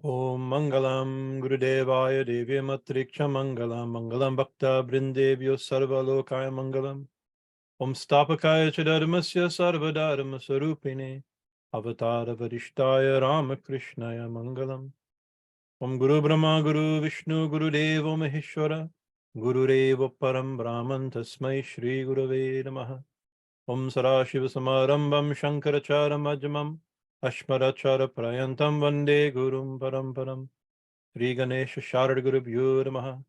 Om Mangalam Gurudevaya Devya Matriksha Mangalam Mangalam Bhakta Brindevyo Sarva Lokaya Mangalam Om Stapakaya Chadharmasya Sarva Dharma Sarupine Avatara Varishtaya Ramakrishnaya Mangalam Om Guru Brahma Guru Vishnu Guru Devo Maheshwara Guru Reva Param Brahman Tasmai Shri Gurave Namaha Om Sarashiva Samarambam Shankarachara Majamam Ashmarachara Prayantam Vande Gurum Param Sri Ganesha Sharad Gurubhyo Namaha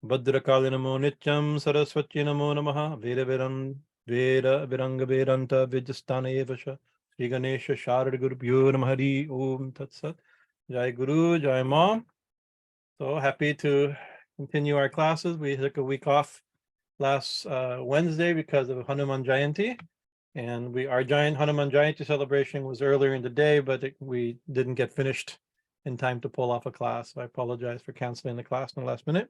Bhadrakali Namo Nityam Saraswati Namo Namaha Veda Viranga Vedanta Vidyasthana Evasha Sri Ganesha Sharad Gurubhyo Namaha Hari Om Tat Sat Jai Guru Jai Mom. So happy to continue our classes. We took a week off last Wednesday because of Hanuman Jayanti. And our giant Hanuman Jayanti celebration was earlier in the day, but we didn't get finished in time to pull off a class. So I apologize for canceling the class in the last minute.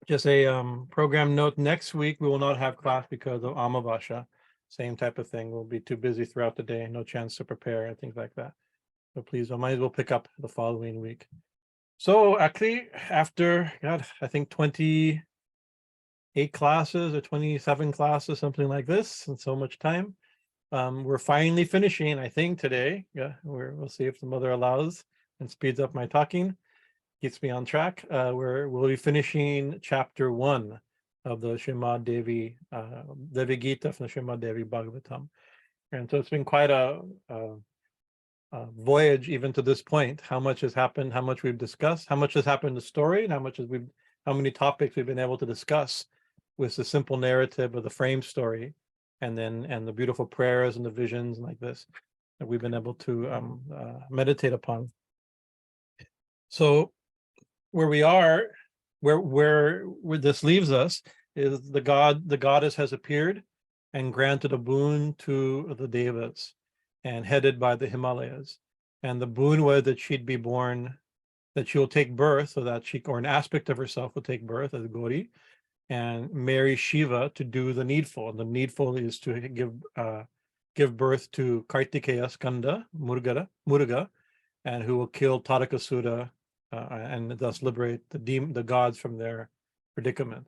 Just a program note, next week we will not have class because of Amavasya. Same type of thing. We'll be too busy throughout the day, no chance to prepare and things like that. So please, I might as well pick up the following week. So actually, after, God, I think 28 classes or 27 classes, something like this, and so much time. We're finally finishing, I think, today. Yeah, we'll see if the mother allows and speeds up my talking, keeps me on track. We'll be finishing chapter 1 of the Devi Gita from the Srimad Devi Bhagavatam. And so it's been quite a voyage even to this point. How much has happened, how much we've discussed, how much has happened in the story, and how many topics we've been able to discuss with the simple narrative of the frame story, and the beautiful prayers and the visions like this that we've been able to meditate upon. So where we are, where this leaves us is the goddess has appeared and granted a boon to the devas, and headed by the Himalayas. And the boon was that she'd be born, that she will take birth, so that or an aspect of herself will take birth as Gauri, and marry Shiva to do the needful. And the needful is to give birth to Kartikeya Skanda, Muruga, and who will kill Tarakasura and thus liberate the gods from their predicament.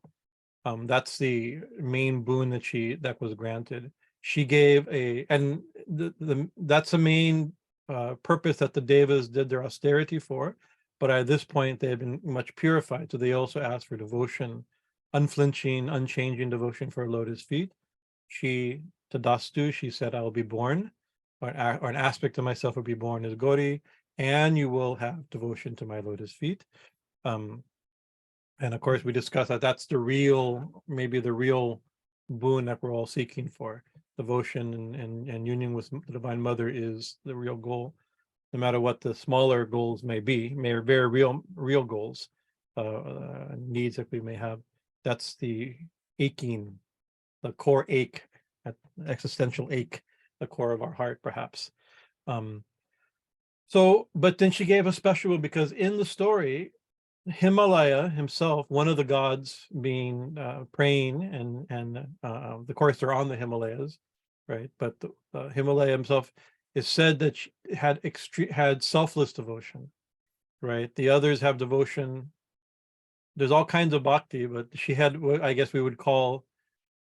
That's the main boon that was granted. She gave that's the main purpose that the devas did their austerity for. But at this point, they had been much purified. So they also asked for devotion, unflinching, unchanging devotion for her lotus feet. She said, I will be born, or an aspect of myself will be born as Gauri, and you will have devotion to my lotus feet. And of course, we discussed that that's maybe the real boon that we're all seeking for. Devotion and union with the Divine Mother is the real goal, no matter what the smaller goals may be, very real goals, needs that we may have. That's the core ache, existential ache, the core of our heart, perhaps. But then she gave a special, because in the story, Himalaya himself, one of the gods being praying, and of course they're on the Himalayas, right? But the Himalaya himself is said that she had selfless devotion, right? The others have devotion. There's all kinds of bhakti, but she had what I guess we would call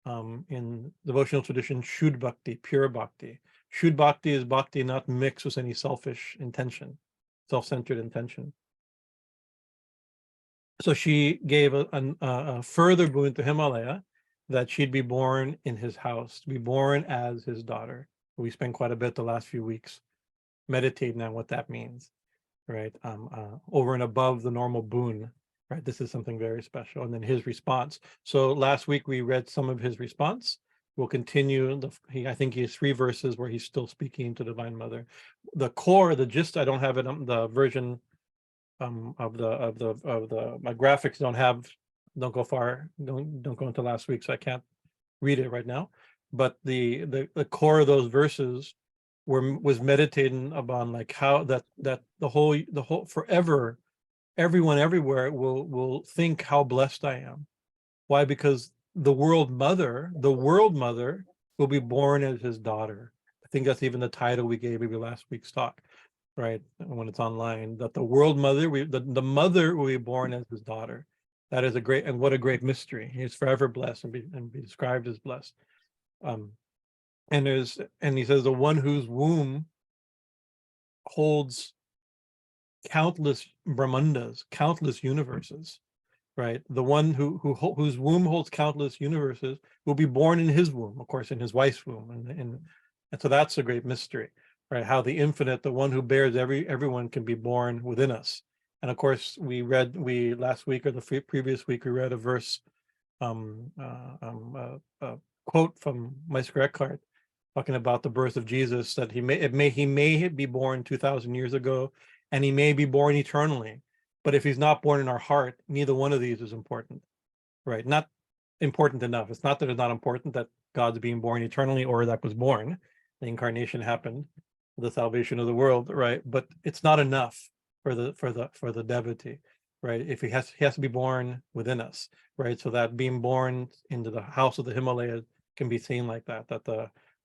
in devotional tradition Shuddha bhakti, pure bhakti. Shuddha bhakti is bhakti not mixed with any selfish intention, self-centered intention. So she gave a further boon to Himalaya, that she'd be born in his house, to be born as his daughter. We spent quite a bit the last few weeks meditating on what that means, right? Over and above the normal boon, right? This is something very special. And then his response. So last week we read some of his response. We'll continue. I think he has 3 verses where he's still speaking to Divine Mother. The core, the gist, I don't have it on the version of my graphics don't go far, don't go into last week, so I can't read it right now. But the core of those verses was meditating upon, like how that the whole forever, everyone everywhere will think how blessed I am. Why? Because the world mother will be born as his daughter. I think that's even the title we gave maybe last week's talk. right? When it's online, that the world mother, the mother will be born as his daughter. That is a great, and what a great mystery. He is forever blessed and be described as blessed. And he says the one whose womb holds countless Brahmandas, countless universes, right? The one whose womb holds countless universes will be born in his womb, of course, in his wife's womb, and so that's a great mystery, right? How the infinite, the one who bears everyone, can be born within us. And of course, last week or the previous week we read a verse, a quote from Meister Eckhart, talking about the birth of Jesus, that he may be born 2,000 years ago, and he may be born eternally. But if he's not born in our heart, neither one of these is important, right? Not important enough. It's not that it's not important that God's being born eternally or that was born. The incarnation happened, the salvation of the world, right? But it's not enough for the devotee, right? If he has to be born within us, right? So that being born into the house of the Himalayas can be seen like that. That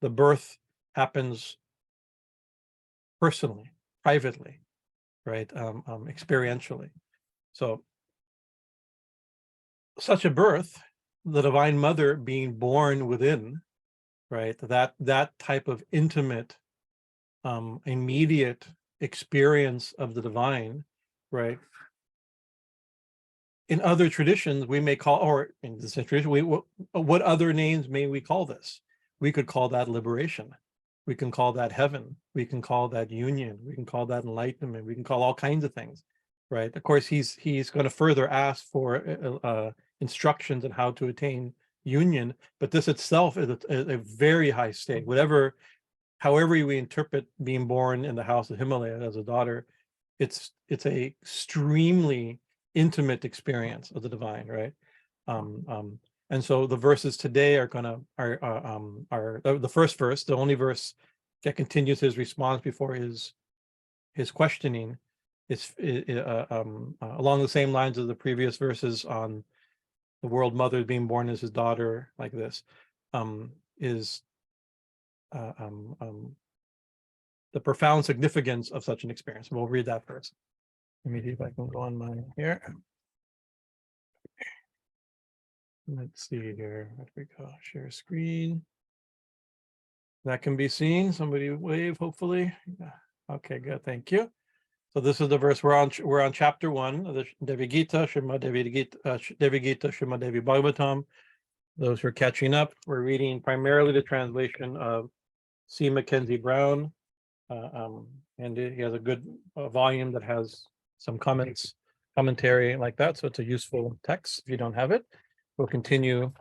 the birth happens personally, privately, right? Experientially. So such a birth, the Divine Mother being born within, right? That type of intimate, immediate experience of the divine, right? In other traditions, we may call, or in this tradition, what other names may we call this? We could call that liberation. We can call that heaven. We can call that union. We can call that enlightenment. We can call all kinds of things, right? Of course, he's going to further ask for instructions on how to attain union, but this itself is a very high state. However we interpret being born in the house of Himalaya as a daughter, it's a extremely intimate experience of the divine, right? And so the verses today are the first verse, the only verse that continues his response before his questioning, is along the same lines as the previous verses on the world mother being born as his daughter, like this, is the profound significance of such an experience. We'll read that first. Let me see if I can go on mine here. Let's see here. What we go? Share screen. That can be seen. Somebody wave, hopefully. Yeah. Okay, good. Thank you. So this is the verse we're on chapter 1 of the Devi Gita, Srimad Devi Gita, Srimad Devi Bhagavatam. Those who are catching up, we're reading primarily the translation of C. Mackenzie Brown, and he has a good volume that has some commentary like that. So it's a useful text if you don't have it. We'll continue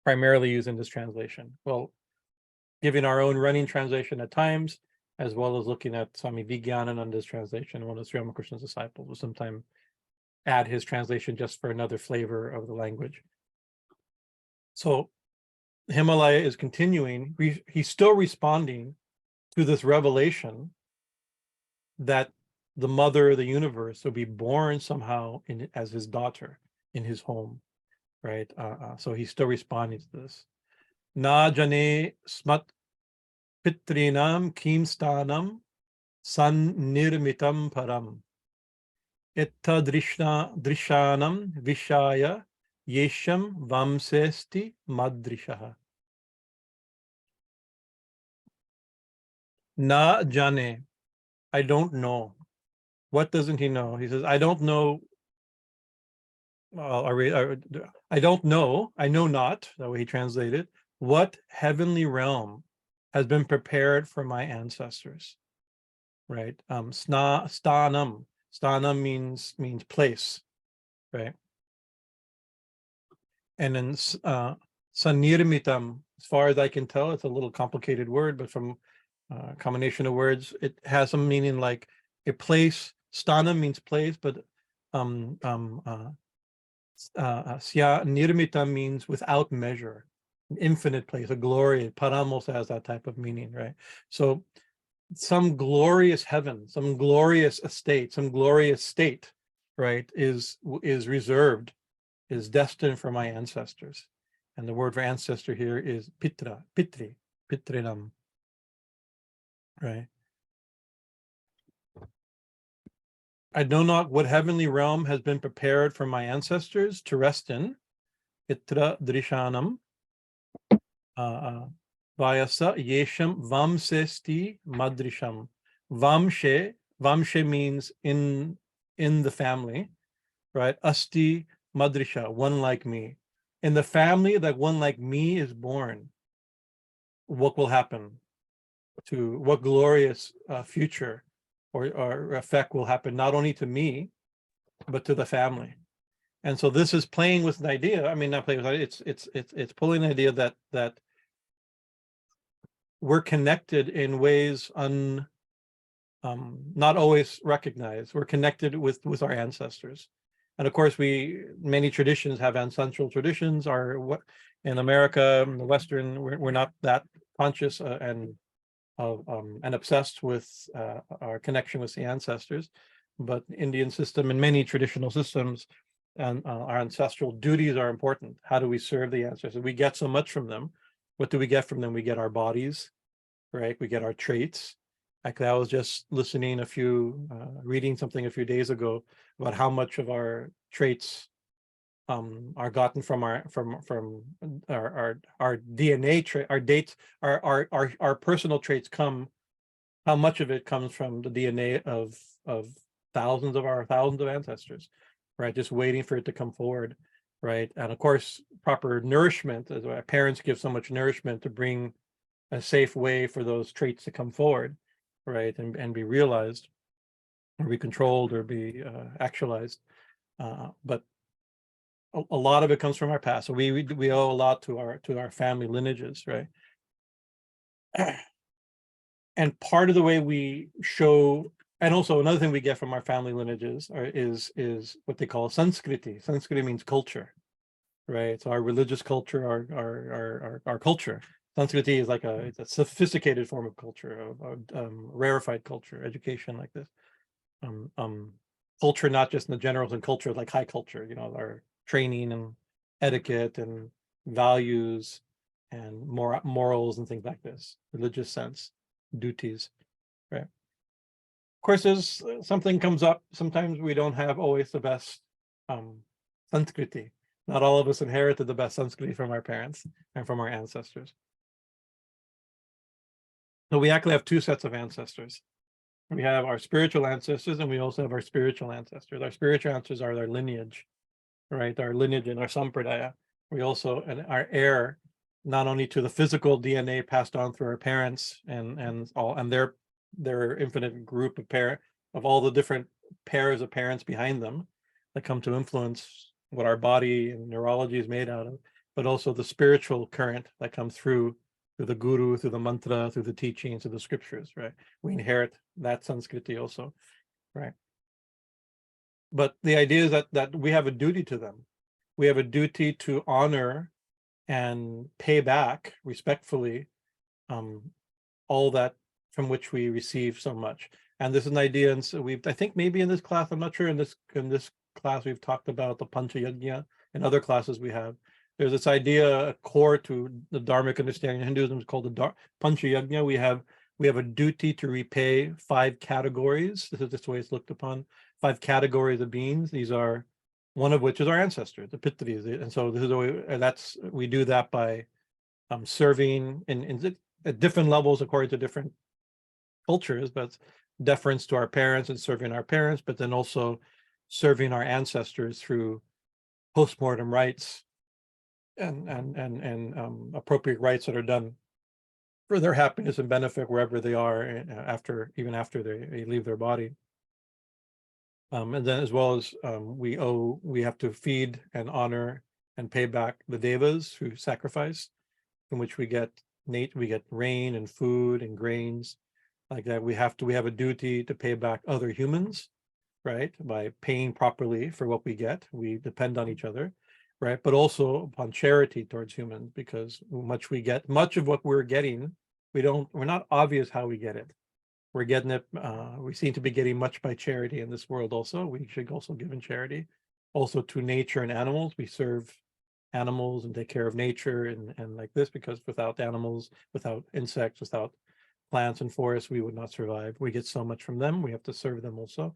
primarily using this translation. Well, giving our own running translation at times, as well as looking at Swami Bhajanananda's translation. One of Sri Ramakrishna's disciples will sometimes add his translation just for another flavor of the language. So Himalaya is continuing. He's still responding to this revelation that the mother of the universe will be born somehow as his daughter in his home, right? So he's still responding to this. Na jāne'smat-pittāṇāṃ kim sthānaṃ syānnirmitaṃ param etādṛśānāṃ vāsyāya yeṣāṃ vaṃśe'sti mādṛśaḥ. Na jāne, I don't know. What doesn't he know? He says, I don't know. Well, I don't know. I know not. That way he translated. What heavenly realm has been prepared for my ancestors, right? Sthānaṃ. Sthānaṃ means place, right? And then syānnirmitaṃ, as far as I can tell, it's a little complicated word, but from a combination of words, it has some meaning like a place. Sthānaṃ means place, but syānnirmitaṃ means without measure, an infinite place, a glory. Param also has that type of meaning, right? So some glorious heaven, some glorious estate, some glorious state, right, is destined for my ancestors. And the word for ancestor here is pitrinam, right? I know not what heavenly realm has been prepared for my ancestors to rest in. etādṛśānāṃ yeṣāṃ vaṃśe'sti mādṛśaḥ. Vaṃśe means in the family, right? Asti mādṛśaḥ, one like me. In the family that one like me is born, what will happen? To what glorious future or effect will happen not only to me, but to the family. And so this is playing with the idea. I mean, not playing with it. It's pulling the idea that we're connected in ways not always recognized. We're connected with our ancestors, and of course, many traditions have ancestral traditions. What in America, in the Western, we're not that conscious and obsessed with our connection with the ancestors, but Indian system and many traditional systems and our ancestral duties are important. How do we serve the ancestors? We get so much from them. What do we get from them? We get our bodies, right? We get our traits. Actually, I was just reading something a few days ago about how much of our traits are gotten from our DNA trait, our dates, our personal traits how much of it comes from the DNA of thousands of ancestors, right? Just waiting for it to come forward, right? And of course, proper nourishment, as our parents give so much nourishment to bring a safe way for those traits to come forward, right? And be realized, or be controlled, or be actualized. But a lot of it comes from our past. So we owe a lot to our family lineages, right? And part of the way we show, and also another thing we get from our family lineages is what they call sanskriti. Sanskriti means culture, right? So our religious culture, our culture. Sanskriti is like it's a sophisticated form of culture, rarefied culture, education like this. Culture, not just in the generals, and culture like high culture, our training and etiquette and values and morals and things like this, religious sense, duties, right? Of course, there's something comes up. Sometimes we don't have always the best sanskriti. Not all of us inherited the best sanskriti from our parents and from our ancestors. So we actually have two sets of ancestors. We have our spiritual ancestors, and we also have our spiritual ancestors. Our spiritual ancestors are our lineage, right? Our lineage and our sampradaya. We also are heir not only to the physical DNA passed on through our parents and their infinite group of all the different pairs of parents behind them that come to influence what our body and neurology is made out of, but also the spiritual current that comes through the guru, through the mantra, through the teachings, through the scriptures, right? We inherit that sanskriti also, right? But the idea is that we have a duty to them. We have a duty to honor and pay back respectfully all that from which we receive so much. And this is an idea, and so I think maybe in this class, I'm not sure, in this class we've talked about the pancha yajna. In other classes we have. There's this idea, core to the Dharmic understanding of Hinduism, is called the pancha yajna. We have a duty to repay 5 categories. This is the way it's looked upon. 5 categories of beings. These are, one of which is our ancestors, the pitris. And so this is the way, we do that by serving at different levels according to different cultures, but deference to our parents and serving our parents, but then also serving our ancestors through postmortem rites and appropriate rites that are done for their happiness and benefit wherever they are even after they leave their body. And then, as well as we have to feed and honor and pay back the devas through sacrifice, in which we get rain and food and grains like that. We have a duty to pay back other humans, right, by paying properly for what we get. We depend on each other, right, but also upon charity towards humans, because much of what we're getting, we're not obvious how we get it. We're getting it, we seem to be getting much by charity in this world also. We should also give in charity also to nature and animals. We serve animals and take care of nature and like this, because without animals, without insects, without plants and forests, we would not survive. We get so much from them, we have to serve them also.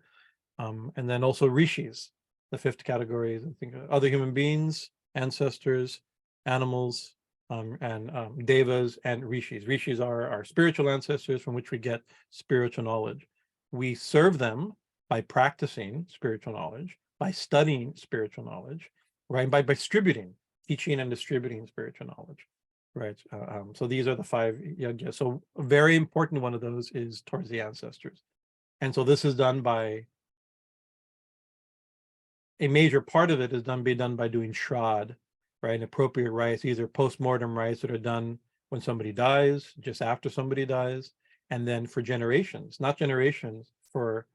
And then also rishis, the fifth category is, I think, other human beings, ancestors, animals, and devas and rishis. Rishis are our spiritual ancestors from which we get spiritual knowledge. We serve them by practicing spiritual knowledge, by studying spiritual knowledge, right? By distributing, teaching and distributing spiritual knowledge, right? So these are the 5 yajnas. So a very important one of those is towards the ancestors. And so this is done by, a major part of it is done by doing shrad, right? And appropriate rites. These are post-mortem rites that are done when somebody dies, just after somebody dies, and then for generations, not generations, for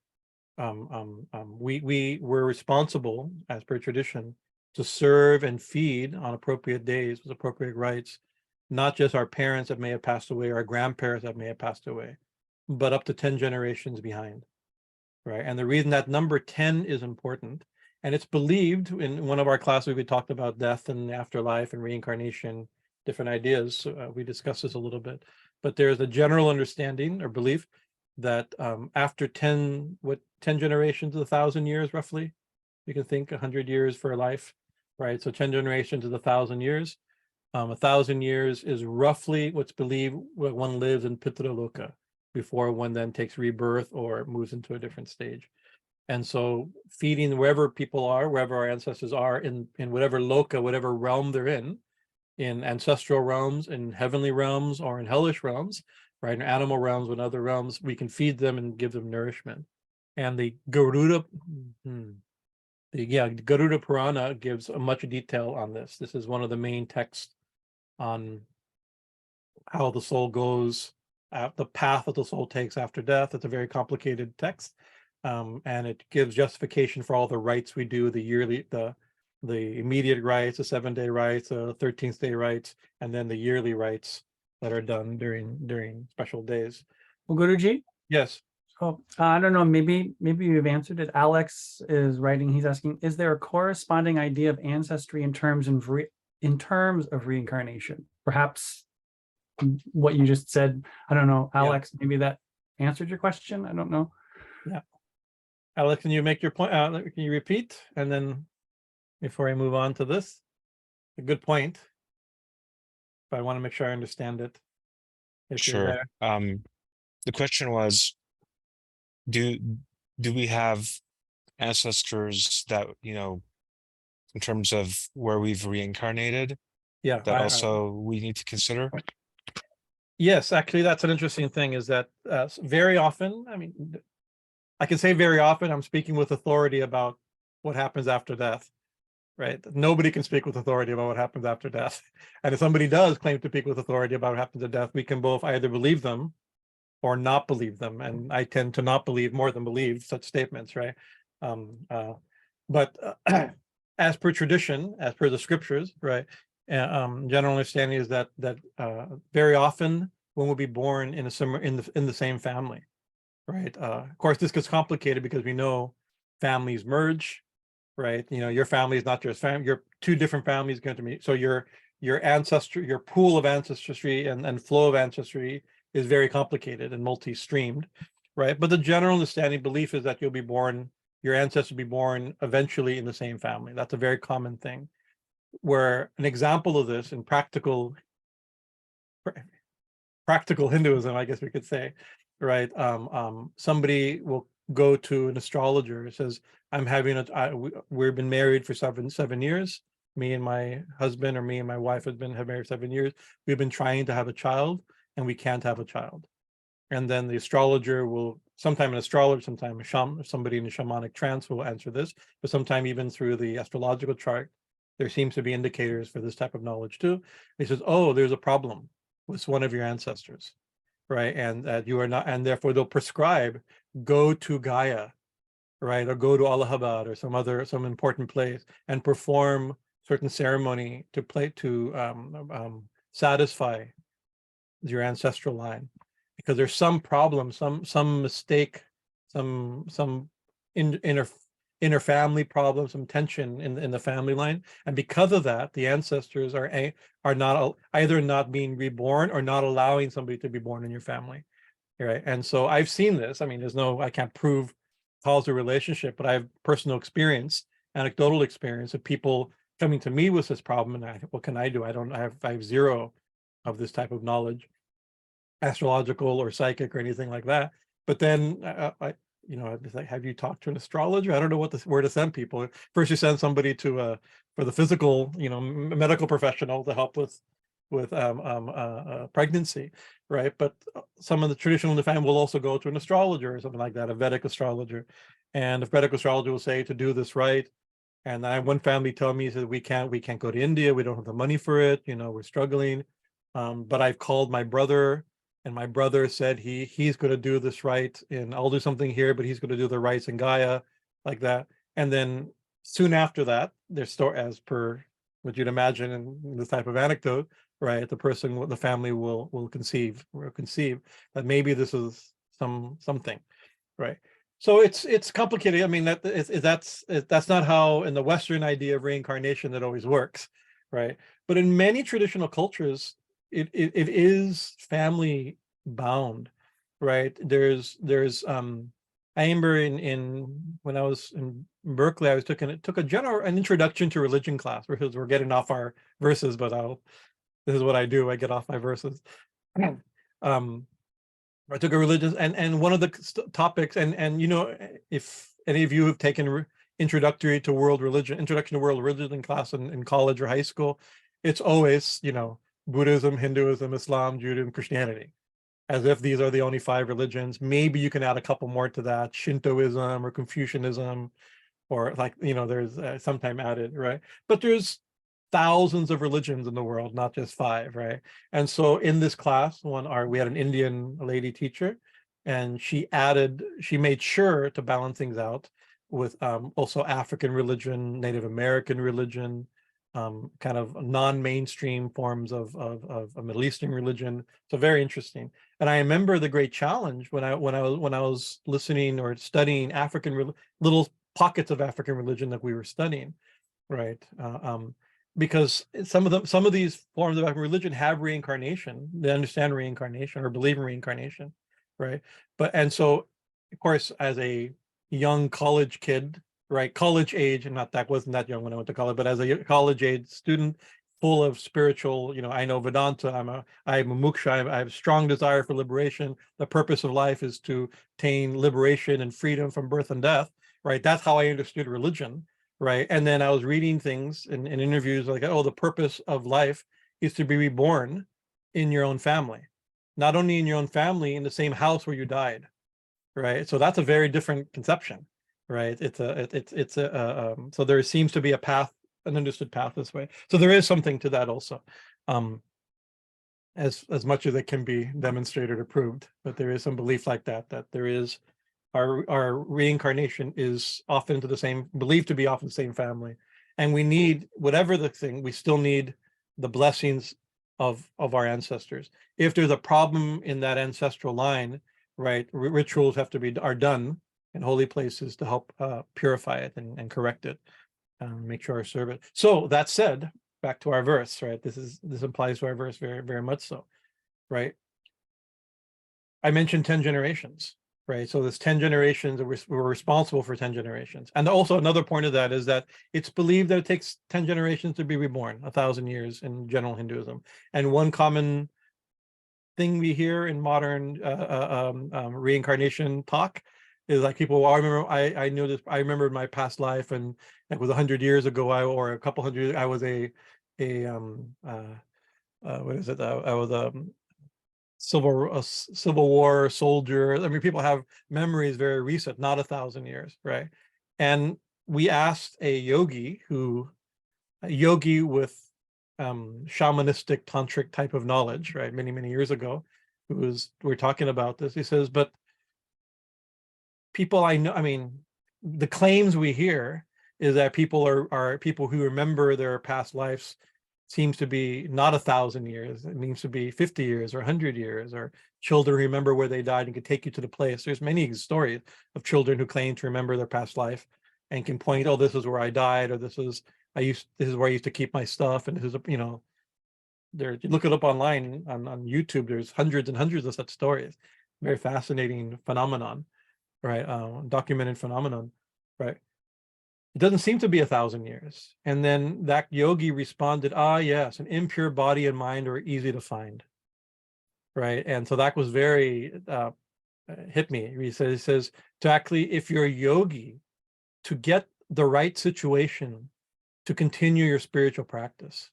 we're responsible as per tradition to serve and feed on appropriate days with appropriate rites, not just our parents that may have passed away, or our grandparents that may have passed away, but up to 10 generations behind, right? And the reason that number 10 is important, and it's believed, in one of our classes we talked about death and afterlife and reincarnation, different ideas. We discussed this a little bit, but there's a general understanding or belief that after 10 generations is 1,000 years roughly. You can think 100 years for a life, right? So 10 generations is 1,000 years. 1,000 years is roughly what's believed when one lives in Pitraloka before one then takes rebirth or moves into a different stage. And so feeding wherever people are, wherever our ancestors are, in whatever loka, whatever realm they're in ancestral realms, in heavenly realms, or in hellish realms, right, in animal realms, in other realms, we can feed them and give them nourishment. And the Garuda Purana gives much detail on this. This is one of the main texts on how the soul goes, the path that the soul takes after death. It's a very complicated text, and it gives justification for all the rites we do, the yearly, the immediate rites, the 7-day rites, the 13th day rites, and then the yearly rites that are done during special days. Well, Guruji? Yes. Oh, I don't know, maybe you've answered it. Alex is writing, he's asking, is there a corresponding idea of ancestry in terms of reincarnation? Perhaps what you just said, I don't know, Alex, maybe that answered your question. I don't know. Yeah. Alex, can you make your point? Can you repeat? And then before I move on to this, a good point, but I want to make sure I understand it. If you're Sure. there. The question was, do we have ancestors that, in terms of where we've reincarnated, Yeah, that also we need to consider? Yes, actually, that's an interesting thing, is that very often, I mean, I can say very often, I'm speaking with authority about what happens after death, right? Nobody can speak with authority about what happens after death. And if somebody does claim to speak with authority about what happens at death, we can both either believe them or not believe them. And I tend to not believe more than believe such statements, right? But as per tradition, as per the scriptures, right? General understanding is that very often one will be born in the same family, right? Of course, this gets complicated because we know families merge, right? Your family is not just family; you're 2 different families going to meet. So your ancestry, your pool of ancestry and flow of ancestry is very complicated and multi-streamed, right? But the general understanding belief is that you'll be born, your ancestors will be born eventually in the same family. That's a very common thing. Where an example of this in practical Hinduism, I guess we could say, right? Somebody will go to an astrologer and says, I'm having we've been married for seven years. Me and my husband, or me and my wife have married 7 years. We've been trying to have a child and we can't have a child. And then the astrologer will, sometime an astrologer, sometime somebody in a shamanic trance will answer this, but sometime even through the astrological chart, there seems to be indicators for this type of knowledge too. He says, oh, there's a problem with one of your ancestors, right? And that you are not, and therefore they'll prescribe, go to Gaya, right? Or go to Allahabad or some important place and perform certain ceremony to satisfy your ancestral line, because there's some problem, some mistake, some inner family problem, some tension in the family line, and because of that, the ancestors are not either not being reborn or not allowing somebody to be born in your family, right? And so I've seen this. I mean, I can't prove causal relationship, but I have personal experience, anecdotal experience of people coming to me with this problem, and what can I do? I have zero of this type of knowledge, astrological or psychic or anything like that. But then I'd be like, have you talked to an astrologer? I don't know where to send people. First, you send somebody to for the physical, medical professional to help with pregnancy, right? But some of the traditional in the family will also go to an astrologer or something like that, a Vedic astrologer, and the Vedic astrologer will say to do this right. And I had one family tell me, said, we can't go to India, we don't have the money for it, we're struggling. But I've called my brother, and my brother said he's going to do this right, and I'll do something here, but he's going to do the rites in Gaia, like that. And then soon after that, as per what you'd imagine in this type of anecdote, right? The family will conceive that maybe this is something, right? So it's complicated. I mean, that's not how in the Western idea of reincarnation that always works, right? But in many traditional cultures, it is family bound, right? There's I remember when I was in Berkeley, I took an introduction to religion class, because we're getting off our verses, but this is what I do. I get off my verses. I took a religious, and one of the topics, and if any of you have taken introduction to world religion class in college or high school, it's always, Buddhism, Hinduism, Islam, Judaism, Christianity, as if these are the only 5 religions. Maybe you can add a couple more to that, Shintoism or Confucianism, or there's sometime added, right? But there's thousands of religions in the world, not just 5, right? And so in this class, we had an Indian lady teacher, and she made sure to balance things out with also African religion, Native American religion, kind of non-mainstream forms of Middle Eastern religion. So very interesting. And I remember the great challenge when I was listening or studying little pockets of African religion that we were studying, right? Because some of these forms of African religion have reincarnation. They understand reincarnation or believe in reincarnation, right? And so, of course, as a young college kid, right, college age, and wasn't that young when I went to college, but as a college age student, full of spiritual, I know Vedanta, I'm a muksha, I have a strong desire for liberation. The purpose of life is to attain liberation and freedom from birth and death, right? That's how I understood religion, right? And then I was reading things in interviews like, the purpose of life is to be reborn in your own family, not only in your own family, in the same house where you died, right? So that's a very different conception, right? So there seems to be a path, an understood path this way. So there is something to that also, as much as it can be demonstrated or proved, but there is some belief like that there is our reincarnation is often believed to be often the same family, and we need, whatever the thing, we still need the blessings of our ancestors. If there's a problem in that ancestral line, right, rituals are done in holy places to help purify it and correct it, make sure I serve it. So that said, back to our verse, right? This applies to our verse very, very much so, right? I mentioned 10 generations, right? So there's 10 generations that we're responsible for 10 generations. And also another point of that is that it's believed that it takes 10 generations to be reborn, 1,000 years in general Hinduism. And one common thing we hear in modern reincarnation talk is like people, I knew this, I remember my past life, and it was 100 years ago, or a couple hundred, I was I was a Civil War soldier. I mean, people have memories very recent, not 1,000 years, right? And we asked a yogi with shamanistic tantric type of knowledge, right, many, many years ago, we're talking about this. He says, but people I know, I mean, the claims we hear is that people are people who remember their past lives seems to be not 1,000 years. It means to be 50 years or 100 years, or children who remember where they died and can take you to the place. There's many stories of children who claim to remember their past life and can point, this is where I died, or this is where I used to keep my stuff. And this is, you look it up online on YouTube, there's hundreds and hundreds of such stories. Very fascinating phenomenon. right? Documented phenomenon, right? It doesn't seem to be 1,000 years. And then that yogi responded, ah, yes, an impure body and mind are easy to find, right? And so that was very, hit me. He says, to actually, if you're a yogi, to get the right situation to continue your spiritual practice,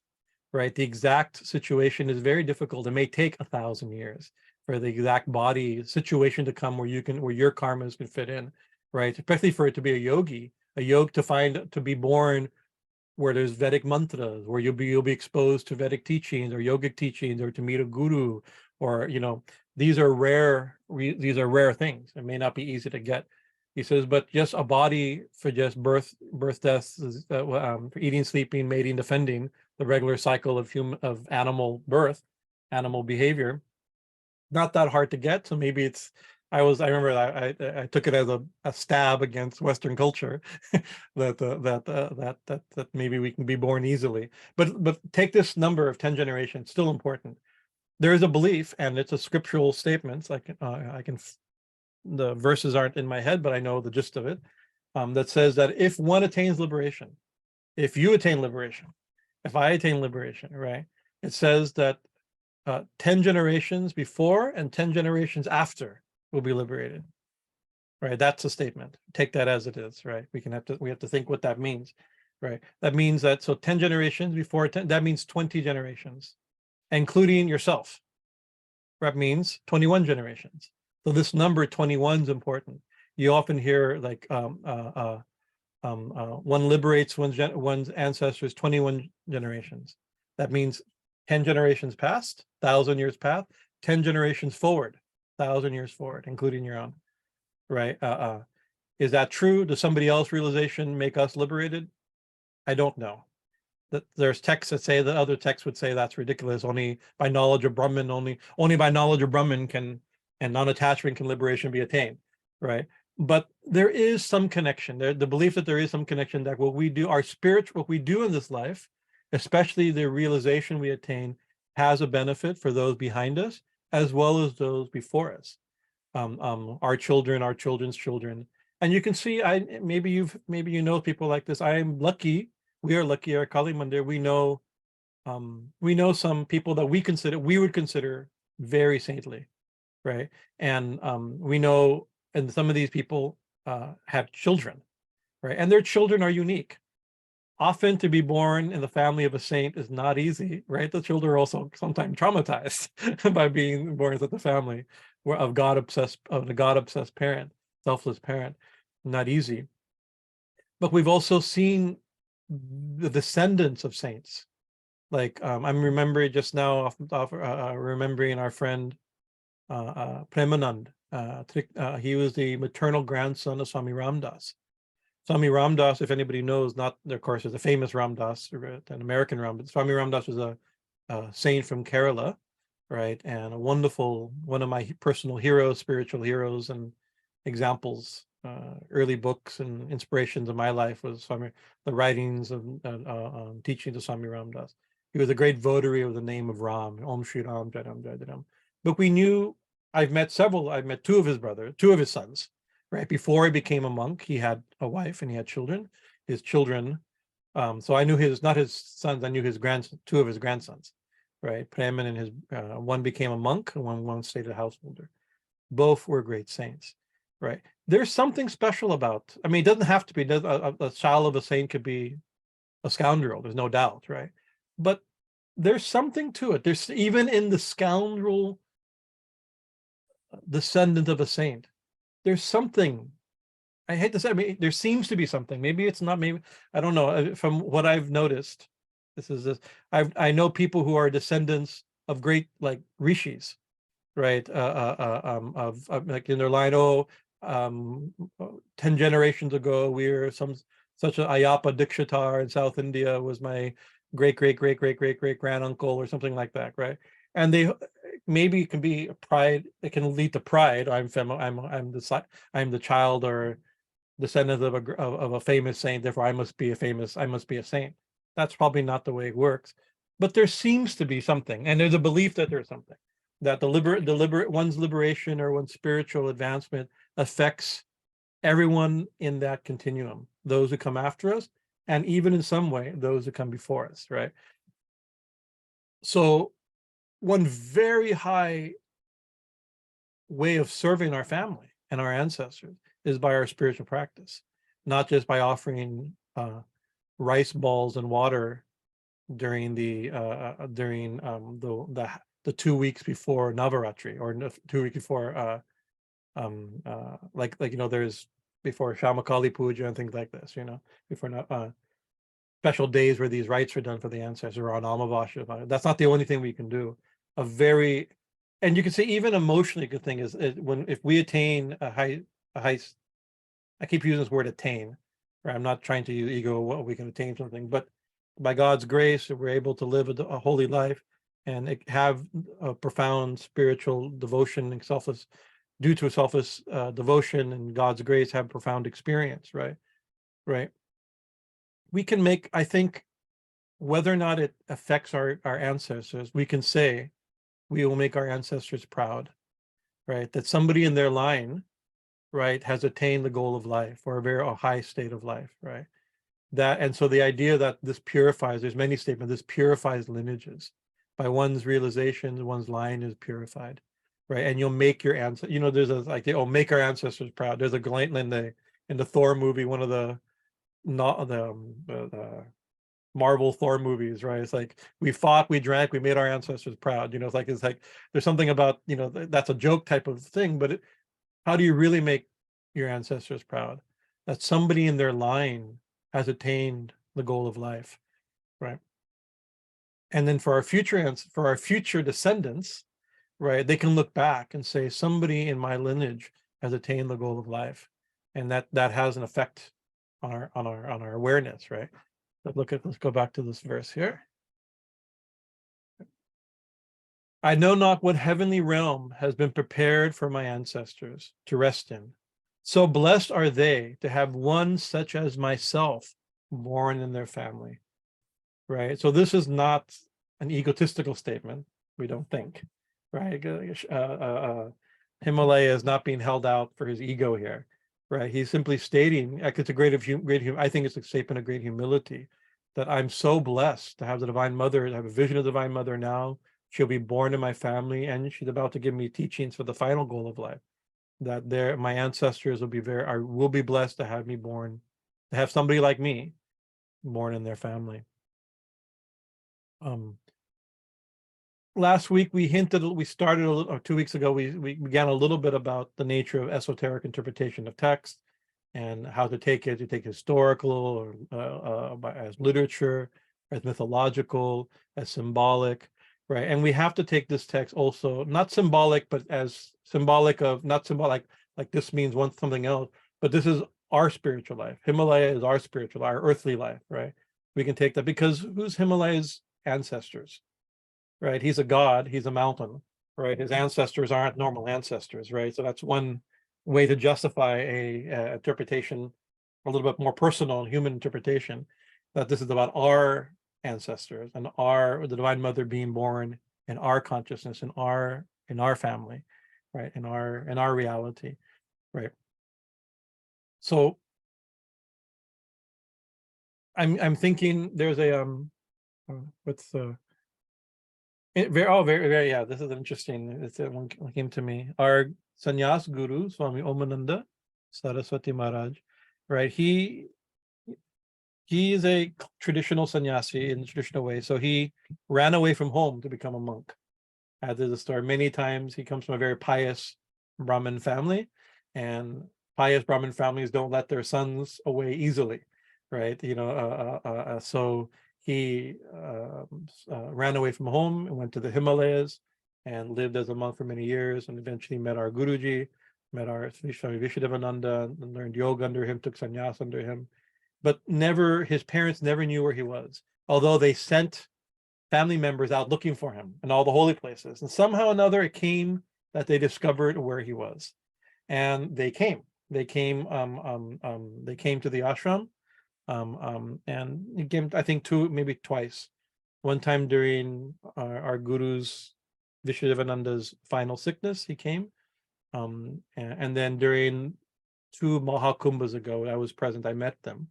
right? The exact situation is very difficult. It may take 1,000 years for the exact body situation to come where your karmas can fit in, right? Especially for it to be a yogi, to be born where there's Vedic mantras, where you'll be exposed to Vedic teachings or yogic teachings, or to meet a guru, or these are rare things. It may not be easy to get. He says, but just a body for just birth, death, for eating, sleeping, mating, defending, the regular cycle of animal birth, animal behavior, not that hard to get. So maybe I remember I took it as a stab against Western culture that maybe we can be born easily. But take this number of 10 generations, still important. There is a belief, and it's a scriptural statement. The verses aren't in my head, but I know the gist of it, that says that if one attains liberation, if you attain liberation, if I attain liberation, right? It says that 10 generations before and 10 generations after will be liberated, right? That's a statement. Take that as it is, right? We have to think what that means, right? That means that, so 10 generations before 10, that means 20 generations, including yourself. That means 21 generations. So this number 21 is important. You often hear like one liberates one's ancestors 21 generations. That means 10 generations past, 1,000 years past, 10 generations forward, 1,000 years forward, including your own, right? Is that true? Does somebody else realization make us liberated? I don't know. That there's texts that say that other texts would say that's ridiculous. Only by knowledge of Brahman, only by knowledge of Brahman and non-attachment can liberation be attained, right? But there is some connection there. The belief that there is some connection, that what we do, what we do in this life, especially the realization we attain, has a benefit for those behind us as well as those before us, our children, our children's children. And you can see, maybe you know people like this. I am lucky. We are lucky at Kali Mandir. We know some people that we would consider very saintly, right? And we know, and some of these people have children, right? And their children are unique. Often to be born in the family of a saint is not easy, right? The children are also sometimes traumatized by being born into the family of a God-obsessed parent, selfless parent. Not easy. But we've also seen the descendants of saints. Like I'm remembering just now, remembering our friend Premanand. He was the maternal grandson of Swami Ramdas. Swami Ramdas, if anybody knows, of course, is a famous Ramdas, an American Ramdas. Swami Ramdas was a saint from Kerala, right? And one of my personal heroes, spiritual heroes and examples, early books and inspirations of my life was the writings of teachings of Swami Ramdas. He was a great votary of the name of Ram, Om Shri Ram, Jai Ram, Jai Ram. But I've met two of his sons, right? Before he became a monk, he had a wife and he had children. His children, so I knew not his sons, I knew two of his grandsons, right? Preman and his, one became a monk and one stayed a householder. Both were great saints, right? There's something special about, it doesn't have to be, a child of a saint could be a scoundrel, there's no doubt, right? But there's something to it. There's even in the scoundrel descendant of a saint, there's something. I hate to say, there seems to be something. Maybe it's not. Maybe I don't know. From what I've noticed, I know people who are descendants of great like rishis, right? Like in their line. 10 generations ago, such a Ayappa Dikshitar in South India was my great granduncle or something like that, right? And they maybe it can be pride. It can lead to pride. I'm the child or descendant of a famous saint. Therefore, I must be a saint. That's probably not the way it works. But there seems to be something, and there's a belief that there's something, that one's liberation or one's spiritual advancement affects everyone in that continuum, those who come after us, and even in some way, those who come before us, right? So one very high way of serving our family and our ancestors is by our spiritual practice, not just by offering rice balls and water during the 2 weeks before Navaratri, or 2 weeks before there's before Shamakali Puja and things like this, before special days where these rites are done for the ancestors, or on Amavasya. That's not the only thing we can do. And you can say even emotionally good thing is if we attain a high, I keep using this word attain, right? I'm not trying to use ego, we can attain something, but by God's grace, we're able to live a holy life and have a profound spiritual devotion and selfless, due to selfless devotion and God's grace, have profound experience, right? We can make, I think, whether or not it affects our ancestors, we can say we will make our ancestors proud, right? That somebody in their line, right, has attained the goal of life, or a high state of life, right? And so the idea that this purifies, there's many statements, this purifies lineages. By one's realization, one's line is purified, right? And you'll make your ancestors, there's make our ancestors proud. There's a line in the Thor movie, one of the Marvel Thor movies, right? It's like, we fought, we drank, we made our ancestors proud. It's like there's something about, that's a joke type of thing, but how do you really make your ancestors proud? That somebody in their line has attained the goal of life, right? And then for our future descendants, right, they can look back and say, somebody in my lineage has attained the goal of life, and that has an effect on our awareness, right? But let's go back to this verse here. I know not what heavenly realm has been prepared for my ancestors to rest in. So blessed are they to have one such as myself born in their family, right? So this is not an egotistical statement, we don't think, right? Himalaya is not being held out for his ego here, right? He's simply stating, it's a I think it's a statement of great humility, that I'm so blessed to have the Divine Mother, to have a vision of the Divine Mother now. She'll be born in my family, and she's about to give me teachings for the final goal of life. That my ancestors will be blessed to have me born, to have somebody like me born in their family. Last week we started a little, or 2 weeks ago, we began a little bit about the nature of esoteric interpretation of text, and how to take historical, or as literature, as mythological, as symbolic, right? And we have to take this text also not symbolic, but as symbolic of, not symbolic like this means something else, but this is our spiritual life. Himalaya is our spiritual, our earthly life, right? We can take that because who's Himalaya's ancestors, right? He's a god, he's a mountain, right? His ancestors aren't normal ancestors, right? So that's one way to justify a interpretation, a little bit more personal and human interpretation, that this is about our ancestors and the Divine Mother being born in our consciousness, in our family, right? In our reality, right? So I'm thinking there's a yeah, this is interesting. It's one came to me. Our sannyas guru, Swami Bhajanananda Saraswati Maharaj, right? He is a traditional sannyasi in the traditional way. So he ran away from home to become a monk. As is the story, many times he comes from a very pious Brahmin family, and pious Brahmin families don't let their sons away easily, right? So he ran away from home and went to the Himalayas and lived as a monk for many years, and eventually met our Guruji, met our Swami Vishadavananda, and learned yoga under him, took sannyas under him. But his parents never knew where he was, although they sent family members out looking for him in all the holy places. And somehow or another, it came that they discovered where he was. And they came to the ashram. And he came, I think, maybe twice. One time during our guru's Vishadavananda's final sickness, he came. And then during 2 Mahakumbhas ago. I was present. I met them,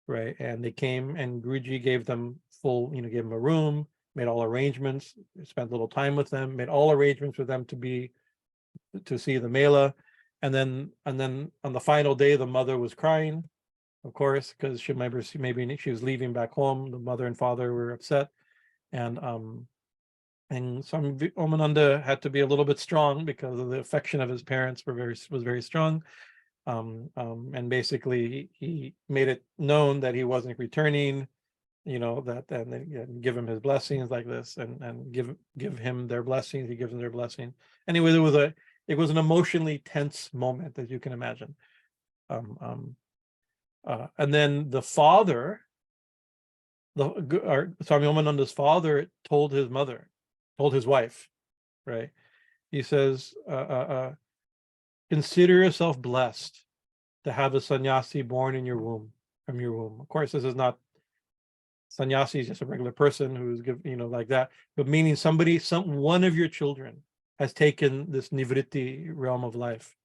right? And they came, and Guruji gave them full, gave them a room, made all arrangements, spent a little time with them, made all arrangements for them to see the Mela. And then on the final day, the mother was crying, of course, because maybe she was leaving back home. The mother and father were upset. And Swami Bhajanananda had to be a little bit strong because of the affection of his parents was very strong. And basically he made it known that he wasn't returning, that, and give him his blessings like this, and give him their blessings. He gives them their blessing. Anyway, it was an emotionally tense moment, as you can imagine. And then the father, Swami Omananda's father, told his wife, right? He says, consider yourself blessed to have a sannyasi born in your womb, from your womb. Of course, this is not, sannyasi is just a regular person who's like that, but meaning one of your children has taken this nivritti realm of life,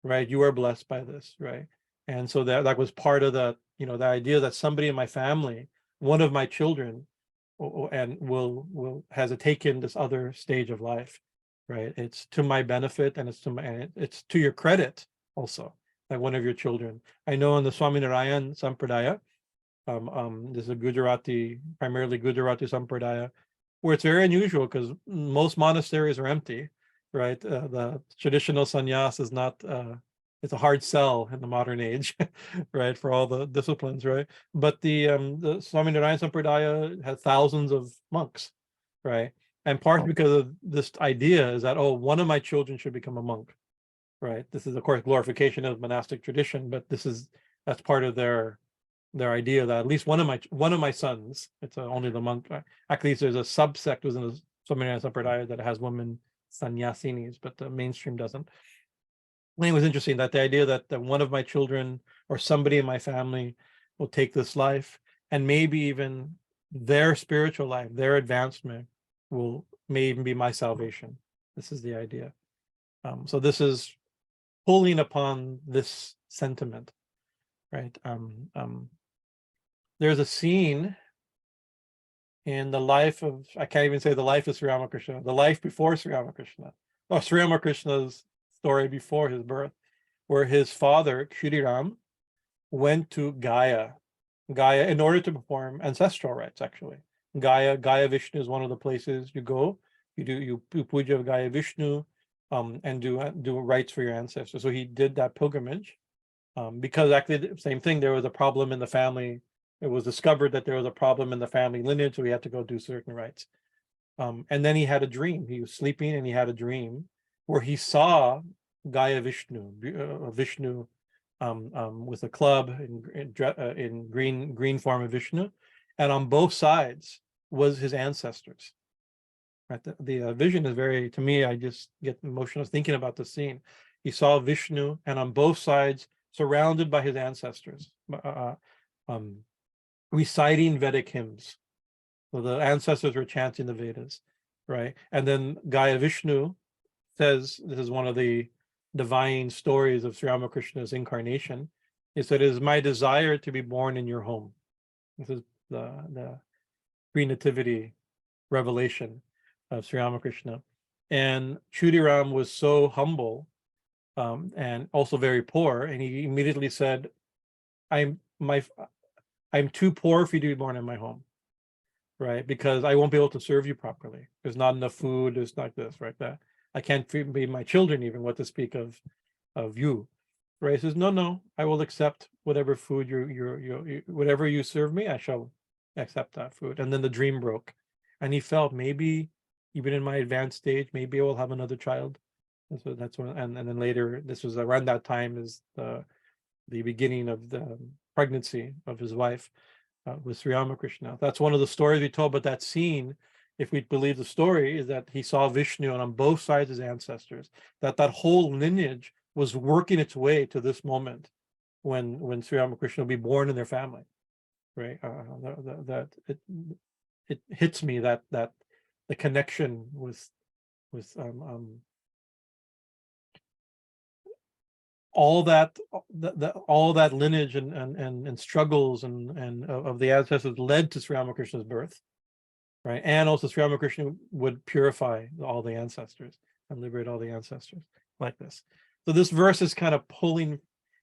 right? You are blessed by this, right? And so that was part of the, the idea that somebody in my family, one of my children, and has taken this other stage of life, right? It's to my benefit, and it's to your credit also, that one of your children. I know in the Swaminarayan Sampradaya, this is a primarily Gujarati Sampradaya, where it's very unusual because most monasteries are empty, right? The traditional sannyas is not, it's a hard sell in the modern age, right? For all the disciplines, right? But the Swaminarayan Sampradaya has thousands of monks, right? And part because of this idea is that, one of my children should become a monk, right? This is, of course, glorification of monastic tradition, but that's part of their idea that at least one of my sons, it's only the monk. Actually, there's a subsect within the Swaminarayan Sampradaya that has women sannyasinis, but the mainstream doesn't. I think it was interesting that the idea that one of my children or somebody in my family will take this life, and maybe even their spiritual life, their advancement may even be my salvation. This is the idea. So this is pulling upon this sentiment, right? There's a scene in the life of, I can't even say the life of Sri Ramakrishna, the life before Sri Ramakrishna, or Sri Ramakrishna's story before his birth, where his father, Kshudiram, went to Gaya in order to perform ancestral rites, actually. Gaya Vishnu is one of the places you go. You puja of Gaya Vishnu, and do rites for your ancestors. So he did that pilgrimage, because actually the same thing, there was a problem in the family. It was discovered that there was a problem in the family lineage, so he had to go do certain rites. And then he had a dream. He was sleeping and he had a dream where he saw Gaya Vishnu, Vishnu with a club in green form of Vishnu, and on both sides was his ancestors. Right, the vision is very, to me, I just get emotional thinking about the scene. He saw Vishnu, and on both sides, surrounded by his ancestors, reciting Vedic hymns. So the ancestors were chanting the Vedas, right? And then Gaya Vishnu says, this is one of the divine stories of Sri Ramakrishna's incarnation. He said, "It is my desire to be born in your home." This is the pre-nativity revelation of Sri Ramakrishna. And Chudiram was so humble, and also very poor, and he immediately said, I'm too poor for you to be born in my home, right? Because I won't be able to serve you properly. There's not enough food. There's not this, right? That I can't feed my children, even, what to speak of you, right? He says, no, I will accept whatever food whatever you serve me, I shall accept that food. And then the dream broke, and he felt, maybe even in my advanced stage, maybe I will have another child. And so that's when, and then later, this was around that time, is the beginning of the pregnancy of his wife with Sri Ramakrishna. That's one of the stories we told, but that scene, if we believe the story, is that he saw Vishnu, and on both sides his ancestors, that whole lineage was working its way to this moment when Sri Ramakrishna will be born in their family, right? That it hits me that the connection with all that all that lineage and struggles and of the ancestors led to Sri Ramakrishna's birth, right? And also Sri Ramakrishna would purify all the ancestors and liberate all the ancestors like this. So this verse is kind of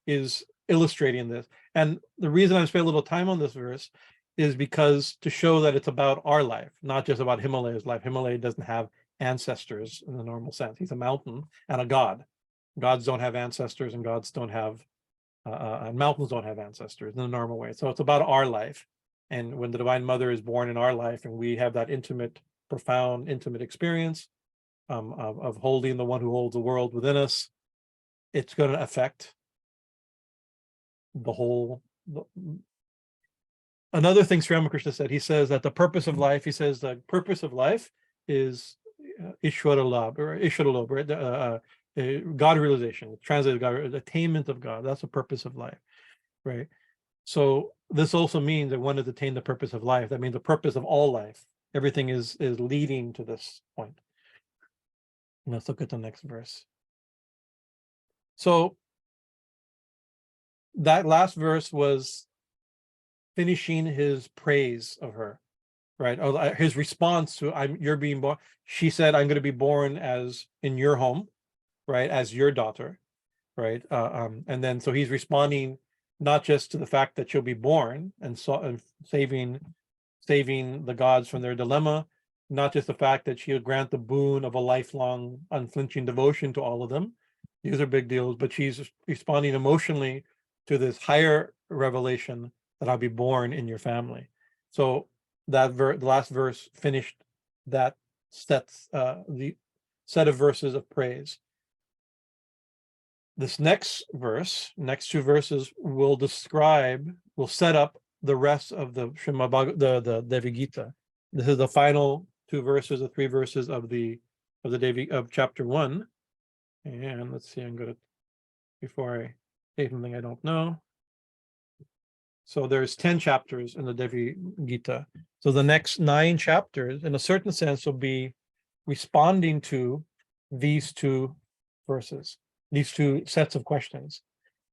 is illustrating this. And the reason I'm spending a little time on this verse is because to show that it's about our life, not just about Himalaya's life. Himalaya doesn't have ancestors in the normal sense. He's a mountain and a god. Gods don't have ancestors, and gods don't have, and mountains don't have ancestors in the normal way. So it's about our life. And when the Divine Mother is born in our life, and we have that intimate, profound, intimate experience of holding the one who holds the world within us, it's going to affect the whole. Another thing Sri Ramakrishna said, he says that the purpose of life, he says the purpose of life is Ishvara Labh, or Ishvara Labh, right? God realization, translated God, attainment of God. That's the purpose of life, right? So this also means that one has attained the purpose of life. That means the purpose of all life. Everything is leading to this point. Let's look at the next verse. So that last verse was finishing his praise of her, right? His response to you're being born. She said, I'm going to be born as in your home, right, as your daughter, right? And then so he's responding not just to the fact that she'll be born and saving the gods from their dilemma, not just the fact that she'll grant the boon of a lifelong unflinching devotion to all of them. These are big deals, but she's responding emotionally to this higher revelation that I'll be born in your family. So that the last verse finished that the set of verses of praise. This next two verses will set up the rest of the Devi Gita. This is the final two verses, the three verses of the chapter 1. And let's see, before I say something I don't know. So there's 10 chapters in the Devi Gita. So the next 9 chapters, in a certain sense, will be responding to these two verses, these two sets of questions,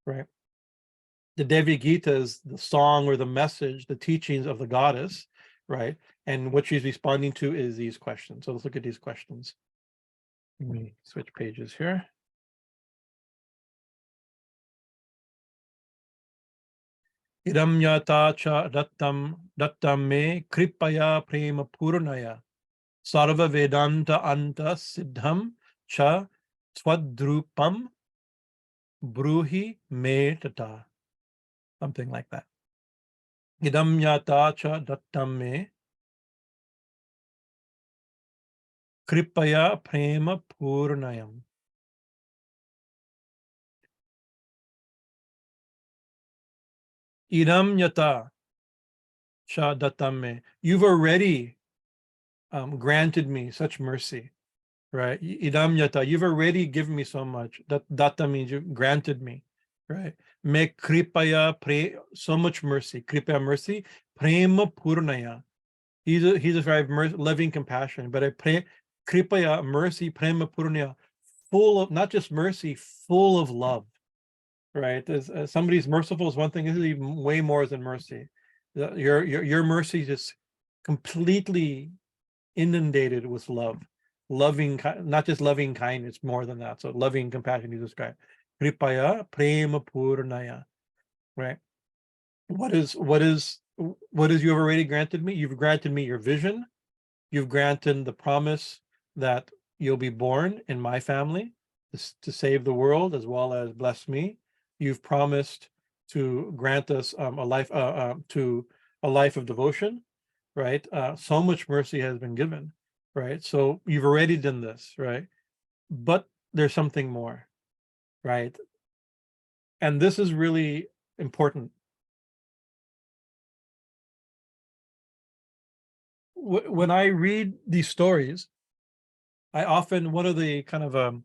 right? The Devi Gita is the song or the message, the teachings of the goddess, right? And what she's responding to is these questions. So let's look at these questions. Let me switch pages here. Idaṃ yathā ca dattaṃ me kṛpayā prema-pūrṇayā sarva-vedantānta-siddhaṃ ca tvadrūpaṃ brūhi me tathā. Something like that. Idaṃ yathā ca dattaṃ me kṛpayā prema-pūrṇayā. Idaṃ yathā ca dattaṃ me. You've already granted me such mercy, right? Idaṃ yathā, you've already given me so much. Datta means you've granted me, right? Me kṛpayā, so much mercy. Kṛpayā, mercy. Prema-pūrṇayā. He's a very loving compassion, but kṛpayā, mercy, prema-pūrṇayā, full of not just mercy, full of love. Right, as somebody's merciful is one thing. This is even way more than mercy. Your mercy is just completely inundated with love, loving, not just loving kindness, more than that. So loving compassion you describe. Kṛpayā prema-pūrṇayā. Right. What is you have already granted me? You've granted me your vision. You've granted the promise that you'll be born in my family to save the world as well as bless me. You've promised to grant us a life of devotion, right? So much mercy has been given, right? So you've already done this, right? But there's something more, right? And this is really important. When I read these stories, one of the kind of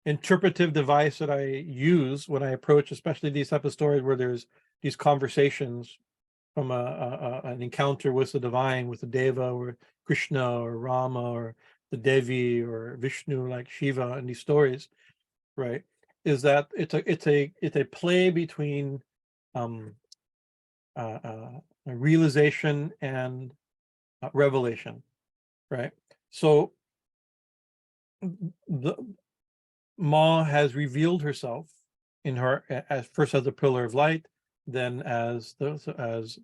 interpretive device that I use when I approach, especially these type of stories where there's these conversations from an encounter with the divine, with the Deva or Krishna or Rama or the Devi or Vishnu, like Shiva in these stories, right? is that it's a play between realization and revelation, right? So the Ma has revealed herself in her as first as a pillar of light, then as the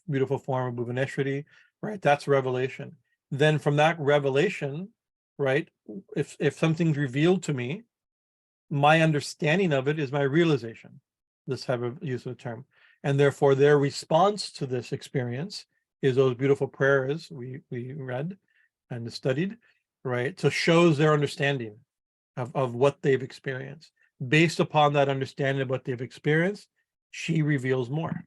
beautiful form of Bhuvaneshwari, right? That's revelation. Then from that revelation, right? If something's revealed to me, my understanding of it is my realization. This type of use of the term, and therefore their response to this experience is those beautiful prayers we read and studied, right? So shows their understanding of what they've experienced. Based upon that understanding of what they've experienced, she reveals more.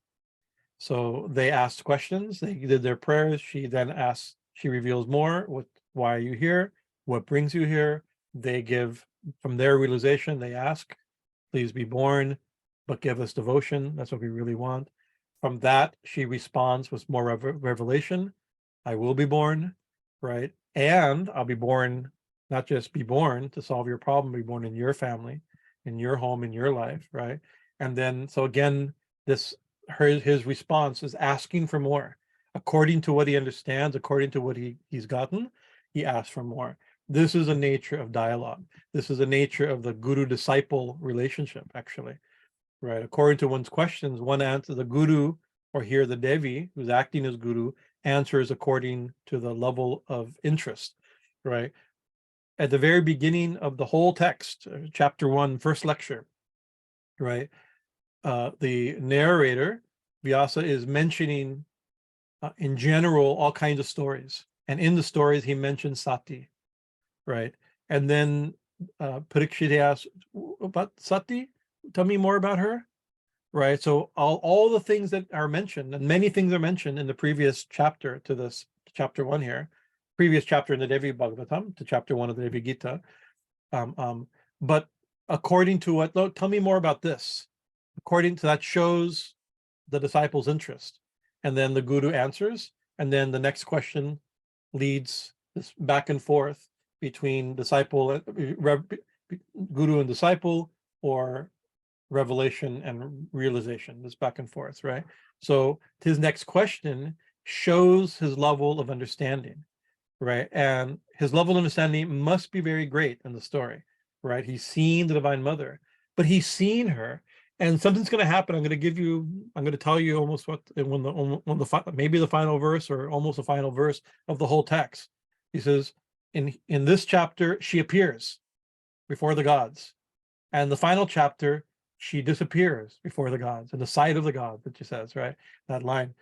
So they asked questions, they did their prayers, she then asks, she reveals more. Why are you here? What brings you here? They give, from their realization, they ask, please be born, but give us devotion. That's what we really want. From that, she responds with more revelation. I will be born, right? And I'll be born, not just be born to solve your problem, be born in your family, in your home, in your life, right? And then, so again, his response is asking for more. According to what he understands, according to what he's gotten, he asks for more. This is a nature of dialogue. This is a nature of the guru-disciple relationship, actually, right? According to one's questions, one answer, the guru, or here the Devi, who's acting as guru, answers according to the level of interest, right? At the very beginning of the whole text, chapter 1, first lecture, right? The narrator, Vyasa, is mentioning in general all kinds of stories. And in the stories, he mentions Sati, right? And then Parikshit asks, about Sati? Tell me more about her, right? So all the things that are mentioned, and many things are mentioned in the previous chapter to this chapter 1 here, previous chapter in the Devi Bhagavatam to chapter 1 of the Devi Gita. But according to what, no, tell me more about this. According to that shows the disciple's interest. And then the guru answers, and then the next question leads this back and forth between disciple, guru and disciple, or revelation and realization, this back and forth, right? So his next question shows his level of understanding, right? And his level of understanding must be very great in the story, right? He's seen the Divine Mother, but he's seen her, and something's going to happen. I'm going to tell you almost what, maybe the final verse or almost the final verse of the whole text. He says, in this chapter, she appears before the gods. And the final chapter, she disappears before the gods, in the sight of the gods, that she says, right? That line.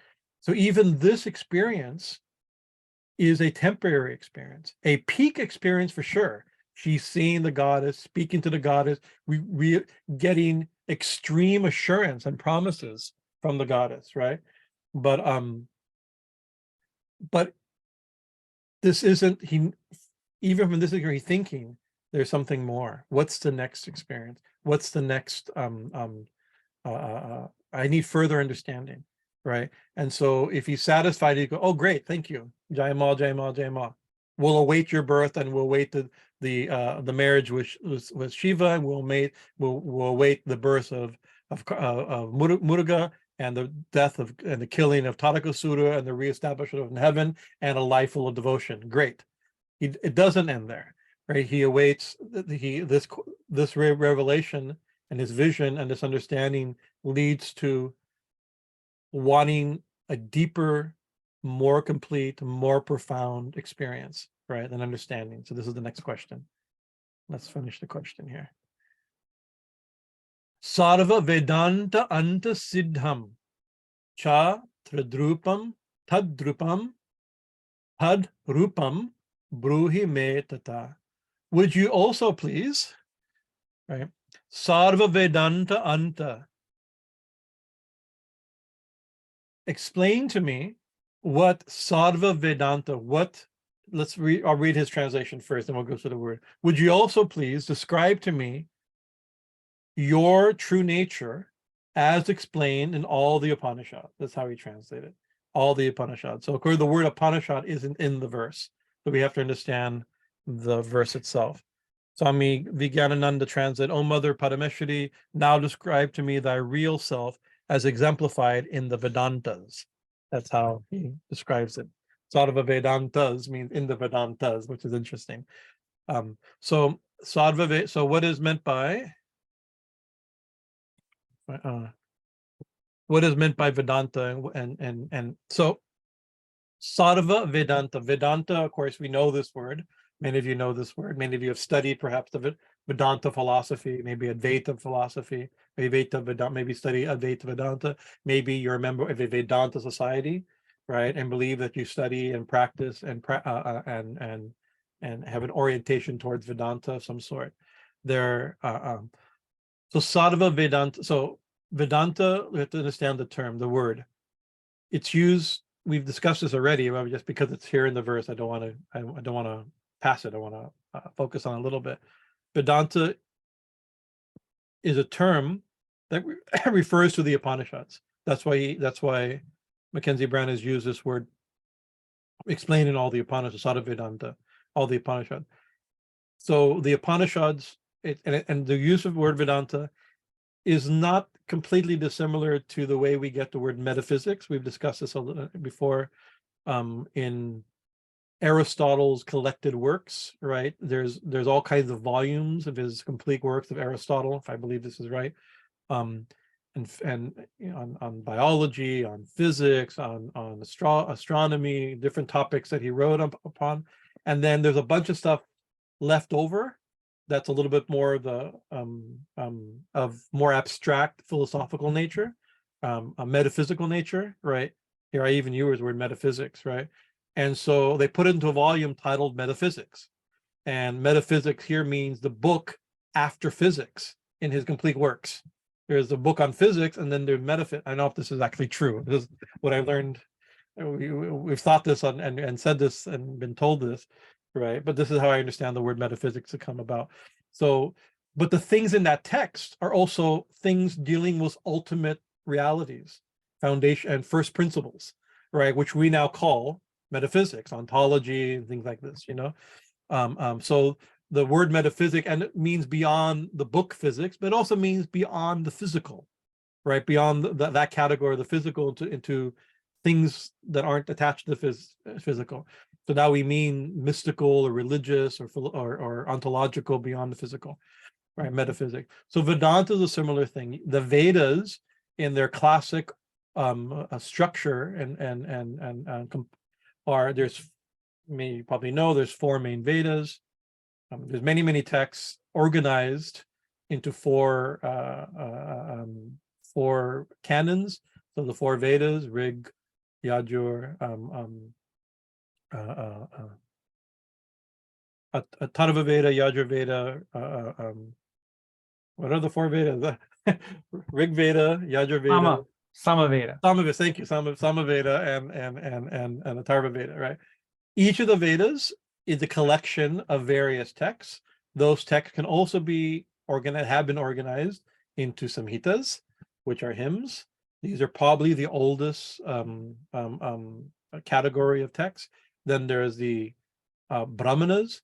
So even this experience is a temporary experience, a peak experience for sure. She's seeing the goddess, speaking to the goddess, we getting extreme assurance and promises from the goddess, right? But this isn't, even from this degree thinking, there's something more. What's the next experience? What's the next, I need further understanding, right? And so if he's satisfied, he go, oh, great, thank you. Jai Ma, Jai Ma, Jai Ma. We'll await your birth, and we'll await the marriage with Shiva, and we'll await the birth of Muruga, and the death of and the killing of Tarakasura, and the reestablishment of heaven, and a life full of devotion. Great. It doesn't end there, right? He awaits this revelation, and his vision and this understanding leads to wanting a deeper, more complete, more profound experience, right? And understanding. So this is the next question. Let's finish the question here. sarva-vedantānta-siddhaṃ cha tvadrūpaṃ tadrūpaṃ padrūpaṃ brūhi me tathā. Would you also please, right? Sarva-vedantānta. Explain to me what sarva-vedanta, I'll read his translation first, and we'll go to the word. Would you also please describe to me your true nature as explained in all the Upanishads? That's how he translated all the Upanishads. So of course the word Upanishad isn't in the verse, but we have to understand the verse itself. Swami Bhajanananda translate, O Mother Parameshwari, now describe to me thy real self as exemplified in the Vedantas. That's how he describes it. Sarva-vedantas means in the Vedantas, which is interesting. So what is meant by Vedanta, and so Sarva Vedanta. Vedanta, of course, we know this word. Many of you know this word. Many of you have studied perhaps the Vedanta philosophy, maybe Advaita philosophy, maybe study Advaita Vedanta. Maybe you're a member of a Vedanta society, right? And believe that you study and practice and have an orientation towards Vedanta of some sort. So Sarva Vedanta. So Vedanta, we have to understand the term, the word. It's used. We've discussed this already, but just because it's here in the verse, I don't want to pass it. I want to focus on a little bit. Vedanta is a term that refers to the Upanishads. That's why Mackenzie Brown has used this word, explaining all the Upanishads, Sarva Vedanta, all the Upanishads. So the Upanishads, and the use of the word Vedanta is not completely dissimilar to the way we get the word metaphysics. We've discussed this a little before in Aristotle's collected works, right? There's all kinds of volumes of his complete works of Aristotle, if I believe this is right, and on biology, on physics, on astronomy, different topics that he wrote upon, and then there's a bunch of stuff left over that's a little bit more of more abstract philosophical nature, a metaphysical nature, right? Here I even use the word metaphysics, right? And so they put it into a volume titled Metaphysics. And metaphysics here means the book after physics in his complete works. There's a book on physics, and then there's metaphysics. I don't know if this is actually true. This is what I learned. We've thought this and said this and been told this, right? But this is how I understand the word metaphysics to come about. So, but the things in that text are also things dealing with ultimate realities, foundation and first principles, right? Which we now call metaphysics, ontology, and things like this, so the word metaphysic, and it means beyond the book physics, but it also means beyond the physical, right? Beyond that category of the physical into things that aren't attached to the physical. So now we mean mystical or religious or ontological beyond the physical, right? Metaphysics. So Vedanta is a similar thing. The Vedas, in their classic structure you probably know there's 4 main Vedas. There's many texts organized into 4 canons. So the 4 Vedas: Rig, Yajur, Atharva Veda, Yajur Veda. What are the 4 Vedas? Rig Veda, Yajur Veda, Samaveda. Samaveda, thank you. Samaveda and Atharva Veda, right? Each of the Vedas is a collection of various texts. Those texts can also be have been organized into samhitas, which are hymns. These are probably the oldest category of texts. Then there's the brahmanas.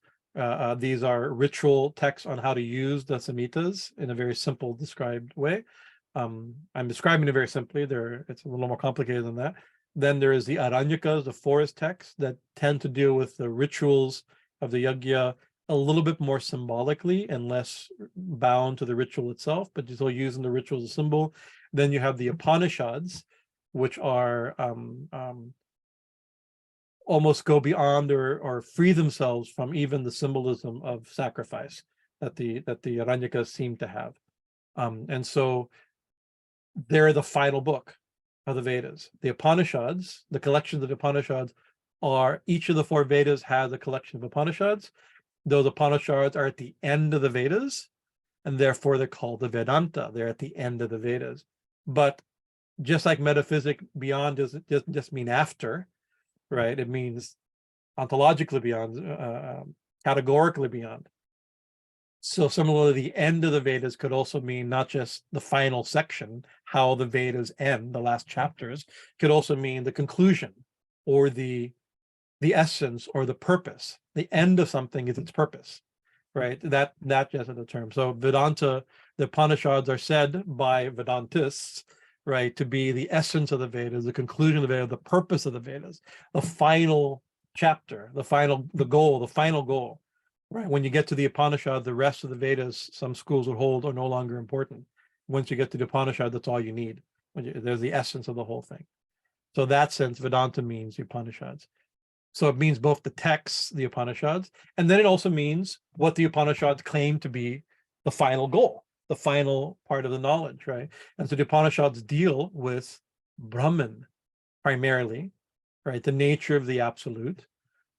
These are ritual texts on how to use the samhitas in a very simple, described way. I'm describing it very simply. It's a little more complicated than that. Then there is the Aranyakas, the forest texts that tend to deal with the rituals of the yajna a little bit more symbolically and less bound to the ritual itself, but still using the ritual as a symbol. Then you have the Upanishads, which are almost go beyond or free themselves from even the symbolism of sacrifice that the Aranyakas seem to have. And so they're the final book of the Vedas. The Upanishads, the collections of the Upanishads, each of the 4 Vedas has a collection of Upanishads. Those Upanishads are at the end of the Vedas, and therefore they're called the Vedanta. They're at the end of the Vedas. But just like metaphysic, beyond doesn't just mean after, right? It means ontologically beyond, categorically beyond. So similarly, the end of the Vedas could also mean not just the final section, how the Vedas end, the last chapters, could also mean the conclusion or the essence or the purpose. The end of something is its purpose. right? That just is the term. So Vedanta, the Upanishads are said by Vedantists, right, to be the essence of the Vedas, the conclusion of the Vedas, the purpose of the Vedas, the final chapter, the final goal, right? When you get to the Upanishad, the rest of the Vedas, some schools would hold, are no longer important. Once you get to the Upanishad, that's all you need. There's the essence of the whole thing. So in that sense, Vedanta means the Upanishads. So it means both the texts, the Upanishads, and then it also means what the Upanishads claim to be the final goal, the final part of the knowledge, right? And so the Upanishads deal with Brahman primarily, right? The nature of the absolute,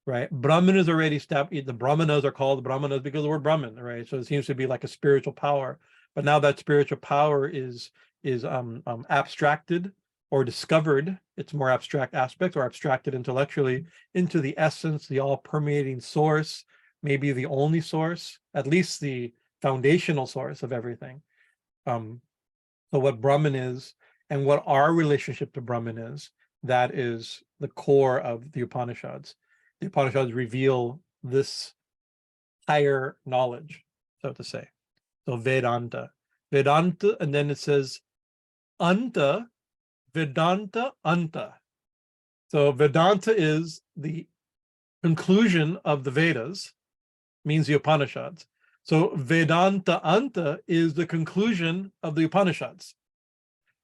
right? Brahman is already established. The Brahmanas are called Brahmanas because of the word Brahman, right? So it seems to be like a spiritual power. But now that spiritual power is abstracted or discovered, its more abstract aspects, or abstracted intellectually into the essence, the all-permeating source, maybe the only source, at least the foundational source of everything. So what Brahman is and what our relationship to Brahman is, that is the core of the Upanishads. The Upanishads reveal this higher knowledge, so to say. So Vedanta, and then it says Anta, Vedanta, Anta. So Vedanta is the conclusion of the Vedas, means the Upanishads. So Vedanta Anta is the conclusion of the Upanishads.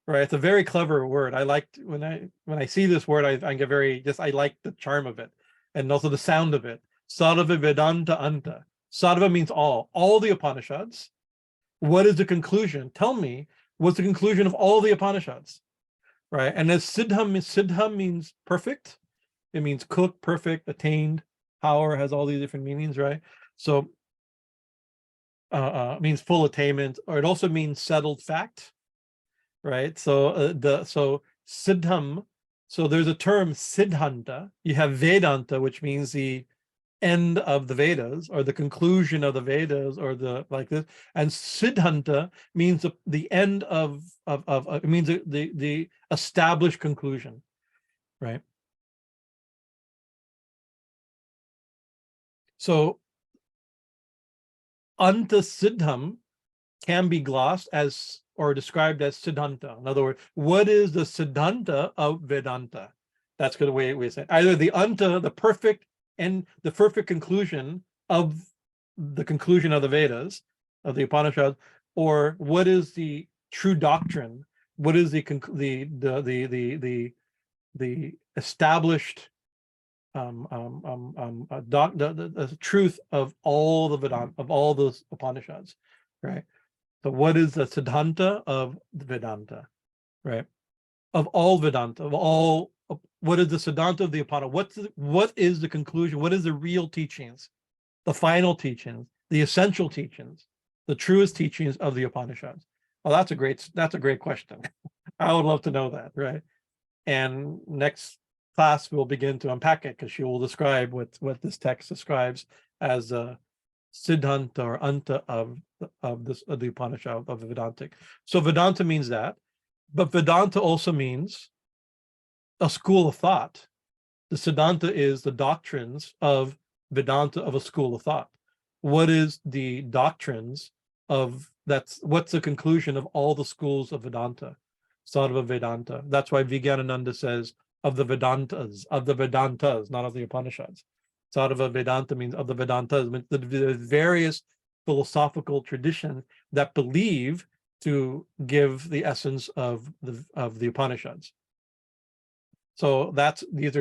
Right? It's a very clever word. I liked when I see this word, I get I like the charm of it and also the sound of it. Sarva Vedanta Anta. Sarva means all the Upanishads. What is the conclusion? Tell me, what's the conclusion of all the Upanishads? Right? And as siddhaṃ means perfect. It means cook, perfect, attained, power, has all these different meanings, right? So means full attainment, or it also means settled fact, right? So so siddhaṃ, so there's a term siddhanta. You have Vedanta, which means the end of the Vedas, or the conclusion of the Vedas, or the like this, and siddhanta means the end of it means the established conclusion, right? So anta siddhaṃ can be glossed as or described as siddhanta. In other words, what is the siddhanta of Vedanta? That's the way we say it. Either the anta, the perfect, and the perfect conclusion of the conclusion of the Vedas, of the Upanishads, or what is the true doctrine? What is the established the truth of all the Vedanta, of all those Upanishads, right? So what is the siddhanta of the Vedanta, right? Of all Vedanta, of all, what is the siddhanta of the Upanishad? What is the conclusion? What is the real teachings, the final teachings, the essential teachings, the truest teachings of the Upanishads? Well, that's a great question. I would love to know that, right? And next class we'll begin to unpack it, because she will describe what this text describes as a siddhanta or anta of the Upanishad, of the Vedantic. So Vedanta means that, but Vedanta also means a school of thought. The siddhanta is the doctrines of Vedanta, of a school of thought. What is the doctrines of what's the conclusion of all the schools of Vedanta? Sarva Vedanta. That's why Vijnananda says of the Vedantas, not of the Upanishads. Sarva Vedanta means of the Vedantas, the various philosophical traditions that believe to give the essence of the Upanishads. So these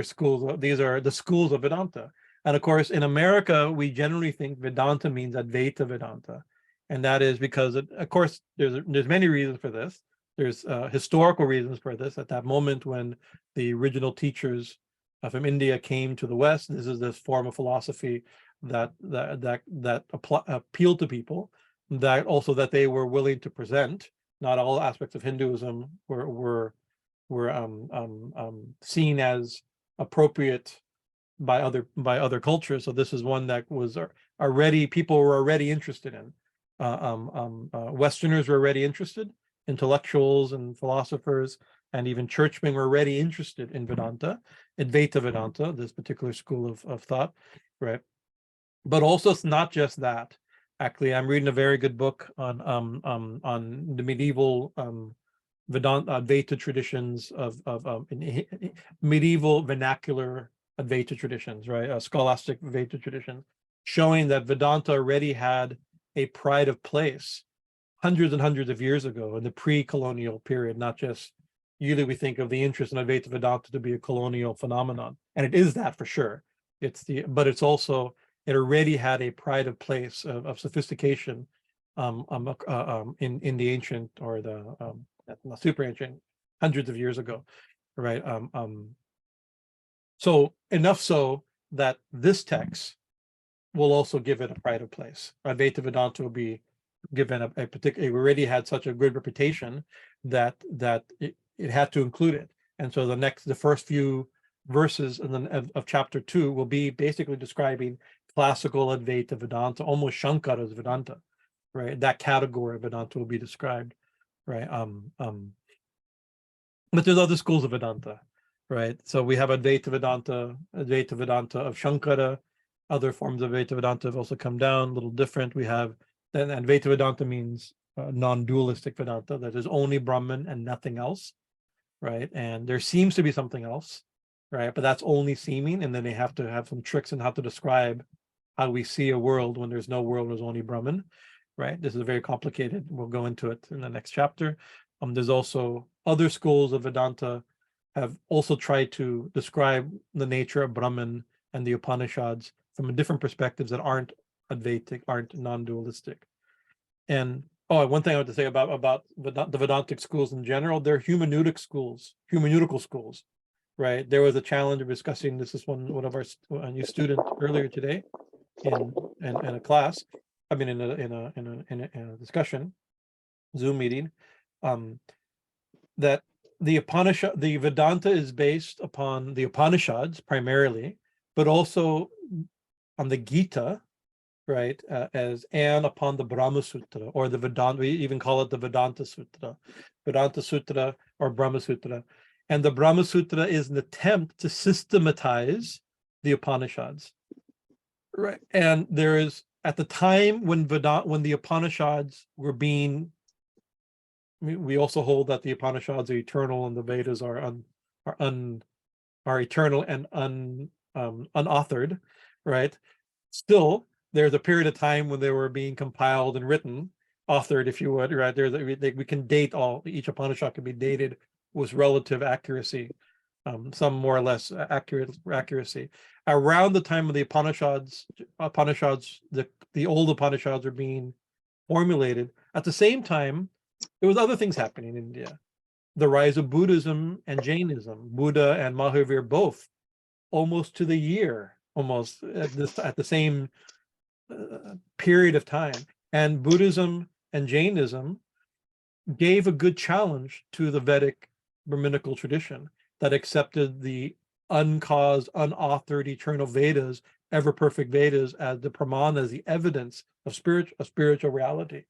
are the schools of Vedanta. And of course, in America, we generally think Vedanta means Advaita Vedanta. And that is because, of course, there's many reasons for this. There's historical reasons for this. At that moment when the original teachers from India came to the West, this is this form of philosophy that appealed to people, that they were willing to present. Not all aspects of Hinduism were seen as appropriate by other cultures. So this is one that was people were already interested in. Westerners were already interested. Intellectuals and philosophers and even churchmen were already interested in Vedanta, Advaita Vedanta, this particular school of thought, right? But also, it's not just that. Actually, I'm reading a very good book on the medieval Vedanta Advaita traditions of medieval vernacular Advaita traditions, right? Scholastic Advaita traditions, showing that Vedanta already had a pride of place hundreds and hundreds of years ago in the pre-colonial period. Not just, usually we think of the interest in Advaita Vedanta to be a colonial phenomenon, and it is that for sure. But it's also, it already had a pride of place of sophistication in the ancient, or the super ancient, hundreds of years ago, right? So enough so that this text will also give it a pride of place. Advaita Vedanta will be given a particular, it already had such a good reputation that it had to include it. And so the first few verses of chapter 2 will be basically describing classical Advaita Vedanta, almost Shankara's Vedanta, right? That category of Vedanta will be described, right? But there's other schools of Vedanta, right? So we have Advaita Vedanta of Shankara. Other forms of Advaita Vedanta have also come down, a little different. We have, then Advaita Vedanta means non-dualistic Vedanta, that is only Brahman and nothing else, right? And there seems to be something else, right? But that's only seeming, and then they have to have some tricks in how to describe how we see a world when there's no world, there's only Brahman, right? This is very complicated. We'll go into it in the next chapter. There's also other schools of Vedanta have also tried to describe the nature of Brahman and the Upanishads from different perspectives that aren't Advaitic, aren't non-dualistic. And one thing I want to say about the Vedantic schools in general, they're hermeneutical schools, right? There was a challenge of discussing this is one of our new students earlier today in a class. I mean, in a discussion, Zoom meeting, that the Vedanta is based upon the Upanishads primarily, but also on the Gita, right? And upon the Brahma Sutra, or the Vedanta. We even call it the Vedanta Sutra or Brahma Sutra. And the Brahma Sutra is an attempt to systematize the Upanishads, right? And there is, at the time when the Upanishads were being, we also hold that the Upanishads are eternal and the Vedas are eternal and unauthored, right? Still, there's a period of time when they were being compiled and written, authored, if you would, right? We can date each Upanishad can be dated with relative accuracy, some more or less accuracy. Around the time of the Upanishads, the old Upanishads are being formulated. At the same time, there was other things happening in India. The rise of Buddhism and Jainism, Buddha and Mahavir both, almost to the year, almost at the same period of time. And Buddhism and Jainism gave a good challenge to the Vedic Brahminical tradition that accepted the uncaused, unauthored, eternal Vedas, ever perfect Vedas, as the pramanas, the evidence of spiritual reality,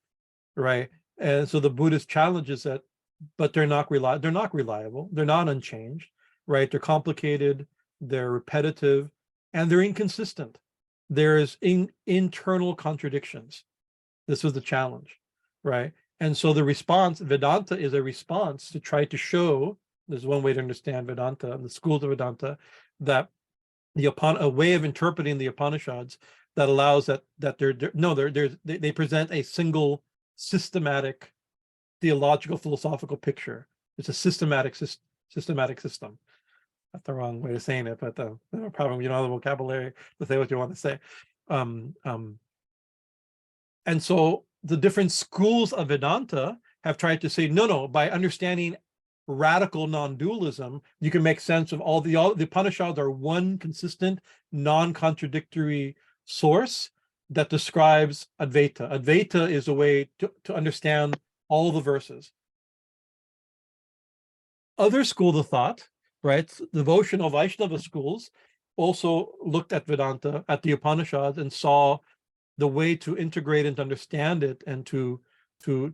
right? And so the Buddhist challenges that, but they're not reliable, they're not unchanged, right? They're complicated, they're repetitive, and they're inconsistent. There's internal contradictions. This was the challenge, right? And so the response, Vedanta is a response to try to show, there's one way to understand Vedanta and the schools of Vedanta, that a way of interpreting the Upanishads that allows that they present a single systematic theological philosophical picture. It's a systematic system. That's the wrong way of saying it, but no problem. You know the vocabulary to say what you want to say. And so the different schools of Vedanta have tried to say, no, by understanding radical non-dualism, you can make sense of all the Upanishads are one consistent, non-contradictory source that describes Advaita. Advaita is a way to understand all the verses. Other schools of thought, right, devotional Vaishnava schools, also looked at Vedanta, at the Upanishads, and saw the way to integrate and to understand it and to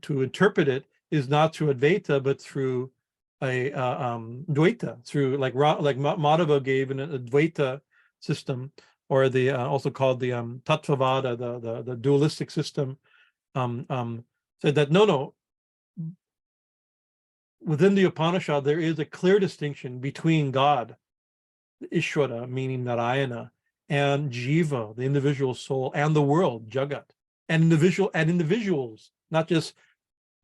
interpret it is not through Advaita, but through a Dvaita, through like Madhava gave an Advaita system, or the also called the Tattvavada, the dualistic system, said that no, within the Upanishad there is a clear distinction between God, Ishvara, meaning Narayana, and Jiva, the individual soul, and the world, Jagat, and individuals, not just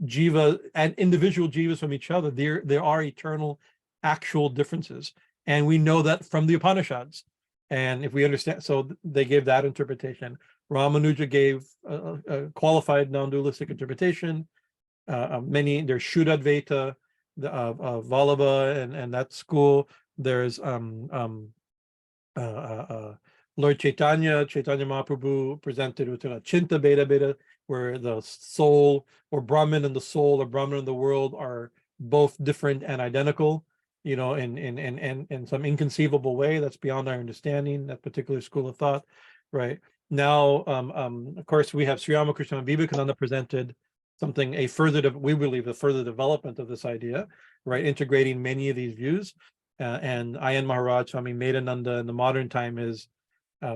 Jiva and individual Jivas from each other. There are eternal, actual differences, and we know that from the Upanishads. And if we understand, so they gave that interpretation. Ramanuja gave a qualified non-dualistic interpretation. There's Shuddhadvaita, Vallabha, and that school. There's Lord Chaitanya Mahaprabhu presented with Chinta Beda, where the soul or Brahman and the soul or Brahman and the world are both different and identical, in some inconceivable way that's beyond our understanding, that particular school of thought, right? Now, of course, we have Sri Ramakrishna Vivekananda presented something, we believe, a further development of this idea, right? Integrating many of these views. And Ayan Maharaj, Swami Bhajanananda in the modern time is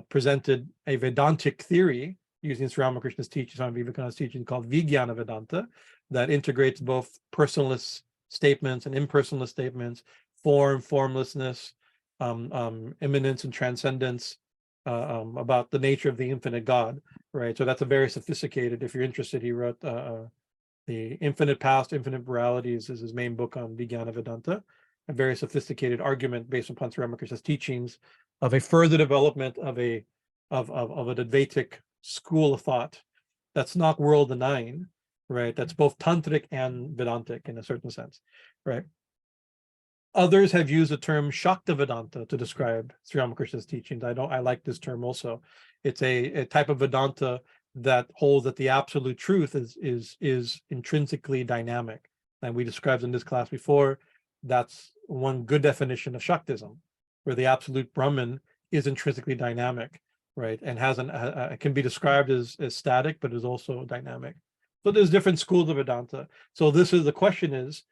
presented a Vedantic theory using Sri Ramakrishna's teaching, Swami Vivekananda's teaching, called Vijnana Vedanta, that integrates both personalist statements and impersonalist statements, formlessness, immanence and transcendence, about the nature of the infinite God, right? So that's a very sophisticated, if you're interested, he wrote The Infinite Past, Infinite Realities is his main book on Vijnana Vedanta, a very sophisticated argument based upon Sri Ramakrishna's teachings of a further development of an Advaitic school of thought that's not world denying, right? That's both tantric and Vedantic in a certain sense, right? Others have used the term Shakta Vedanta to describe Sri Ramakrishna's teachings. I like this term also. It's a type of Vedanta that holds that the absolute truth is intrinsically dynamic. And we described in this class before, that's one good definition of Shaktism, where the absolute Brahman is intrinsically dynamic, right? And can be described as static, but is also dynamic. So there's different schools of Vedanta. So the question is,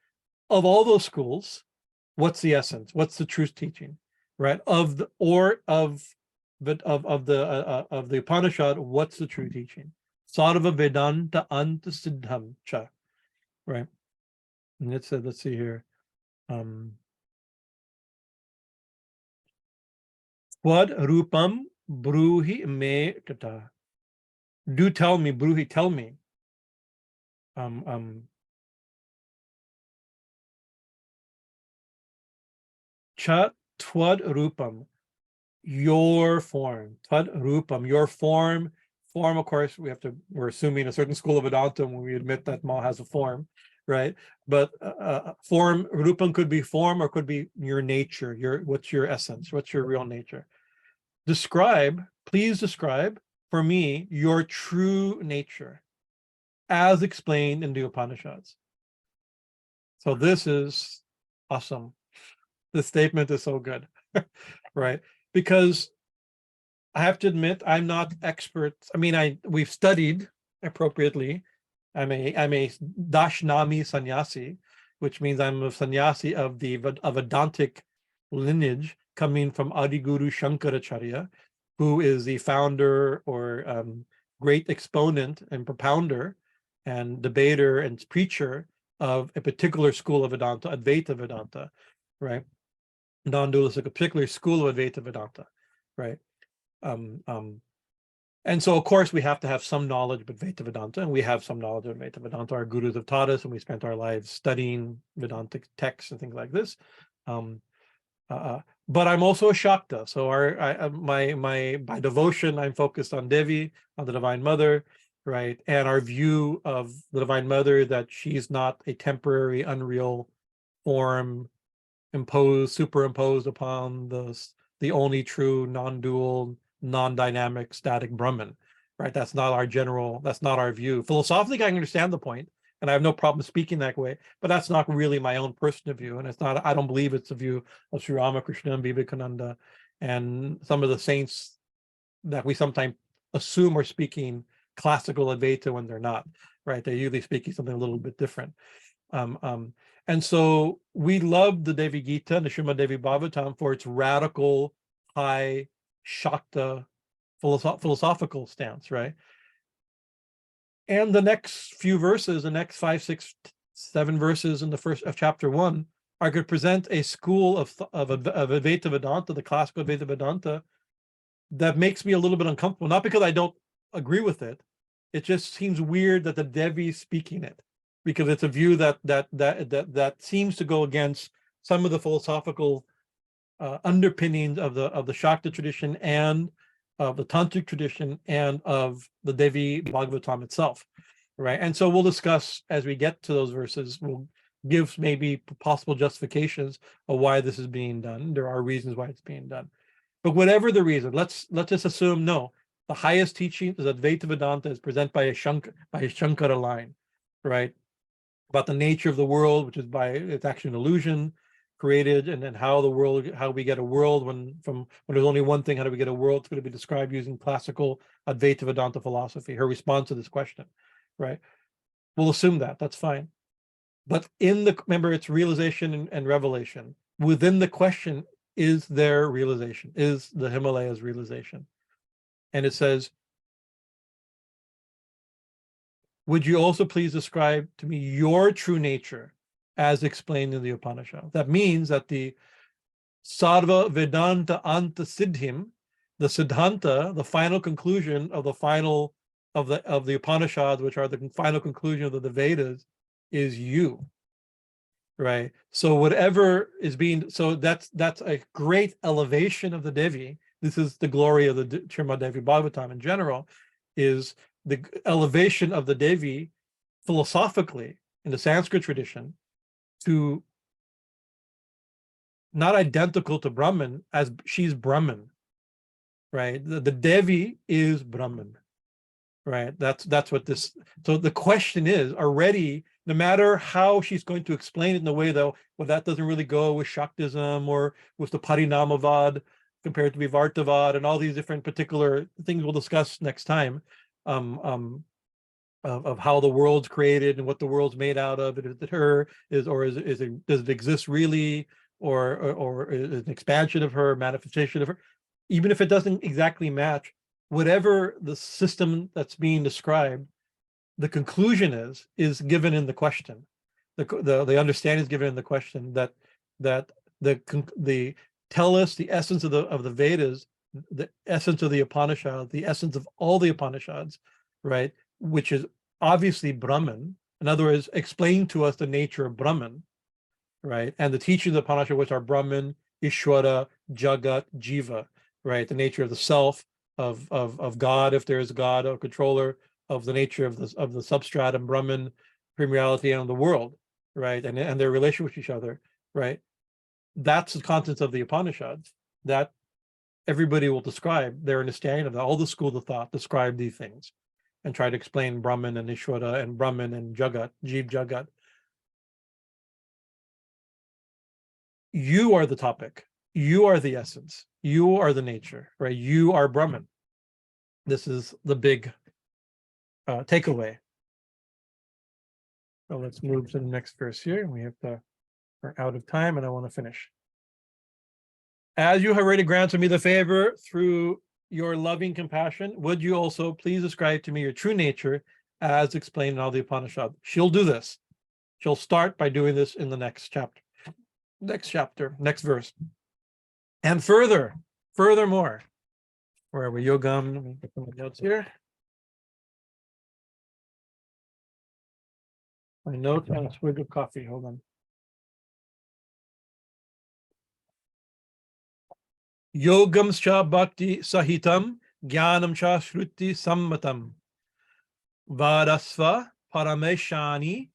of all those schools, what's the essence? What's the truth teaching, right? Of the Upanishad, what's the true teaching? Sarva-vedantānta-siddhaṃ cha, right? And let's see here. Tvadrūpaṃ brūhi me tathā. Do tell me, brūhi, tell me. Cha tvadrūpaṃ, your form. Tvadrūpaṃ, your form. Form, of course, we're assuming a certain school of Vedanta when we admit that Ma has a form, right? But form, Rupam could be form or could be your nature, what's your essence, what's your real nature. Please describe for me your true nature as explained in the Upanishads. So this is awesome. The statement is so good, right? Because I have to admit, I'm not expert. I mean, we've studied appropriately. I'm a Dashnami sannyasi, which means I'm a sannyasi of a Vedantic lineage coming from Adiguru Shankaracharya, who is the founder or great exponent and propounder and debater and preacher of a particular school of Vedanta, Advaita Vedanta, right? Non-dualistic, a particular school of Advaita Vedanta, right? And so, of course, we have to have some knowledge of Advaita Vedanta, and we have some knowledge of Advaita Vedanta. Our gurus have taught us, and we spent our lives studying Vedantic texts and things like this. But I'm also a Shakta, so by devotion, I'm focused on Devi, on the Divine Mother, right? And our view of the Divine Mother, that she's not a temporary, unreal form superimposed upon the only true, non-dual, non-dynamic, static Brahman, right? That's not our view. Philosophically, I can understand the point, and I have no problem speaking that way, but that's not really my own personal view, and I don't believe it's the view of Sri Ramakrishna and Vivekananda and some of the saints that we sometimes assume are speaking classical Advaita when they're not, right? They're usually speaking something a little bit different. And so we love the Devi Gita and the Srimad Devi Bhagavatam for its radical, high Shakta philosophical stance, right? And the next few verses, the next 5, 6, 7 verses in the first of chapter 1 are going to present a school of Advaita Vedanta, the classical Advaita Vedanta, that makes me a little bit uncomfortable. Not because I don't agree with it, it just seems weird that the Devi is speaking it, because it's a view that seems to go against some of the philosophical underpinnings of the Shakta tradition and of the tantric tradition and of the Devi Bhagavatam itself, right? And so we'll discuss as we get to those verses. We'll give maybe possible justifications of why this is being done. There are reasons why it's being done, but whatever the reason, let's just assume no. The highest teaching is Advaita Vedanta is presented by a Shankara line, right? About the nature of the world, which is it's actually an illusion created, and then how we get a world when there's only one thing, how do we get a world? It's going to be described using classical Advaita Vedanta philosophy, her response to this question, right? We'll assume that's fine. But remember, it's realization and revelation. Within the question is their realization, is the Himalayas realization. And it says, would you also please describe to me your true nature as explained in the Upanishad? That means that the sarva-vedantānta-siddhaṃ, the siddhanta, the final conclusion of the Upanishads, which are the final conclusion of the Vedas, is you, right? So whatever is being, so that's a great elevation of the Devi. This is the glory of the Srimad Devi Bhagavatam in general, is the elevation of the Devi philosophically in the Sanskrit tradition to not identical to Brahman, as she's Brahman, right? The Devi is Brahman, right? That's what this, so the question is already, no matter how she's going to explain it in a way though, well, that doesn't really go with Shaktism or with the Parinamavad compared to Vivartavad and all these different particular things we'll discuss next time, of how the world's created and what the world's made out of. Is it her? Does it exist really? Or is it an expansion of her, manifestation of her? Even if it doesn't exactly match, whatever the system that's being described, the conclusion is given in the question. The understanding is given in the question that the tell us the essence of the Vedas, the essence of the Upanishads, the essence of all the Upanishads, right? Which is obviously Brahman. In other words, explain to us the nature of Brahman, right? And the teachings of the Upanishad, which are Brahman, Ishvara, Jagat, Jiva, right? The nature of the self, of God, if there is a God, a controller, of the nature of the substratum, Brahman, reality, and the world, right? And their relation with each other, right? That's the contents of the Upanishads that everybody will describe their understanding of that. All the schools of thought describe these things and try to explain Brahman and Ishvara and Brahman and Jagat, Jeev Jagat. You are the topic. You are the essence. You are the nature, right? You are Brahman. This is the big takeaway. So let's move to the next verse here. We're out of time and I want to finish. As you have already granted me the favor through your loving compassion, would you also please describe to me your true nature as explained in all the Upanishads? She'll do this. She'll start by doing this in the next chapter, next verse. And furthermore, where are we? Yogam, let me get my notes here. My note and a swig of coffee, hold on. Yogam cha bhakti sahitam jnanam cha shruti sammatam vadasva parameshani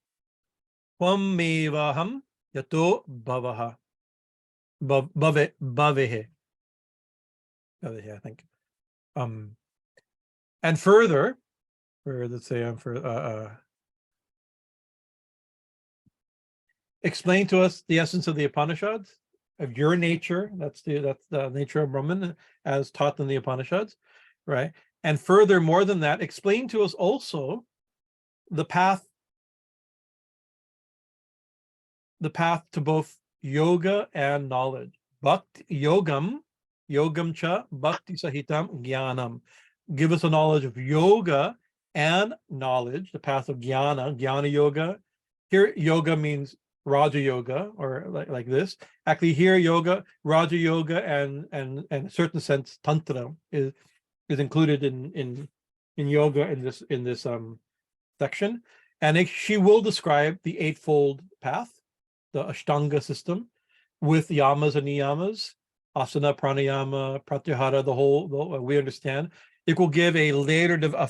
tvamevaham yato bhavaha bhavehe, I think. And further, let's say explain to us the essence of the Upanishads, of your nature. That's the nature of Brahman as taught in the Upanishads, right? And further, more than that, explain to us also the path to both yoga and knowledge. Bhakti yogam yogam cha bhakti sahitam jnanam. Give us a knowledge of yoga and knowledge, the path of jnana yoga. Here, yoga means Raja Yoga, or like this. Actually, here yoga, Raja Yoga, and in a certain sense, Tantra is included in yoga in this section. And she will describe the eightfold path, the Ashtanga system, with yamas and niyamas, asana, pranayama, pratyahara, the whole we understand. It will give a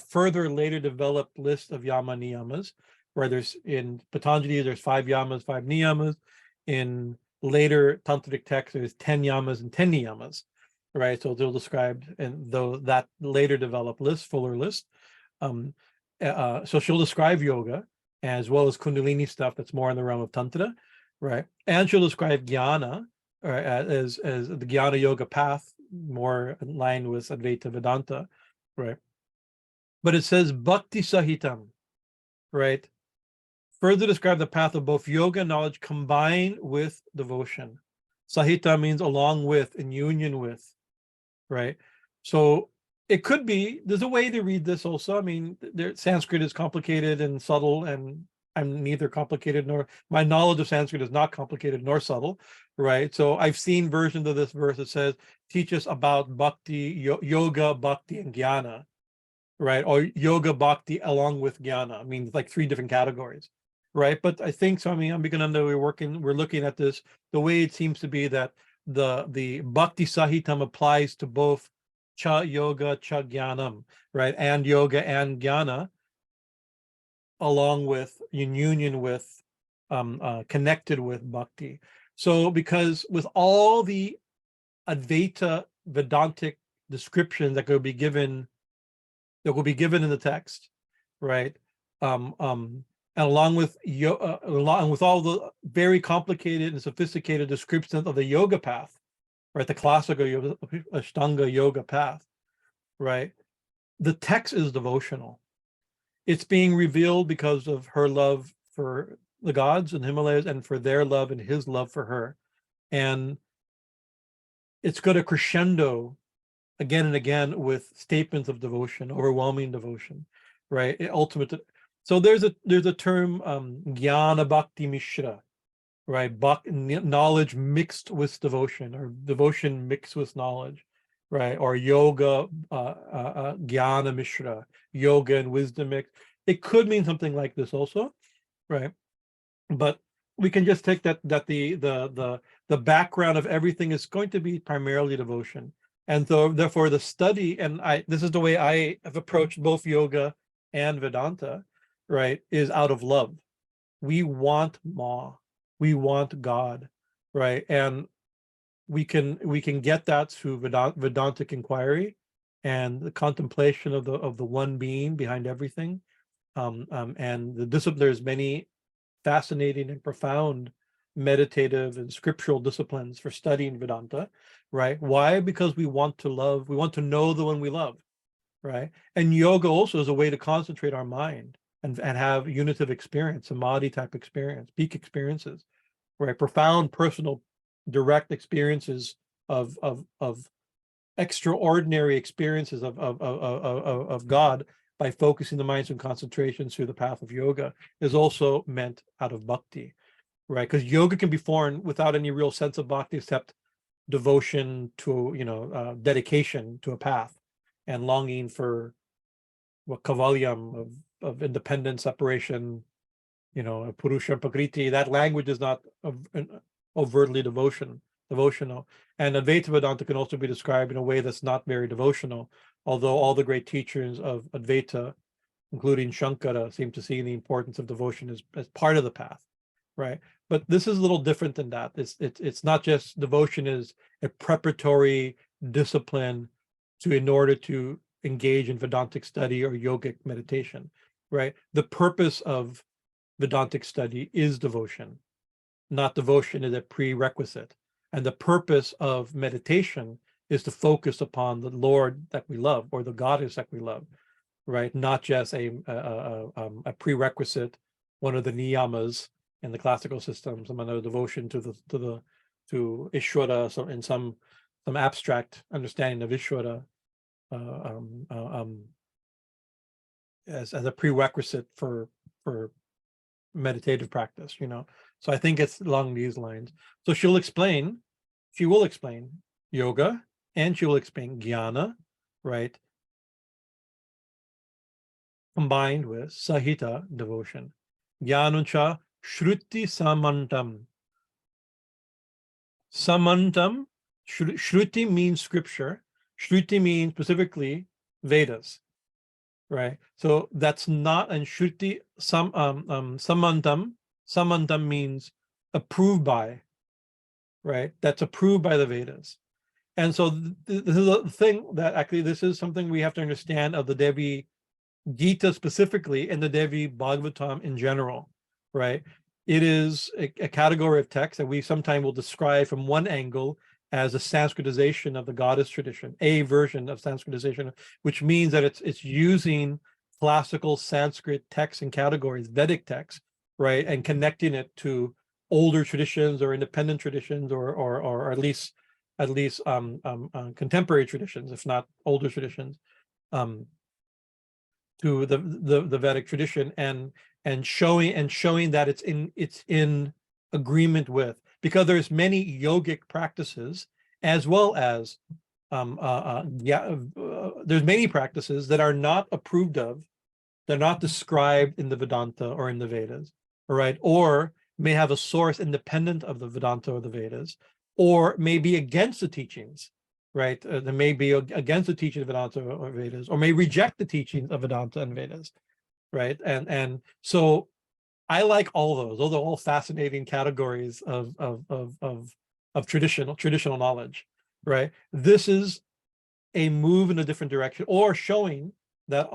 further later developed list of yama niyamas, where there's in Patanjali, there's 5 yamas, 5 niyamas. In later tantric texts, there's 10 yamas and 10 niyamas, right? So they'll describe, and though that later developed list, fuller list. So she'll describe yoga as well as Kundalini stuff that's more in the realm of Tantra, right? And she'll describe jnana as the jnana yoga path, more in line with Advaita Vedanta, right? But it says bhakti sahitam, right? Further describe the path of both yoga and knowledge combined with devotion. Sahita means along with, in union with, right? So it could be, there's a way to read this also. I mean, Sanskrit is complicated and subtle, and I'm neither complicated nor, my knowledge of Sanskrit is not complicated nor subtle, right? So I've seen versions of this verse that says, teach us about bhakti, yoga, bhakti, and jnana, right? Or yoga, bhakti, along with jnana. I mean, like 3 different categories, right? But I think, Swami Bhajanananda, we're looking at this, the way it seems to be that the bhakti sahitam applies to both cha yoga, cha jnanam, right? And yoga and jnana, along with, in union with, connected with bhakti. So because with all the Advaita Vedantic descriptions that will be given in the text, right? And along with all the very complicated and sophisticated descriptions of the yoga path, right? The classical yoga, Ashtanga yoga path, right? The text is devotional. It's being revealed because of her love for the gods in the Himalayas and for their love and his love for her. And it's got a crescendo again and again with statements of devotion, overwhelming devotion, right? So there's a term, jnana bhakti mishra, right? Knowledge mixed with devotion, or devotion mixed with knowledge, right? Or yoga, jnana mishra, yoga and wisdom mix. It could mean something like this also, right? But we can just take that the background of everything is going to be primarily devotion. And so therefore the study, and this is the way I have approached both yoga and Vedanta, right, is out of love. We want Ma, we want God, right? And we can get that through Vedantic inquiry and the contemplation of the one being behind everything. And the discipline, there's many fascinating and profound meditative and scriptural disciplines for studying Vedanta, right? Why? Because we want to love, we want to know the one we love, right? And yoga also is a way to concentrate our mind and have unitive experience, samadhi type experience, peak experiences, right? Profound personal direct experiences of extraordinary experiences of God by focusing the minds and concentration through the path of yoga is also meant out of bhakti, right? Because yoga can be formed without any real sense of bhakti except devotion to, dedication to a path and longing for what kavalyam of independent separation, purusha and prakriti. That language is not overtly devotional. And Advaita Vedanta can also be described in a way that's not very devotional, although all the great teachers of Advaita, including Shankara, seem to see the importance of devotion as part of the path, right? But this is a little different than that. It's not just devotion is a preparatory discipline in order to engage in Vedantic study or yogic meditation, right? The purpose of Vedantic study is devotion, not devotion is a prerequisite. And the purpose of meditation is to focus upon the Lord that we love or the goddess that we love, right? Not just a prerequisite, one of the niyamas in the classical system, some other devotion to Ishvara, so in some some abstract understanding of Ishvara as a prerequisite for meditative practice, So I think it's along these lines. So she will explain yoga, and she will explain jnana, right? Combined with sahita, devotion. Jnanuncha shruti samantam. Samantam, shruti means scripture. Shruti means specifically Vedas, right? So that's not, and shruti, samantam means approved by, right? That's approved by the Vedas. And so this is a thing that actually, this is something we have to understand of the Devi Gita specifically, and the Devi Bhagavatam in general, right? It is a category of text that we sometimes will describe from one angle as a Sanskritization of the goddess tradition, a version of Sanskritization, which means that it's using classical Sanskrit texts and categories, Vedic texts, right, and connecting it to older traditions or independent traditions, or at least contemporary traditions, if not older traditions, to the Vedic tradition, and showing that it's in agreement with, because there's many yogic practices, as well as there's many practices that are not approved of, they're not described in the Vedanta or in the Vedas, right? Or may have a source independent of the Vedanta or the Vedas, or may be against the teachings, right? They may be against the teaching of Vedanta or Vedas, or may reject the teachings of Vedanta and Vedas, right? And so I like all those. Those are all fascinating categories of traditional knowledge, right? This is a move in a different direction, or showing that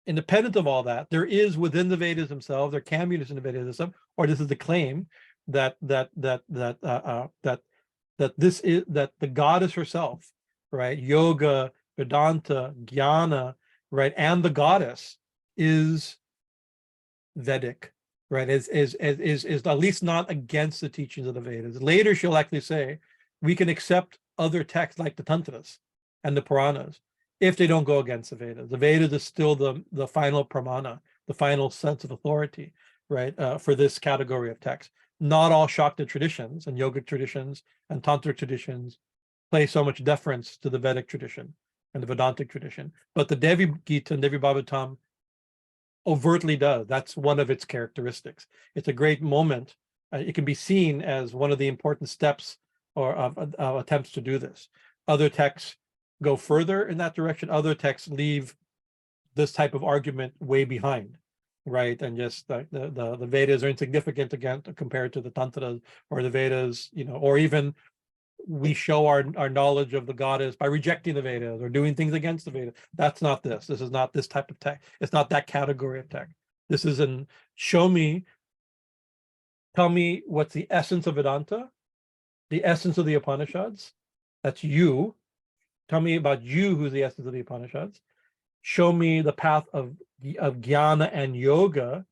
independent of all that, there is within the Vedas themselves, there can be this in the Vedas themselves, or this is the claim that this is, that the goddess herself, right? Yoga, Vedanta, Jnana, right? And the goddess is Vedic, right? Is at least not against the teachings of the Vedas. Later, she'll actually say, we can accept other texts like the Tantras and the Puranas if they don't go against the Vedas. The Vedas is still the final pramana, the final sense of authority, right? For this category of text. Not all Shakta traditions and yogic traditions and tantric traditions play so much deference to the Vedic tradition and the Vedantic tradition, but the Devi Gita and Devi Bhagavatam overtly does. That's one of its characteristics. It's a great moment. It can be seen as one of the important steps or of attempts to do this. Other texts go further in that direction. Other texts leave this type of argument way behind, right? And just the Vedas are insignificant again compared to the Tantras or the Vedas, or even we show our knowledge of the goddess by rejecting the Vedas or doing things against the Vedas. That's not this. This is not this type of text. It's not that category of text. This is tell me what's the essence of Vedanta, the essence of the Upanishads. That's you. Tell me about you, who's the essence of the Upanishads. Show me the path of jnana and yoga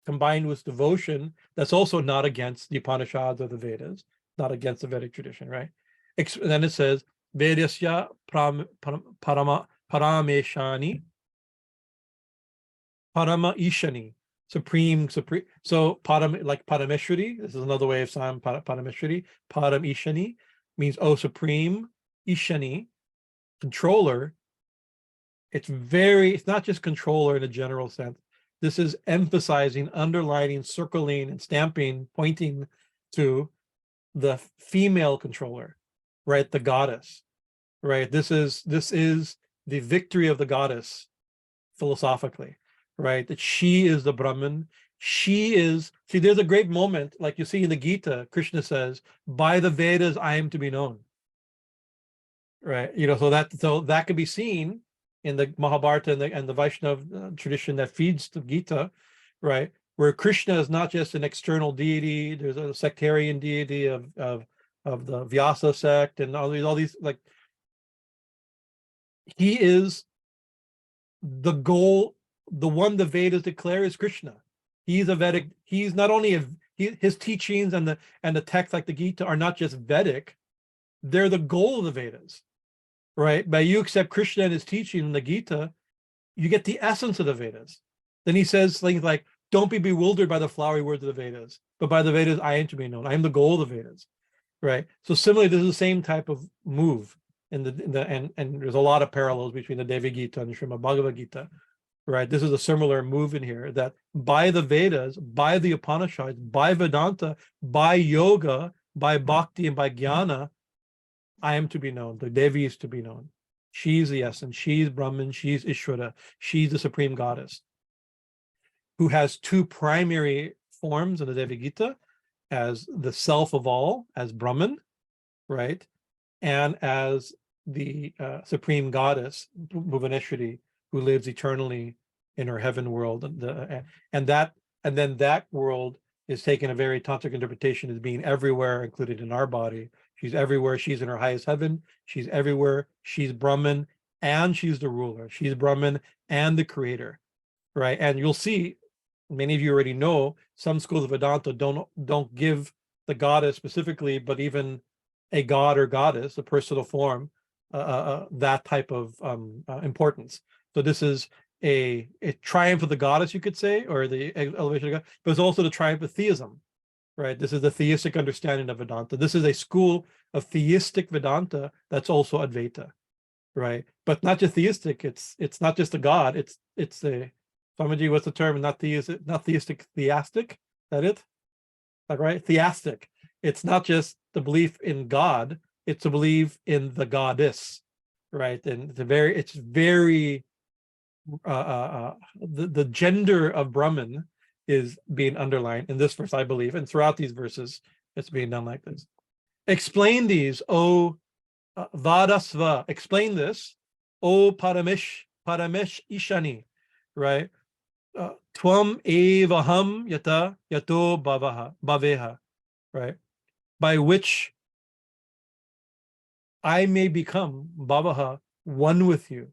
combined with devotion, that's also not against the Upanishads or the Vedas, not against the Vedic tradition, right? And then it says, Vedasya parameshani, parama ishani, supreme. So param, like Parameshwari, this is another way of saying Parameshwari. Param ishani means, oh, supreme, ishani, controller. It's not just controller in a general sense. This is emphasizing, underlining, circling, and stamping, pointing to the female controller, right? The goddess, right? This is the victory of the goddess philosophically, right? That she is the Brahman. See, there's a great moment, like you see in the Gita, Krishna says, by the Vedas, I am to be known, right? So that can be seen in the Mahabharata and the Vaishnava tradition that feeds the Gita, right? Where Krishna is not just an external deity. There's a sectarian deity of the Vyasa sect and all these like, he is the goal, the one the Vedas declare is Krishna. He's not only his teachings and the texts like the Gita are not just Vedic, they're the goal of the Vedas, right? By you accept Krishna and his teaching in the Gita, you get the essence of the Vedas. Then he says things like, don't be bewildered by the flowery words of the Vedas, but by the Vedas I am to be known. I am the goal of the Vedas, right? So similarly, this is the same type of move and there's a lot of parallels between the Devi Gita and the Srimad Bhagavad Gita, right? This is a similar move in here that by the Vedas, by the Upanishads, by Vedanta, by yoga, by bhakti, and by jnana, I am to be known. The Devi is to be known. She's the essence. She's Brahman. She's Ishvara. She's the supreme goddess who has two primary forms in the Devi Gita as the self of all, as Brahman, right? And as the supreme goddess, Bhuvaneshwari, who lives eternally in her heaven world. And then that world is taken a very tantric interpretation as being everywhere, included in our body. She's everywhere. She's in her highest heaven. She's everywhere. She's Brahman and she's the ruler. She's Brahman and the creator, right? And you'll see, many of you already know, some schools of Vedanta don't give the goddess specifically, but even a god or goddess, a personal form, that type of importance. So this is a triumph of the goddess, you could say, or the elevation of God, but it's also the triumph of theism, right? This is the theistic understanding of Vedanta. This is a school of theistic Vedanta that's also Advaita, right? But not just theistic. It's not just a god. It's a Swamiji, what's the term? Not theistic, theistic. Is that it? Like, right? Theistic. It's not just the belief in God. It's a belief in the goddess, right? And it's very the gender of Brahman is being underlined in this verse, I believe, and throughout these verses, it's being done like this. Explain these, O Vadasva. Explain this, O Paramesh Ishani, right? Tvam evaham yathā yato bhaveha, right? By which I may become bhavaha, one with you,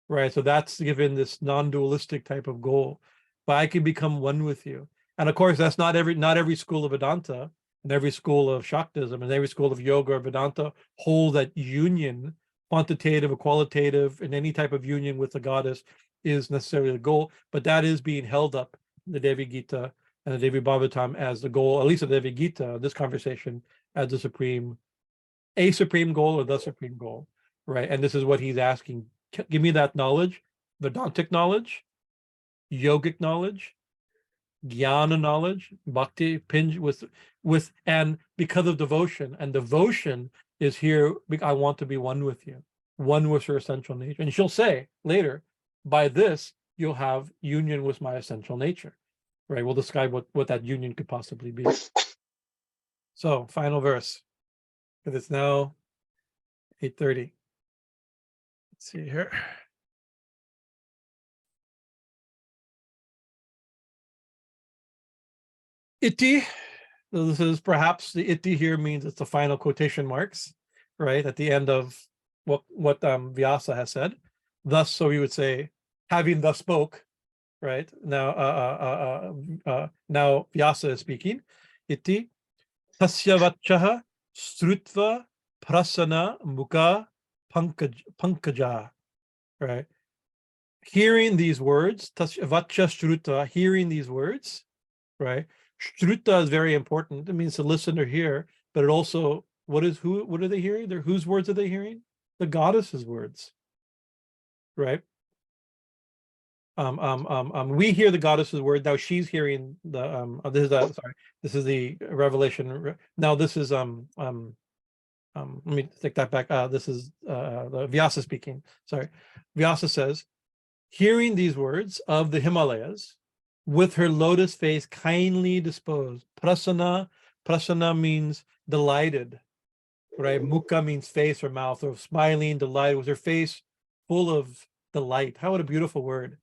right? So that's given this non-dualistic type of goal, but I can become one with you. And of course, that's not every school of Vedanta and every school of Shaktism and every school of yoga or Vedanta hold that union, quantitative or qualitative, in any type of union with the goddess is necessarily the goal, but that is being held up in the Devi Gita and the Devi Bhagavatam as the goal, at least the Devi Gita, this conversation, as the supreme goal or the supreme goal, right? And this is what he's asking. Give me that knowledge, Vedantic knowledge, yogic knowledge, jnana knowledge, bhakti, pinj with, and because of devotion, and devotion is here, I want to be one with you, one with your essential nature. And she'll say later, by this, you'll have union with my essential nature, right? We'll describe what that union could possibly be. So, final verse, because it's now 8:30. Let's see here. Iti, so this is perhaps the iti here means it's the final quotation marks, right? At the end of what Vyasa has said. Thus, so we would say, having thus spoke, right? Now, now Vyasa is speaking. Iti, tasya vachaha strutva prasana mukha pankaja, right? Hearing these words, tasya vacha struta, hearing these words, right? Struta is very important. It means to listen or hear, but it also, what are they hearing? Whose words are they hearing? The goddess's words, right? We hear the goddess's word. Now she's hearing the this is the revelation. Now this is let me take that back. This is the Vyasa speaking. Sorry. Vyasa says, hearing these words of the Himalayas, with her lotus face kindly disposed. Prasana means delighted, right? Mukha means face or mouth, or smiling, delighted, with her face full of delight. How what a beautiful word.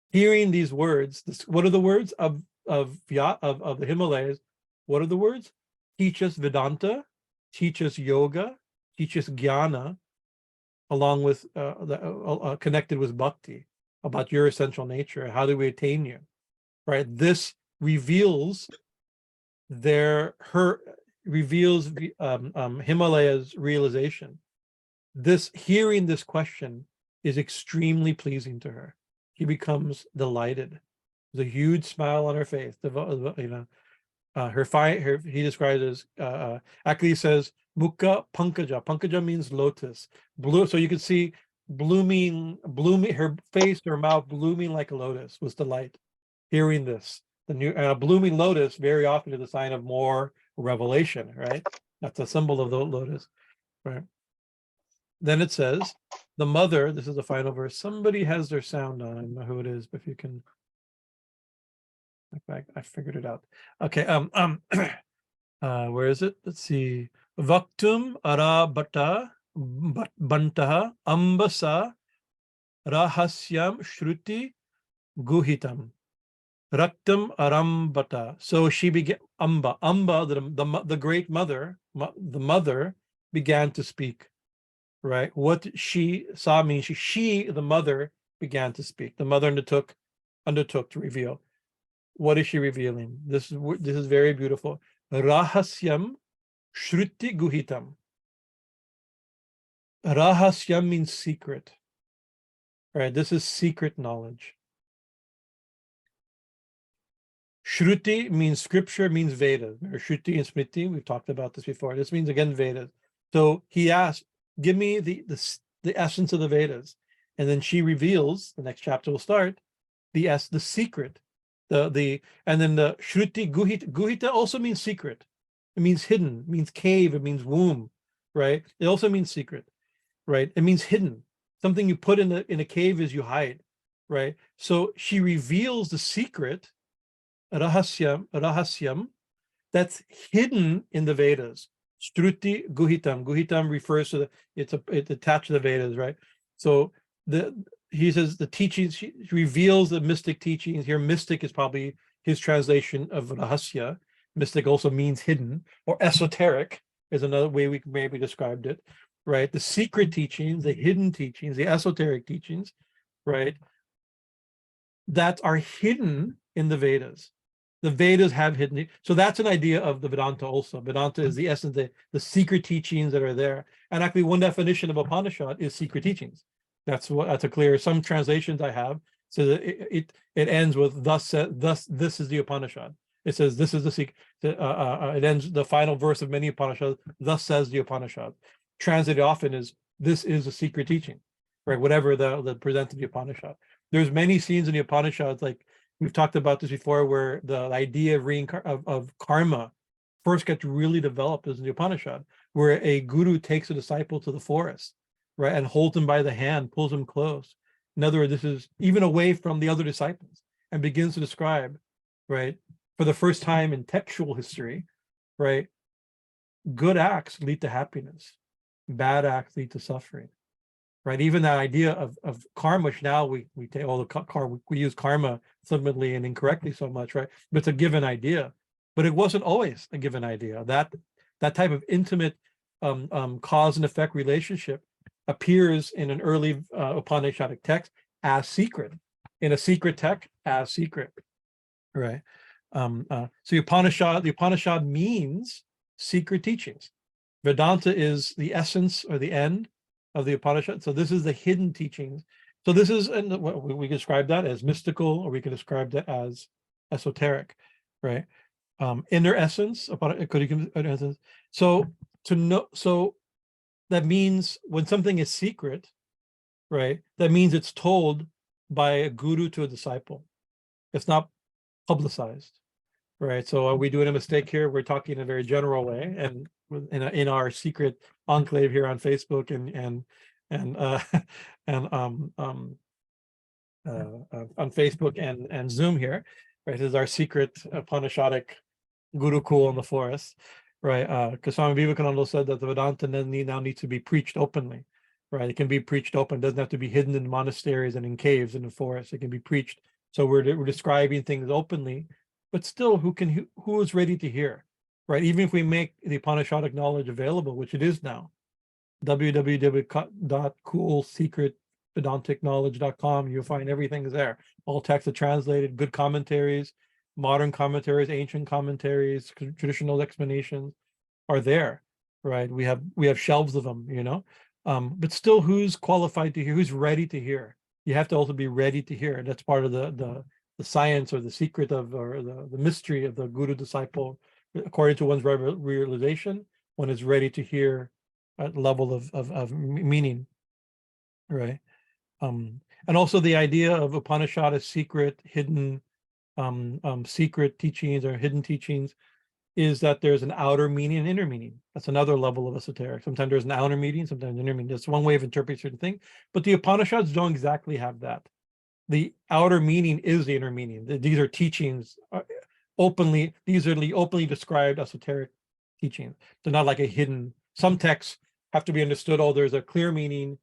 Hearing these words, what are the words of the Himalayas? What are the words? Teach us Vedanta, teach us yoga, teach us jnana, along with connected with bhakti, about your essential nature. How do we attain you? Right? This reveals her reveals Himalaya's realization. Hearing this question is extremely pleasing to her. She becomes delighted. There's a huge smile on her face. He describes it as actually he says mukha pankaja. Pankaja means lotus. Blue, so you can see blooming, her face, her mouth blooming like a lotus was delight. Hearing this, the new blooming lotus very often is a sign of more revelation, right? That's a symbol of the lotus, right? Then it says the mother. This is the final verse. Somebody has their sound on. I don't know who it is, but if you can. In fact, I figured it out. Okay. Where is it? Let's see. Vaktum arabata bantaha ambasa rahasyam shruti guhitam raktam arambata. So she began Amba, the great mother, the mother began to speak. Right? What she saw means she, the mother, began to speak. The mother undertook to reveal. What is she revealing? This is very beautiful. Rahasyam shruti guhitam. Rahasyam means secret. Right? This is secret knowledge. Shruti means scripture, means Vedas. Shruti and Smriti, we've talked about this before. This means again Vedas. So he asked, give me the essence of the Vedas. And then she reveals, the next chapter will start, the secret. And then the Shruti Guhita also means secret. It means hidden, it means cave, it means womb, right? It also means secret, right? It means hidden. Something you put in a cave is you hide, right? So she reveals the secret, rahasyam, that's hidden in the Vedas. Shruti Guhitam. Guhitam refers to it's attached to the Vedas, right? So he says the teachings, she reveals the mystic teachings. Here, mystic is probably his translation of rahasya. Mystic also means hidden, or esoteric is another way we maybe described it, right? The secret teachings, the hidden teachings, the esoteric teachings, right? That are hidden in the Vedas. The Vedas have hidden. So that's an idea of the Vedanta also. Vedanta is the essence, the secret teachings that are there. And actually one definition of Upanishad is secret teachings. That's a clear, some translations I have, so that it ends with thus this is the Upanishad. It says this is the secret. It ends the final verse of many Upanishads, thus says the Upanishad. Translated often is this is a secret teaching, right? Whatever the presented the Upanishad. There's many scenes in the Upanishads, like we've talked about this before, where the idea of karma first gets really developed as in the Upanishad, where a guru takes a disciple to the forest, right, and holds him by the hand, pulls him close. In other words, this is even away from the other disciples, and begins to describe, right, for the first time in textual history, right, good acts lead to happiness, bad acts lead to suffering, right? Even that idea of karma, which now we take all we use karma flippantly and incorrectly so much, right? But it's a given idea, but it wasn't always a given idea. That type of intimate cause and effect relationship appears in an early Upanishadic text as secret, in a secret text as secret, right? So the Upanishad means secret teachings. Vedanta is the essence or the end of the Upanishad. So this is the hidden teachings. So this is, and we can describe that as mystical, or we can describe that as esoteric, right? Inner essence, so to know, so that means when something is secret, right, that means it's told by a guru to a disciple. It's not publicized, right? So are we doing a mistake here? We're talking in a very general way, and in our secret enclave here on Facebook and on Facebook and Zoom here, right? This is our secret Upanishadic Gurukul in the forest, right? Because Swami Vivekananda said that the Vedanta now needs to be preached openly, right? It can be preached open. It doesn't have to be hidden in monasteries and in caves and in forests. It can be preached. So we're describing things openly, but still, who is ready to hear, right? Even if we make the Upanishadic knowledge available, which it is now, www.coolsecretvedanticknowledge.com, you'll find everything is there. All texts are translated, good commentaries, modern commentaries, ancient commentaries, traditional explanations are there, right? We have shelves of them, but still, who's qualified to hear? Who's ready to hear? You have to also be ready to hear. That's part of the science or the secret of, or the mystery of the guru disciple. According to one's realization, one is ready to hear at level of meaning, right? And also the idea of Upanishad as secret, hidden, secret teachings or hidden teachings is that there's an outer meaning and inner meaning. That's another level of esoteric. Sometimes there's an outer meaning, sometimes inner meaning. That's one way of interpreting certain thing, but the Upanishads don't exactly have that. The outer meaning is the inner meaning. These are teachings openly, these are the openly described esoteric teachings. They're not like a hidden, some texts have to be understood, oh, there's a clear meaning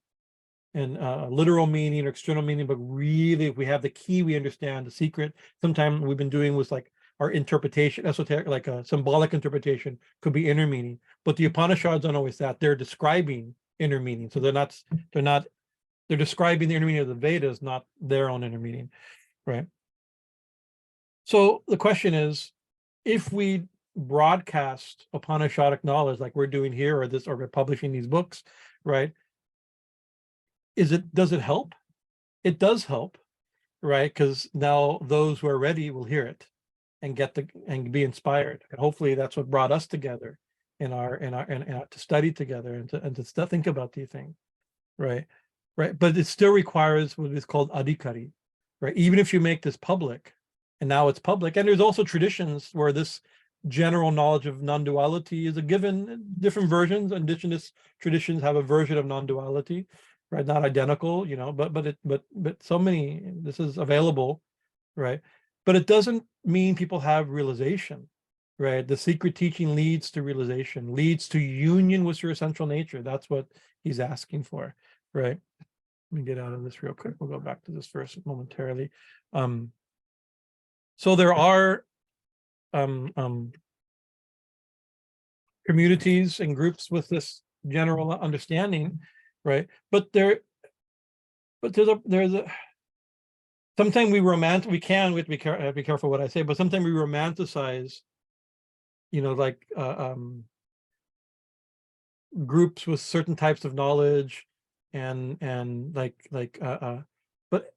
and literal meaning or external meaning, but really if we have the key, we understand the secret. Sometimes we've been doing was like our interpretation, esoteric, like a symbolic interpretation could be inner meaning, but the Upanishads aren't always that. They're describing inner meaning. So they're describing the inner meaning of the Vedas, not their own inner meaning, right? So the question is, if we broadcast Upanishadic knowledge like we're doing here, or we're publishing these books, right? Does it help? It does help, right? Because now those who are ready will hear it and and be inspired. And hopefully that's what brought us together to study together and to think about these things, right? Right. But it still requires what is called adhikari, right? Even if you make this public, and now it's public, and there's also traditions where this general knowledge of non-duality is a given. Different versions, indigenous traditions have a version of non-duality, right? Not identical, but so many, this is available, right? But it doesn't mean people have realization, right? The secret teaching leads to realization, leads to union with your essential nature. That's what he's asking for, right? Let me get out of this real quick. We'll go back to this verse momentarily. So there are communities and groups with this general understanding, right? But there's a sometimes we have to be careful what I say, but sometimes we romanticize, like groups with certain types of knowledge and but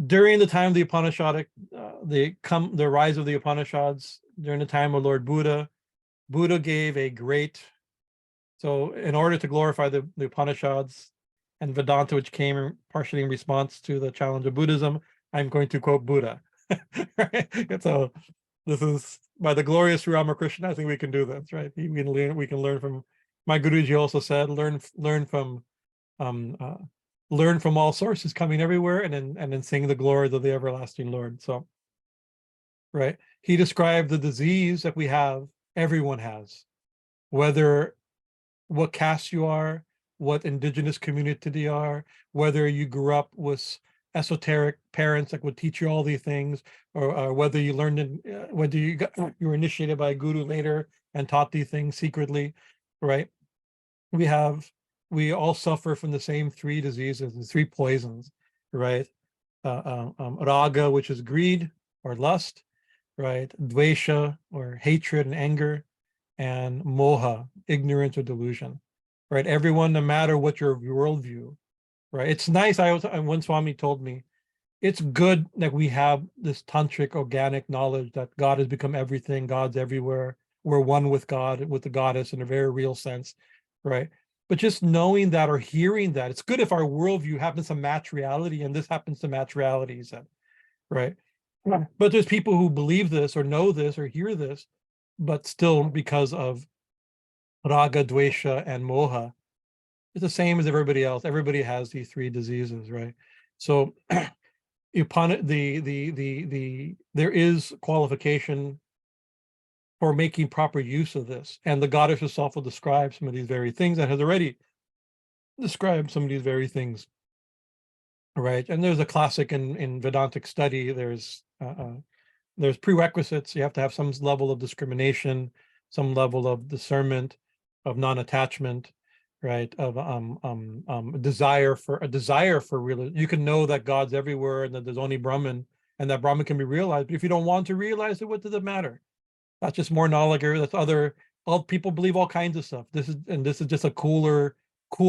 during the time of the Upanishadic, the rise of the Upanishads, during the time of Lord Buddha gave so in order to glorify the Upanishads and Vedanta, which came partially in response to the challenge of Buddhism, I'm going to quote Buddha. Right? So this is by the glorious Ramakrishna. I think we can do this, right? We can learn from. My Guruji also said, learn from all sources coming everywhere, and then sing the glories of the everlasting Lord. So, right, he described the disease that we have, everyone has, whether what caste you are, what indigenous community you are, whether you grew up with esoteric parents that would teach you all these things, or whether you learned whether you were initiated by a guru later and taught these things secretly, right? We all suffer from the same three diseases, the three poisons, right? Raga, which is greed or lust, right? Dvesha, or hatred and anger, and moha, ignorance or delusion, right? Everyone, no matter what your worldview, right? It's nice. One Swami told me, it's good that we have this tantric organic knowledge that God has become everything, God's everywhere. We're one with God, with the goddess in a very real sense, right? But just knowing that or hearing that, it's good if our worldview happens to match reality, and this happens to match reality, he said, right? But there's people who believe this or know this or hear this, but still, because of raga, dvesha, and moha, it's the same as everybody else. Everybody has these three diseases, right? So there is qualification for making proper use of this, and the goddess herself will describe some of these very things, and has already described some of these very things, right? And there's a classic in Vedantic study. There's prerequisites. You have to have some level of discrimination, some level of discernment, of non-attachment, right? Of a desire for real. You can know that God's everywhere and that there's only Brahman, and that Brahman can be realized. But if you don't want to realize it, what does it matter? That's just more knowledge, or that's all people believe all kinds of stuff. This is just a cool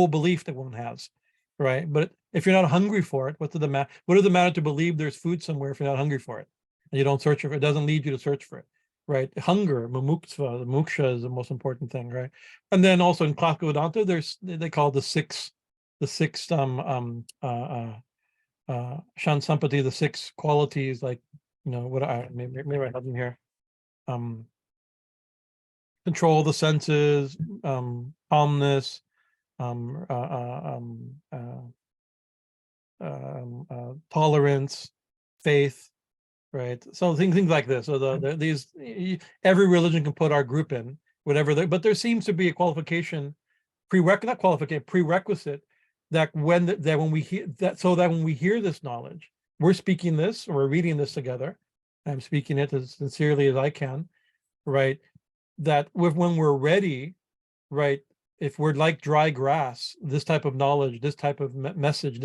belief that one has, right? But if you're not hungry for it, what does it matter? What does it matter to believe there's food somewhere if you're not hungry for it? And you don't search for it, it doesn't lead you to search for it, right? Hunger, mumuksva, moksha is the most important thing, right? And then also in classical Vedanta, they call the six shan sampati, the six qualities, like, what maybe I have them here. Control the senses, calmness, tolerance, faith, right? So things like this. So these, every religion can put our group in, whatever. But there seems to be a qualification, prerequisite, that when we hear this knowledge, we're speaking this, or we're reading this together. I'm speaking it as sincerely as I can, right? That when we're ready, right? If we're like dry grass, this type of knowledge, this type of message,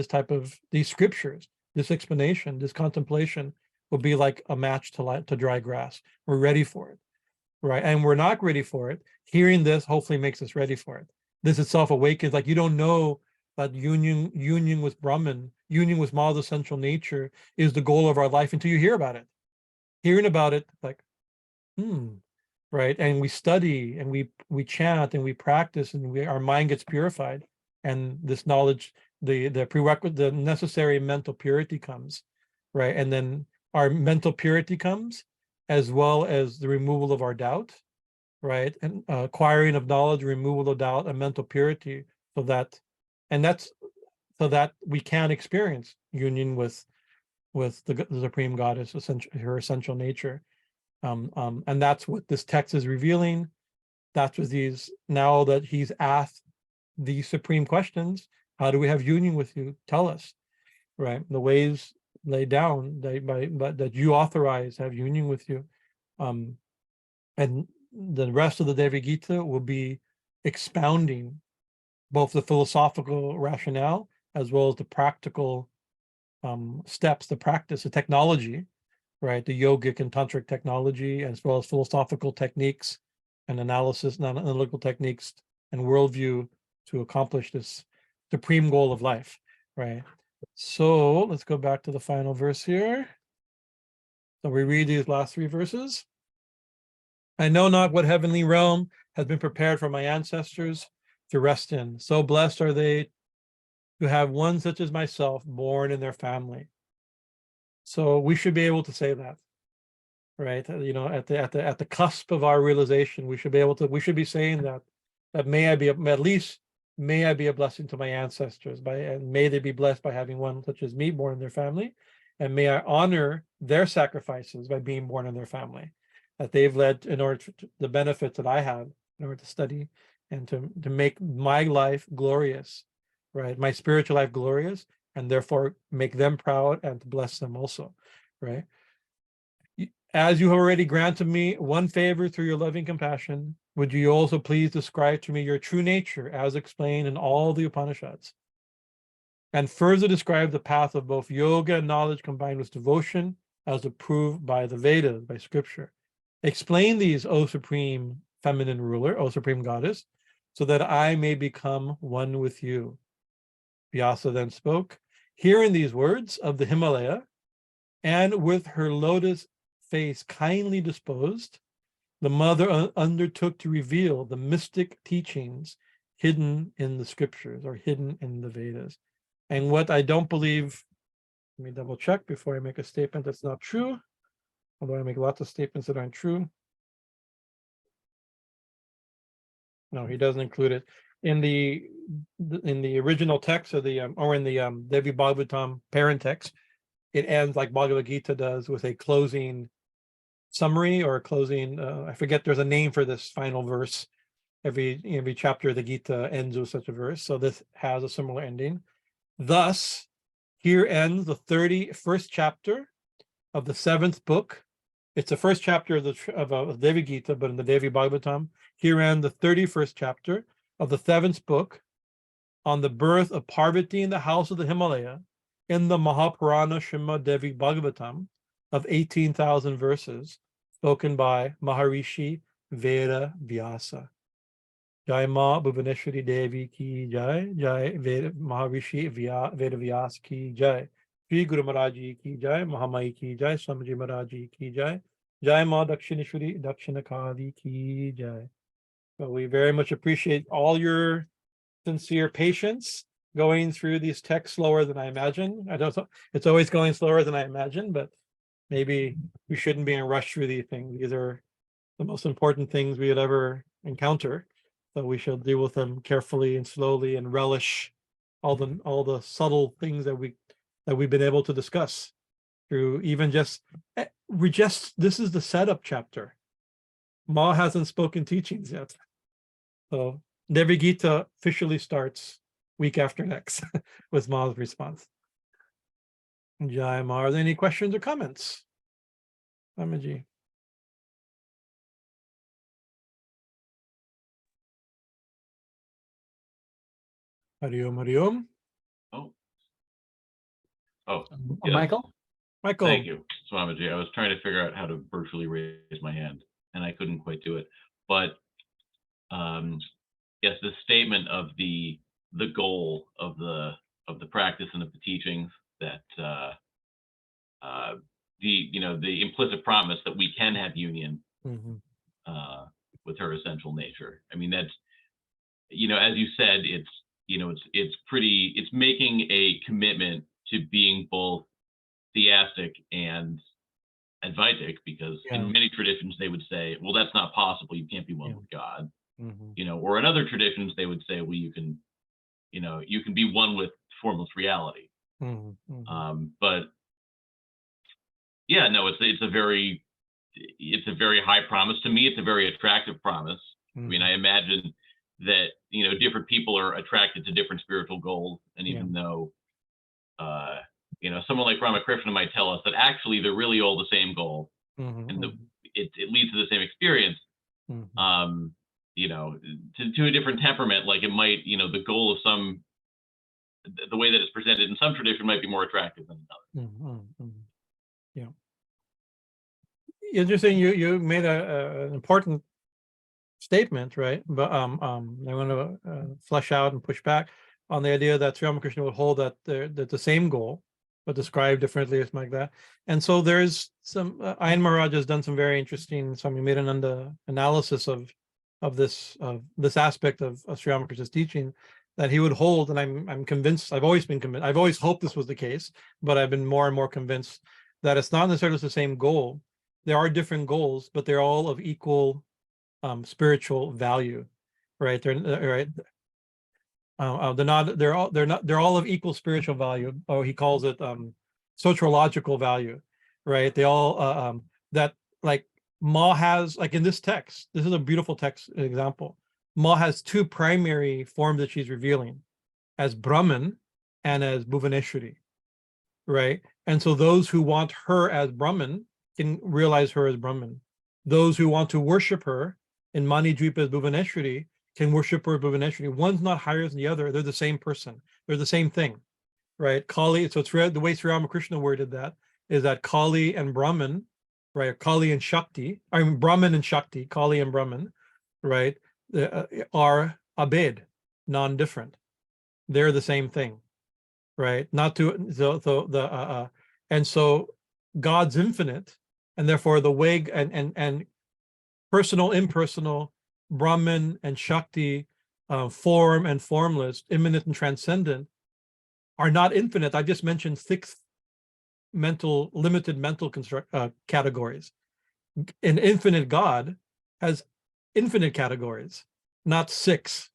these scriptures, this explanation, this contemplation will be like a match to dry grass. We're ready for it, right? And we're not ready for it. Hearing this hopefully makes us ready for it. This itself awakens, like you don't know that union with Brahman, union with Ma's essential nature is the goal of our life until you hear about it. Hearing about it, like, right? And we study and we chant and we practice, and our mind gets purified, and this knowledge, the prerequisite, the necessary mental purity comes, right? And then our mental purity comes, as well as the removal of our doubt, right? And acquiring of knowledge, removal of doubt, and mental purity, so that we can experience union with the Supreme Goddess, her essential nature. And that's what this text is revealing. That's what now that he's asked these supreme questions, how do we have union with you? Tell us, right? The ways laid down that you authorize have union with you. And the rest of the Devi Gita will be expounding both the philosophical rationale as well as the practical steps, the practice, the technology, right? The yogic and tantric technology, as well as philosophical techniques and analytical techniques and worldview to accomplish this supreme goal of life, right? So let's go back to the final verse here. So we read these last three verses. I know not what heavenly realm has been prepared for my ancestors to rest in. So blessed are they who have one such as myself born in their family. So we should be able to say that, right? At the cusp of our realization, we should be saying that may I be a blessing to my ancestors, and may they be blessed by having one such as me born in their family, and may I honor their sacrifices by being born in their family, that they've led in order to the benefits that I have in order to study and to make my life glorious, right? My spiritual life glorious, and therefore make them proud and to bless them also, right? As you have already granted me one favor through your loving compassion, would you also please describe to me your true nature as explained in all the Upanishads, and further describe the path of both yoga and knowledge combined with devotion as approved by the Vedas, by scripture. Explain these, O Supreme Feminine Ruler, O Supreme Goddess, so that I may become one with you. Vyasa then spoke, hearing these words of the Himalaya, and with her lotus face kindly disposed, the mother undertook to reveal the mystic teachings hidden in the scriptures, or hidden in the Vedas. And what I don't believe, let me double check before I make a statement that's not true, although I make lots of statements that aren't true. No, he doesn't include it. In the original text, or in the Devi Bhagavatam parent text, it ends like Bhagavad Gita does, with a closing summary, or a closing, I forget, there's a name for this final verse. Every chapter of the Gita ends with such a verse. So this has a similar ending. Thus, here ends the 31st chapter of the 7th book. It's the first chapter of the Devi Gita, but in the Devi Bhagavatam, here ends the 31st chapter of the 7th book on the birth of Parvati in the house of the Himalaya in the Mahapurana Srimad Devi Bhagavatam, of 18,000 verses spoken by Maharishi Veda Vyasa. Jai Ma Bhuvaneshwari Devi ki jai, Jai Veda Maharishi Veda Vyasa ki jai, Shri Guru Maharaji ki jai, Mahamai ki jai, Swamiji Maharaji ki jai, Jai Ma Dakshineshwari Dakshinakali ki jai. So we very much appreciate all your sincere patience going through these texts slower than I imagine. I don't. It's always going slower than I imagine, but maybe we shouldn't be in a rush through these things. These are the most important things we would ever encounter. So we should deal with them carefully and slowly and relish all the subtle things that we've been able to discuss through even just this is the setup chapter. Ma hasn't spoken teachings yet. So Devi Gita officially starts week after next with Ma's response. Jai Ma, are there any questions or comments? Swamiji. Hari Om, Hari Om. Oh. Oh, Oh, yes. Michael? Michael. Thank you, Swamiji. I was trying to figure out how to virtually raise my hand, and I couldn't quite do it. But yes, the statement of the goal of the practice and of the teachings, that the implicit promise that we can have union with her essential nature. I mean, that's, as you said, it's making a commitment to being both theistic and Advaitic, because in many traditions they would say, well, that's not possible. You can't be one with God. Or in other traditions they would say, well, you can be one with formless reality. But yeah, no, it's a very high promise. To me, it's a very attractive promise. I mean, I imagine that different people are attracted to different spiritual goals, and even though someone like Ramakrishna might tell us that actually they're really all the same goal, and it leads to the same experience. To a different temperament, like it might, the goal of the way that it's presented in some tradition might be more attractive than another. Yeah. Interesting. You made an important statement, right? But I want to flesh out and push back on the idea that Sri Ramakrishna would hold that the same goal, but described differently or something like that. And so there's some Ayan Maharaj has done some very interesting, Swami Bhajanananda analysis of this aspect of Sri Ramakrishna's teaching that he would hold, and I'm convinced. I've always been convinced. I've always hoped this was the case, but I've been more and more convinced that it's not necessarily the same goal. There are different goals, but they're all of equal spiritual value, right? They're right. They're all of equal spiritual value. Oh, he calls it sociological value, right? They all that, like, Ma has, like in this text, this is a beautiful text example. Ma has two primary forms that she's revealing, as Brahman and as Bhuvaneshwari, right? And so those who want her as Brahman can realize her as Brahman. Those who want to worship her in Mani Dvipa as Bhuvaneshwari can worship her as Bhuvaneshwari. One's not higher than the other. They're the same person. They're the same thing, right? Kali, so it's the way Sri Ramakrishna worded that is that Kali and Brahman, right? Kali and Shakti, I mean Brahman and Shakti, Kali and Brahman, right? Are abed, non-different. They're the same thing, right? Not to and so God's infinite, and therefore the way and personal, impersonal, Brahman and Shakti, form and formless, immanent and transcendent, are not infinite. I just mentioned 6 limited mental categories. An infinite God has infinite categories, not 6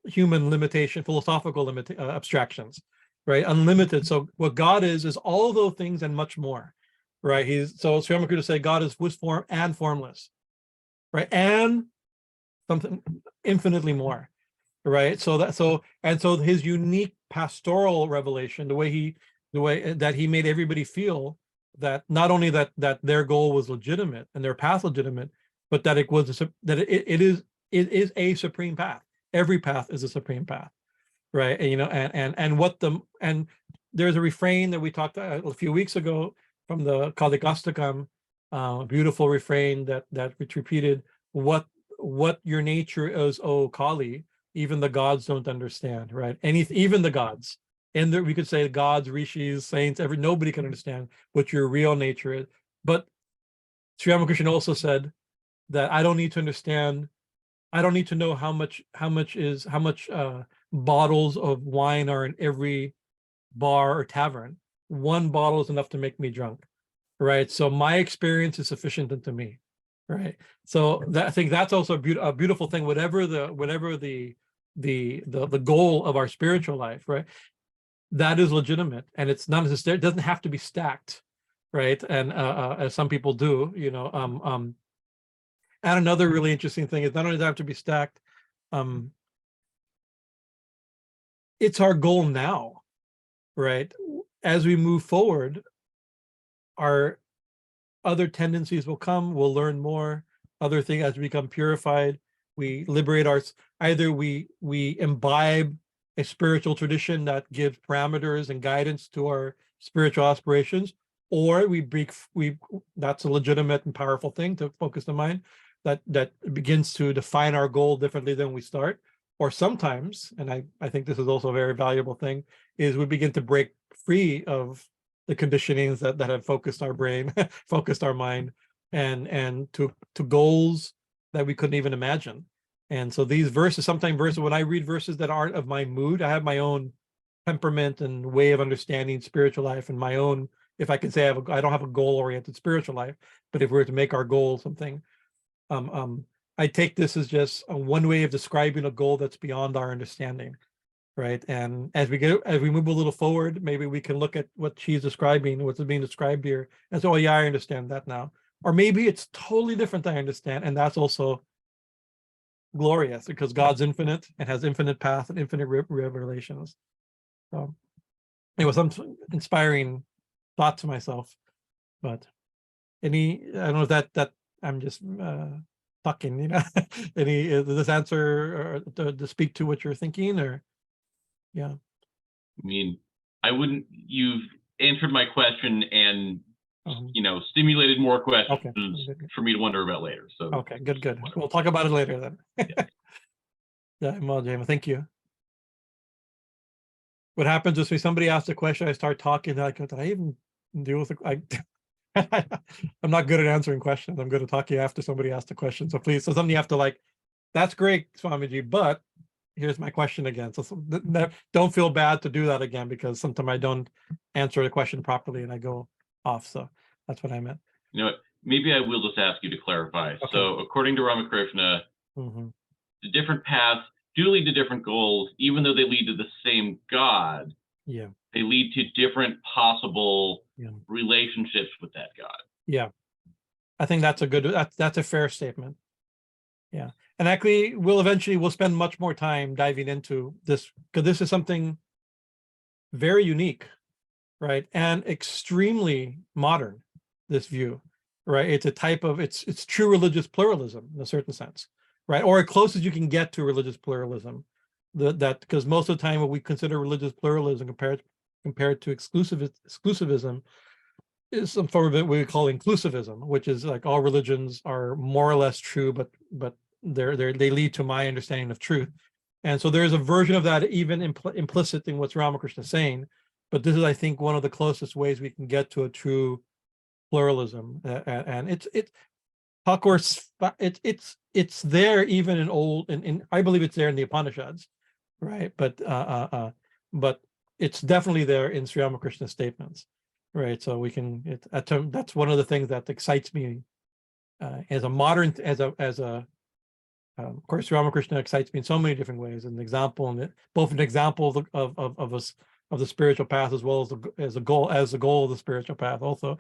human limitation, philosophical abstractions, right? Unlimited. So what God is all of those things and much more, right? So Sri Ramakrishna say God is with form and formless, right? And something infinitely more, right? So his unique pastoral revelation, the way that he made everybody feel that not only that their goal was legitimate and their path legitimate, but that it is a supreme path. Every path is a supreme path, right? And and there's a refrain that we talked a few weeks ago from the Kalikastakam, beautiful refrain that it's repeated, what your nature is, O Kali, even the gods don't understand, right? Even the gods, and we could say gods, rishis, saints, nobody can understand what your real nature is. But Sri Ramakrishna also said that I don't need to understand. I don't need to know how much bottles of wine are in every bar or tavern. One bottle is enough to make me drunk, right? So my experience is sufficient unto me, right? So I think that's also a beautiful thing. Whatever the goal of our spiritual life, right? That is legitimate, and it's not necessarily, it doesn't have to be stacked, right? And as some people do, and another really interesting thing is not only does it have to be stacked, it's our goal now, right? As we move forward, our other tendencies will come, we'll learn more, other things, as we become purified, we liberate either we imbibe a spiritual tradition that gives parameters and guidance to our spiritual aspirations, or that's a legitimate and powerful thing to focus the mind, that begins to define our goal differently than we start. Or sometimes, and I think this is also a very valuable thing, is we begin to break free of the conditionings that have focused our brain, focused our mind, and to goals that we couldn't even imagine. And so these verses, when I read verses that aren't of my mood, I have my own temperament and way of understanding spiritual life, and my own, if I can say I don't have a goal-oriented spiritual life, but if we were to make our goal something, I take this as just one way of describing a goal that's beyond our understanding, right? And as we move a little forward, maybe we can look at what she's describing, what's being described here, and so, oh yeah, I understand that now. Or maybe it's totally different than I understand, and that's also glorious, because God's infinite and has infinite path and infinite revelations. So it was some inspiring thought to myself. But I don't know if that I'm just talking, does this answer or to speak to what you're thinking, or yeah? I mean, you've answered my question and stimulated more questions for me to wonder about later. So okay, good. We'll talk about it later then. Yeah, well, James, thank you. What happens is when somebody asks a question, I start talking, like, did I even deal with it? I'm not good at answering questions. I'm good at talking after somebody asks a question. So please, something you have to that's great, Swamiji, but here's my question again. So don't feel bad to do that again, because sometimes I don't answer the question properly and I go off. So that's what I meant. You know what? Maybe I will just ask you to clarify. Okay. So according to Ramakrishna, the different paths do lead to different goals, even though they lead to the same God. Yeah. They lead to different possible relationships with that God. Yeah. I think that's a fair statement. Yeah. And actually we'll spend much more time diving into this, because this is something very unique, right? And extremely modern, this view, right? It's a type of, it's true religious pluralism in a certain sense, right? Or as close as you can get to religious pluralism. Because most of the time what we consider religious pluralism compared to exclusivism is some form of it we call inclusivism, which is like all religions are more or less true, but they lead to my understanding of truth. And so there's a version of that even implicit in what Ramakrishna is saying, but this is, I think, one of the closest ways we can get to a true pluralism. And of course, it's there even in old, and I believe it's there in the Upanishads, right? But it's definitely there in Sri Ramakrishna's statements, right? So we can. That's one of the things that excites me as a modern, of course, Ramakrishna excites me in so many different ways. An example, both an example of the spiritual path, as well as the goal of the spiritual path, also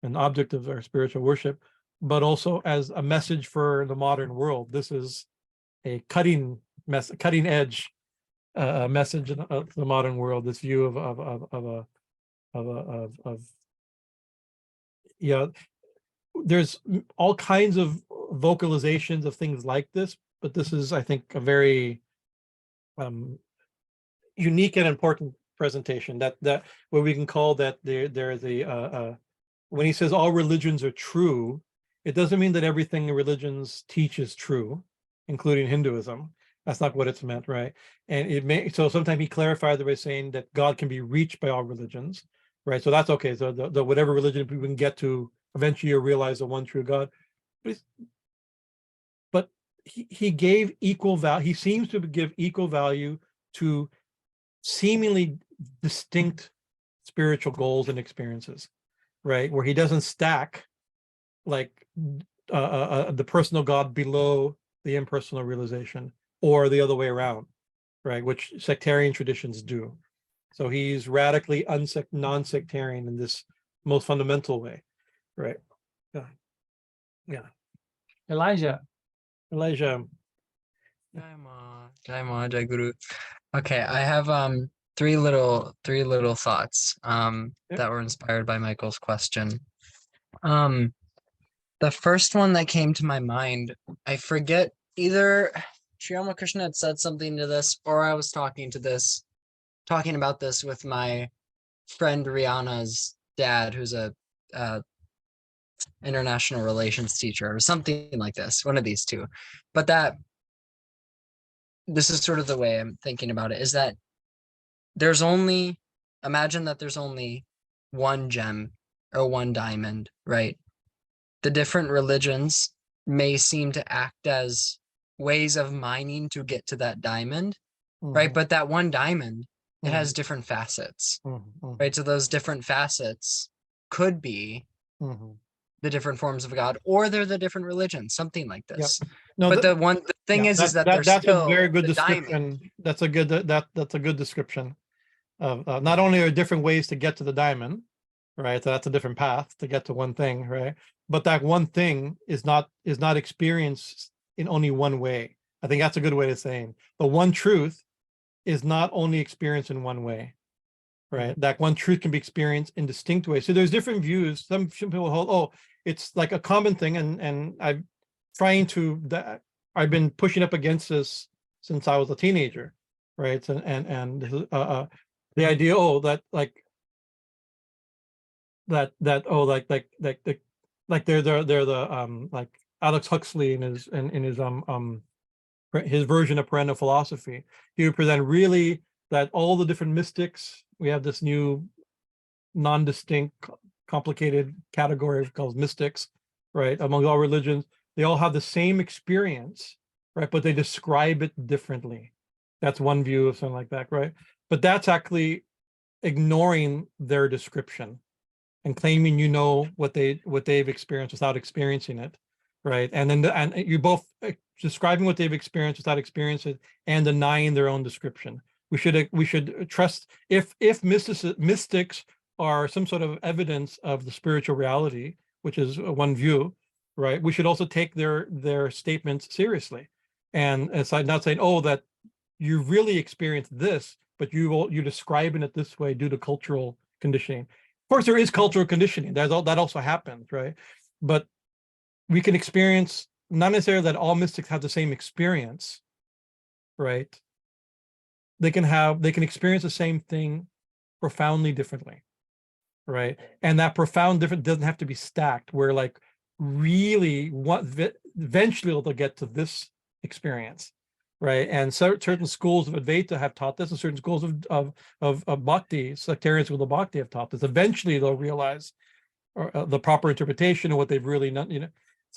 an object of our spiritual worship, but also as a message for the modern world. This is a cutting edge message of the modern world. This view of there's all kinds of vocalizations of things like this, but this is, I think, a very unique and important presentation that where we can call that there is when he says all religions are true, it doesn't mean that everything the religions teach is true, including Hinduism. That's not what it's meant, right? And it may, so sometimes he clarified it by saying that God can be reached by all religions, right? So that's okay. So the whatever religion we can get to, eventually you realize the one true God. But he gave equal value. He seems to give equal value to seemingly distinct spiritual goals and experiences, right? Where he doesn't stack like the personal God below the impersonal realization, or the other way around, right? Which sectarian traditions do. So he's radically non-sectarian in this most fundamental way, right? Yeah. Elijah. Elijah. Jai Ma, Jai Guru. Okay, I have three little thoughts that were inspired by Michael's question. The first one that came to my mind, I forget, either Sri Ramakrishna had said something to this, or I was talking about this with my friend Rihanna's dad, who's a international relations teacher, or something like this, one of these two. But this is sort of the way I'm thinking about it, is that imagine that there's only one gem or one diamond, right? The different religions may seem to act as ways of mining to get to that diamond, right? But that one diamond, it has different facets, right? So those different facets could be the different forms of God, or they're the different religions, something like this. No, but the thing is that there's that's still a very good the description. diamond. That's a good description of not only are different ways to get to the diamond, right? So that's a different path to get to one thing, right? But that one thing is not experienced in only one way. I think that's a good way of saying the one truth is not only experienced in one way, right? That one truth can be experienced in distinct ways. So there's different views. Some people hold, oh, it's like a common thing, and I've been pushing up against this since I was a teenager, right? And the idea, they're the like Alex Huxley in his version of perennial philosophy. He would present really that all the different mystics, we have this new non-distinct complicated category called mystics, right? Among all religions, they all have the same experience, right? But they describe it differently. That's one view of something like that, right? But that's actually ignoring their description and claiming you know what they've experienced without experiencing it, right? And then you both describing what they've experienced without experiencing it and denying their own description. We should trust if mystics are some sort of evidence of the spiritual reality, which is one view, right? We should also take their statements seriously, and it's like not saying, oh, that you really experienced this, but you're describing it this way due to cultural conditioning. Of course, there is cultural conditioning. That also happens, right? But we can experience, not necessarily that all mystics have the same experience, right? They can experience the same thing profoundly differently, right? And that profound difference doesn't have to be stacked, where like really eventually they'll get to this experience, right? And certain schools of Advaita have taught this, and certain schools of Bhakti, sectarian schools of Bhakti have taught this. Eventually they'll realize the proper interpretation of what they've really done. You know,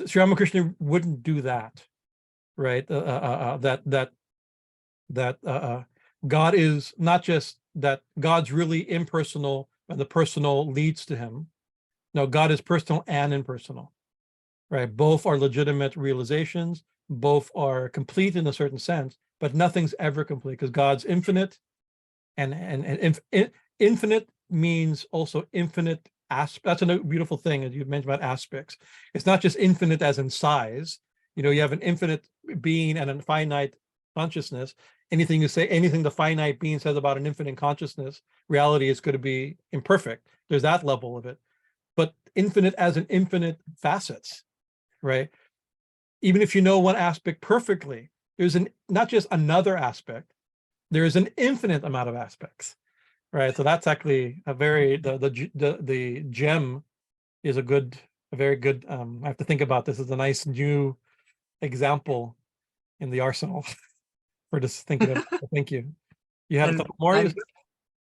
Sri Ramakrishna wouldn't do that, right? God is not just that God's really impersonal and the personal leads to him. No, God is personal and impersonal, right? Both are legitimate realizations, both are complete in a certain sense, but nothing's ever complete because God's infinite, and infinite means also infinite aspects. That's a beautiful thing, as you mentioned about aspects. It's not just infinite as in size. You know, you have an infinite being and a finite consciousness. Anything the finite being says about an infinite consciousness, reality is going to be imperfect. There's that level of it. But infinite as in infinite facets, right? Even if you know one aspect perfectly, there's not just another aspect, there is an infinite amount of aspects, right? So that's actually a very the gem is a very good, I have to think about this as a nice new example in the arsenal for just thinking of. Thank you. You had a And couple more? I'm-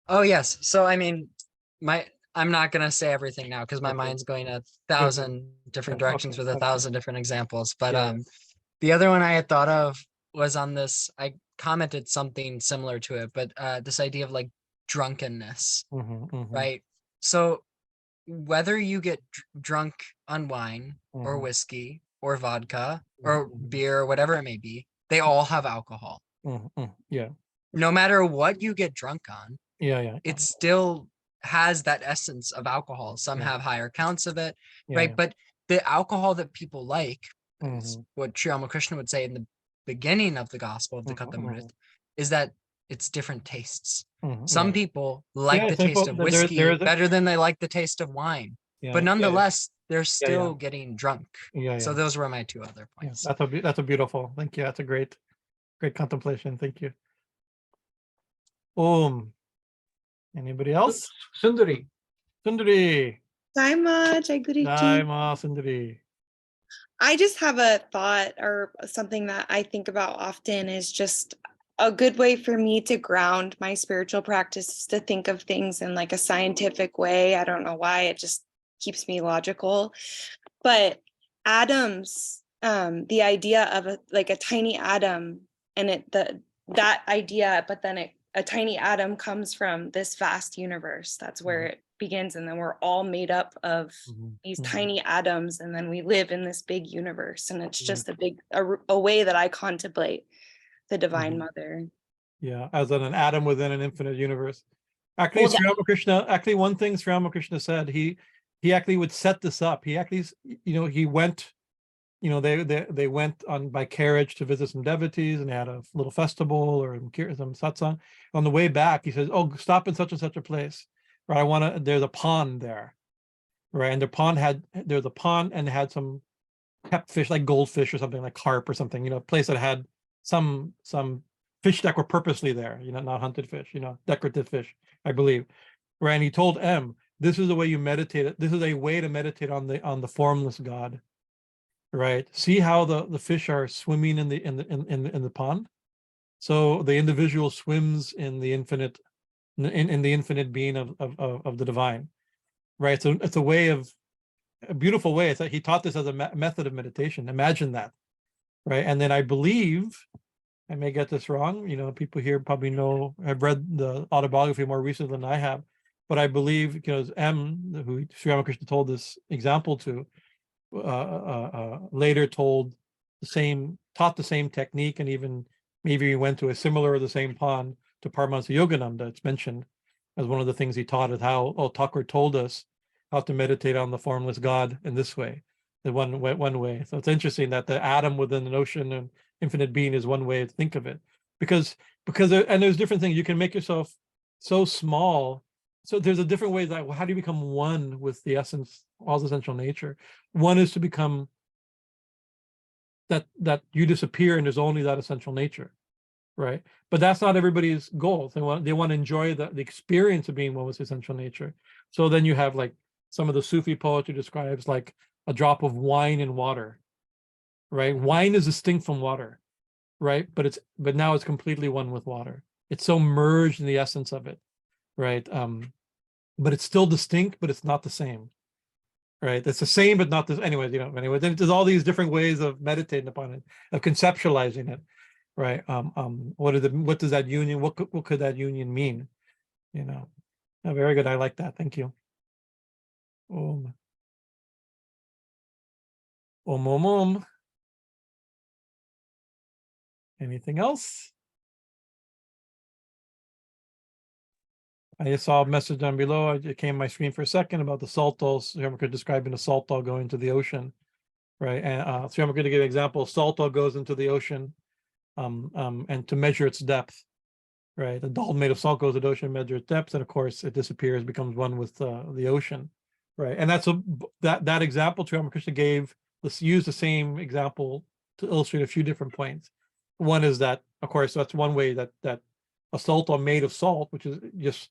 Oh, yes. So, I mean, I'm not going to say everything now because my Okay. mind's going 1,000 different Okay, directions with okay. 1,000 different examples. But Yeah. the other one I had thought of was on this, I commented something similar to it, but this idea of like drunkenness, Mhm, mhm, right? So whether you get drunk on wine or mhm, whiskey or vodka or mhm, beer or whatever it may be, they all have alcohol. Yeah, No matter what you get drunk on, yeah. it still has that essence of alcohol. Some Yeah. have higher counts of it, Yeah, right? yeah. But the alcohol that people like, is Mhm, what Sri Ramakrishna would say in the beginning of the Gospel of the mhm, Kathamrit, is that it's different tastes. mhm, Some yeah. people like Yeah, the some taste people- of there whiskey is a- better than they like the taste of wine, Yeah, but yeah, nonetheless, they're yeah. still getting drunk. Yeah, So yeah. those were my two other Yeah, points. that's a beautiful. Thank you. That's a great contemplation. Thank you. Anybody else? Sundari. Sundari. Daima, Jai Guruji. Daima Sundari. I just have a thought or something that I think about often is just a good way for me to ground my spiritual practice is to think of things in like a scientific way. I don't know why, it just keeps me logical. But atoms, the idea of a tiny atom and that idea, but then a tiny atom comes from this vast universe. That's where it begins. And then we're all made up of these tiny atoms. And then we live in this big universe. And it's just a way that I contemplate the Divine Mother. Yeah, as an atom within an infinite universe. Actually, Well, Sri Ramakrishna, one thing Sri Ramakrishna said, he actually would set this up. He actually, he went, they went on by carriage to visit some devotees and they had a little festival or some satsang. On the way back, he says, "Oh, stop in such and such a place. Right, there's a pond there." Right, and there's a pond and it had some kept fish like goldfish or something like carp or something, a place that had some fish that were purposely there, not hunted fish, decorative fish, I believe. Right, and he told M, this is the way you meditate. This is a way to meditate on the formless God. Right, see how the fish are swimming in the pond. So the individual swims in the infinite, in the infinite being of the divine. Right, so it's a beautiful way. It's like he taught this as a method of meditation. Imagine that, right? And then I believe, I may get this wrong, people here probably have read the autobiography more recently than I have, but I believe, because M, who Sri Ramakrishna told this example to, later taught the same technique, and even maybe he went to a similar or the same pond to Paramahansa Yogananda. It's mentioned as one of the things he taught is how, Thakur told us how to meditate on the formless God in this way, the one way. So it's interesting that the atom within an ocean and infinite being is one way to think of it, because and there's different things. You can make yourself so small. So there's a different way that, well, how do you become one with the essence, all essential nature? One is to become that you disappear and there's only that essential nature, right? But that's not everybody's goal. They want to enjoy the experience of being one with essential nature. So then you have like some of the Sufi poetry describes like a drop of wine in water, right? Wine is distinct from water, right? But now it's completely one with water. It's so merged in the essence of it, right? But it's still distinct, but it's not the same, right? It's the same, but not the, anyways, anyway, there's all these different ways of meditating upon it, of conceptualizing it, right? What does that union, what could that union mean? Very good. I like that. Thank you. Om. Anything else? I just saw a message down below. It came on my screen for a second about the saltos. We're describing a salto going to the ocean, right? And so I'm going to give an example. Salto goes into the ocean, and to measure its depth, right? The doll made of salt goes to the ocean, measures its depth, and of course it disappears, becomes one with the ocean, right? And that's that example Sri Ramakrishna gave. Let's use the same example to illustrate a few different points. One is that, of course, that's one way that a salto made of salt, which is just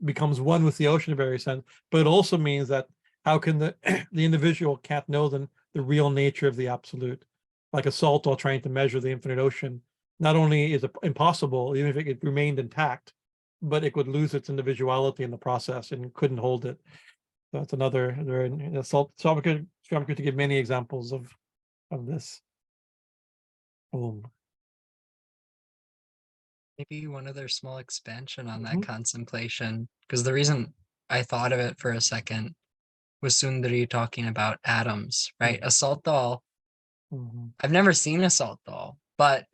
becomes one with the ocean in a very sense, but it also means that how can the the individual can't know the real nature of the absolute? Like a salto trying to measure the infinite ocean, not only is it impossible, even if it remained intact, but it would lose its individuality in the process and couldn't hold it. So that's another. Swami could give many examples of this. Maybe one other small expansion on that contemplation, because the reason I thought of it for a second was Sundari talking about atoms, right? A salt doll. I've never seen a salt doll, but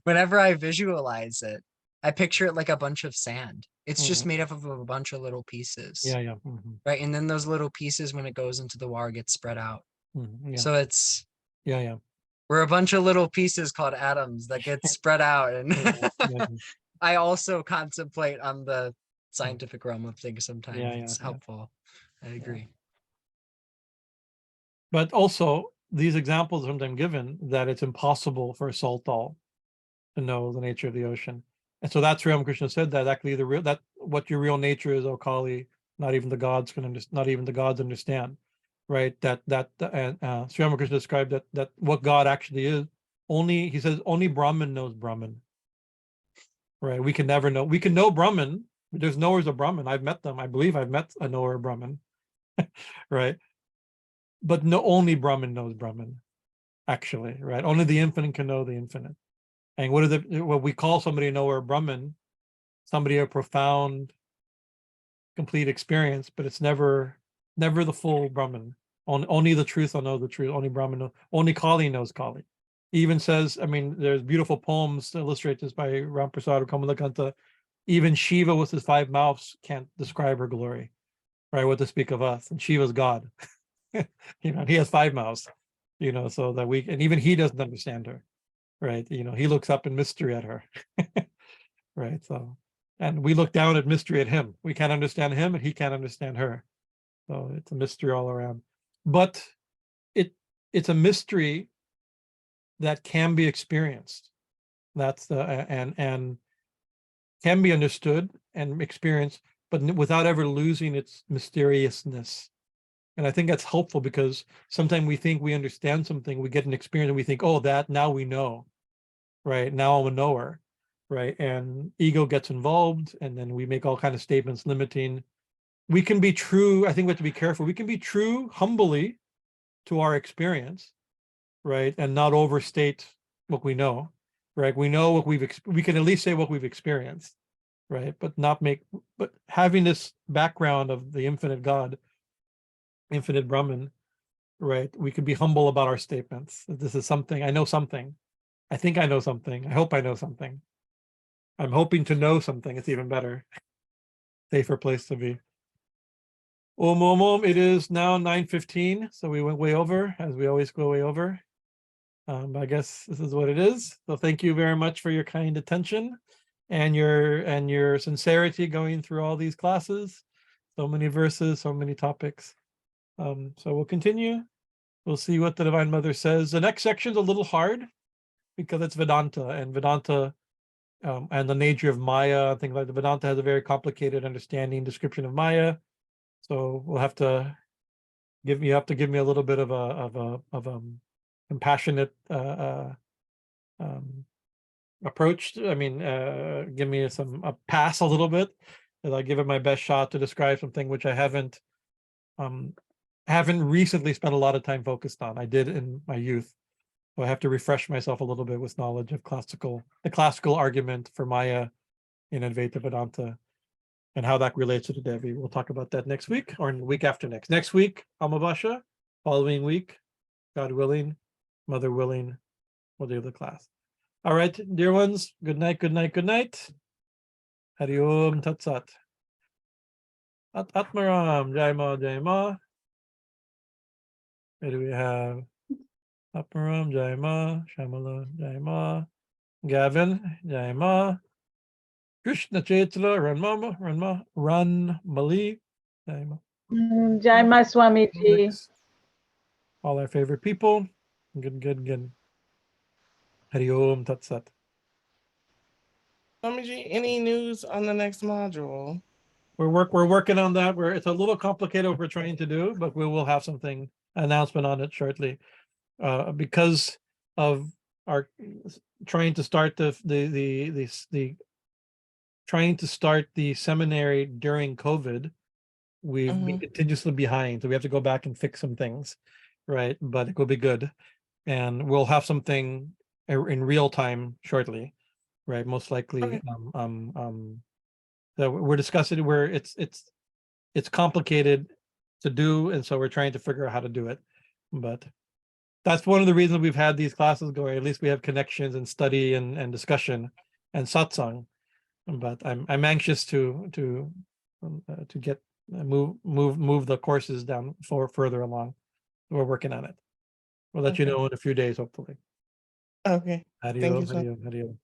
whenever I visualize it, I picture it like a bunch of sand. It's just made up of a bunch of little pieces. Yeah. Right. And then those little pieces, when it goes into the water, get spread out. Yeah. So it's Yeah. we're a bunch of little pieces called atoms that get spread out. And I also contemplate on the scientific realm of things sometimes. It's helpful. I agree. But also, these examples are sometimes given that it's impossible for a salt doll to know the nature of the ocean. And so that's where Ramakrishna said that actually what your real nature is, O Kali, not even the gods understand, right? Sri Ramakrishna described that what God actually is, he says only Brahman knows Brahman. Right? We can never know. We can know Brahman. There's knowers of Brahman. I've met them. I believe I've met a knower of Brahman. Right? But only Brahman knows Brahman, actually, right? Only the infinite can know the infinite. And what we call somebody a knower of Brahman, somebody a profound, complete experience, but it's never the full Brahman. Only the truth will know the truth. Only Brahman knows. Only Kali knows Kali. He even says, I mean, there's beautiful poems to illustrate this by Ramprasad Kamalakanta. Even Shiva with his 5 mouths can't describe her glory, right? What to speak of us? And Shiva's God. He has 5 mouths, so that and even he doesn't understand her, right? He looks up in mystery at her, right? So, and we look down at mystery at him. We can't understand him, and he can't understand her. So it's a mystery all around. But it's a mystery that can be experienced. That's and can be understood and experienced, but without ever losing its mysteriousness. And I think that's helpful because sometimes we think we understand something, we get an experience and we think, oh, that now we know, right? Now I'm a knower, right? And ego gets involved and then we make all kinds of statements limiting. We can be true. I think we have to be careful. We can be true humbly to our experience, right? And not overstate what we know, right? We know what we can at least say what we've experienced, right? But having this background of the infinite God, infinite Brahman, right? We can be humble about our statements. This is something, I know something. I think I know something. I hope I know something. I'm hoping to know something. It's even better. Safer place to be. Om. It is now 9:15. So we went way over, as we always go way over. I guess this is what it is. So thank you very much for your kind attention and your sincerity going through all these classes. So many verses, so many topics. So we'll continue. We'll see what the Divine Mother says. The next section is a little hard because it's Vedanta and the nature of Maya. I think like the Vedanta has a very complicated understanding, description of Maya. So we'll have to give me a little bit of a compassionate approach. I mean, give me a pass a little bit as I give it my best shot to describe something which I haven't recently spent a lot of time focused on. I did in my youth. So I have to refresh myself a little bit with knowledge of the classical argument for Maya in Advaita Vedanta and how that relates to the Devi. We'll talk about that next week or in the week after next. Next week, Amavasya. Following week, God willing, Mother willing, we'll do the class. All right, dear ones, good night, good night, good night. Hari Om Tat Sat. Atmaram, Jai Ma, Jai Ma. Where do we have? Atmaram, Jai Ma, Shamala, Jai Ma. Gavin, Jai Ma. Krishna Chaitala, Ran Mali, Jai Ma. Jai Ma Swamiji. All our favorite people. Good. Hari Om Tat Sat. Swamiji, any news on the next module? we're working on that. It's a little complicated what we're trying to do, but we will have something announcement on it shortly. Because of our trying to start trying to start the seminary during COVID, we've been continuously behind, so we have to go back and fix some things, right? But it will be good, and we'll have something in real time shortly, right? Most likely. Okay. That we're discussing where it's complicated to do, and so we're trying to figure out how to do it. But that's one of the reasons we've had these classes going. At least we have connections and study and discussion and satsang. But I'm anxious to get move the courses down further along. We're working on it. We'll let you know in a few days, hopefully. Okay. Thank you, Adios, sir. adios, adios.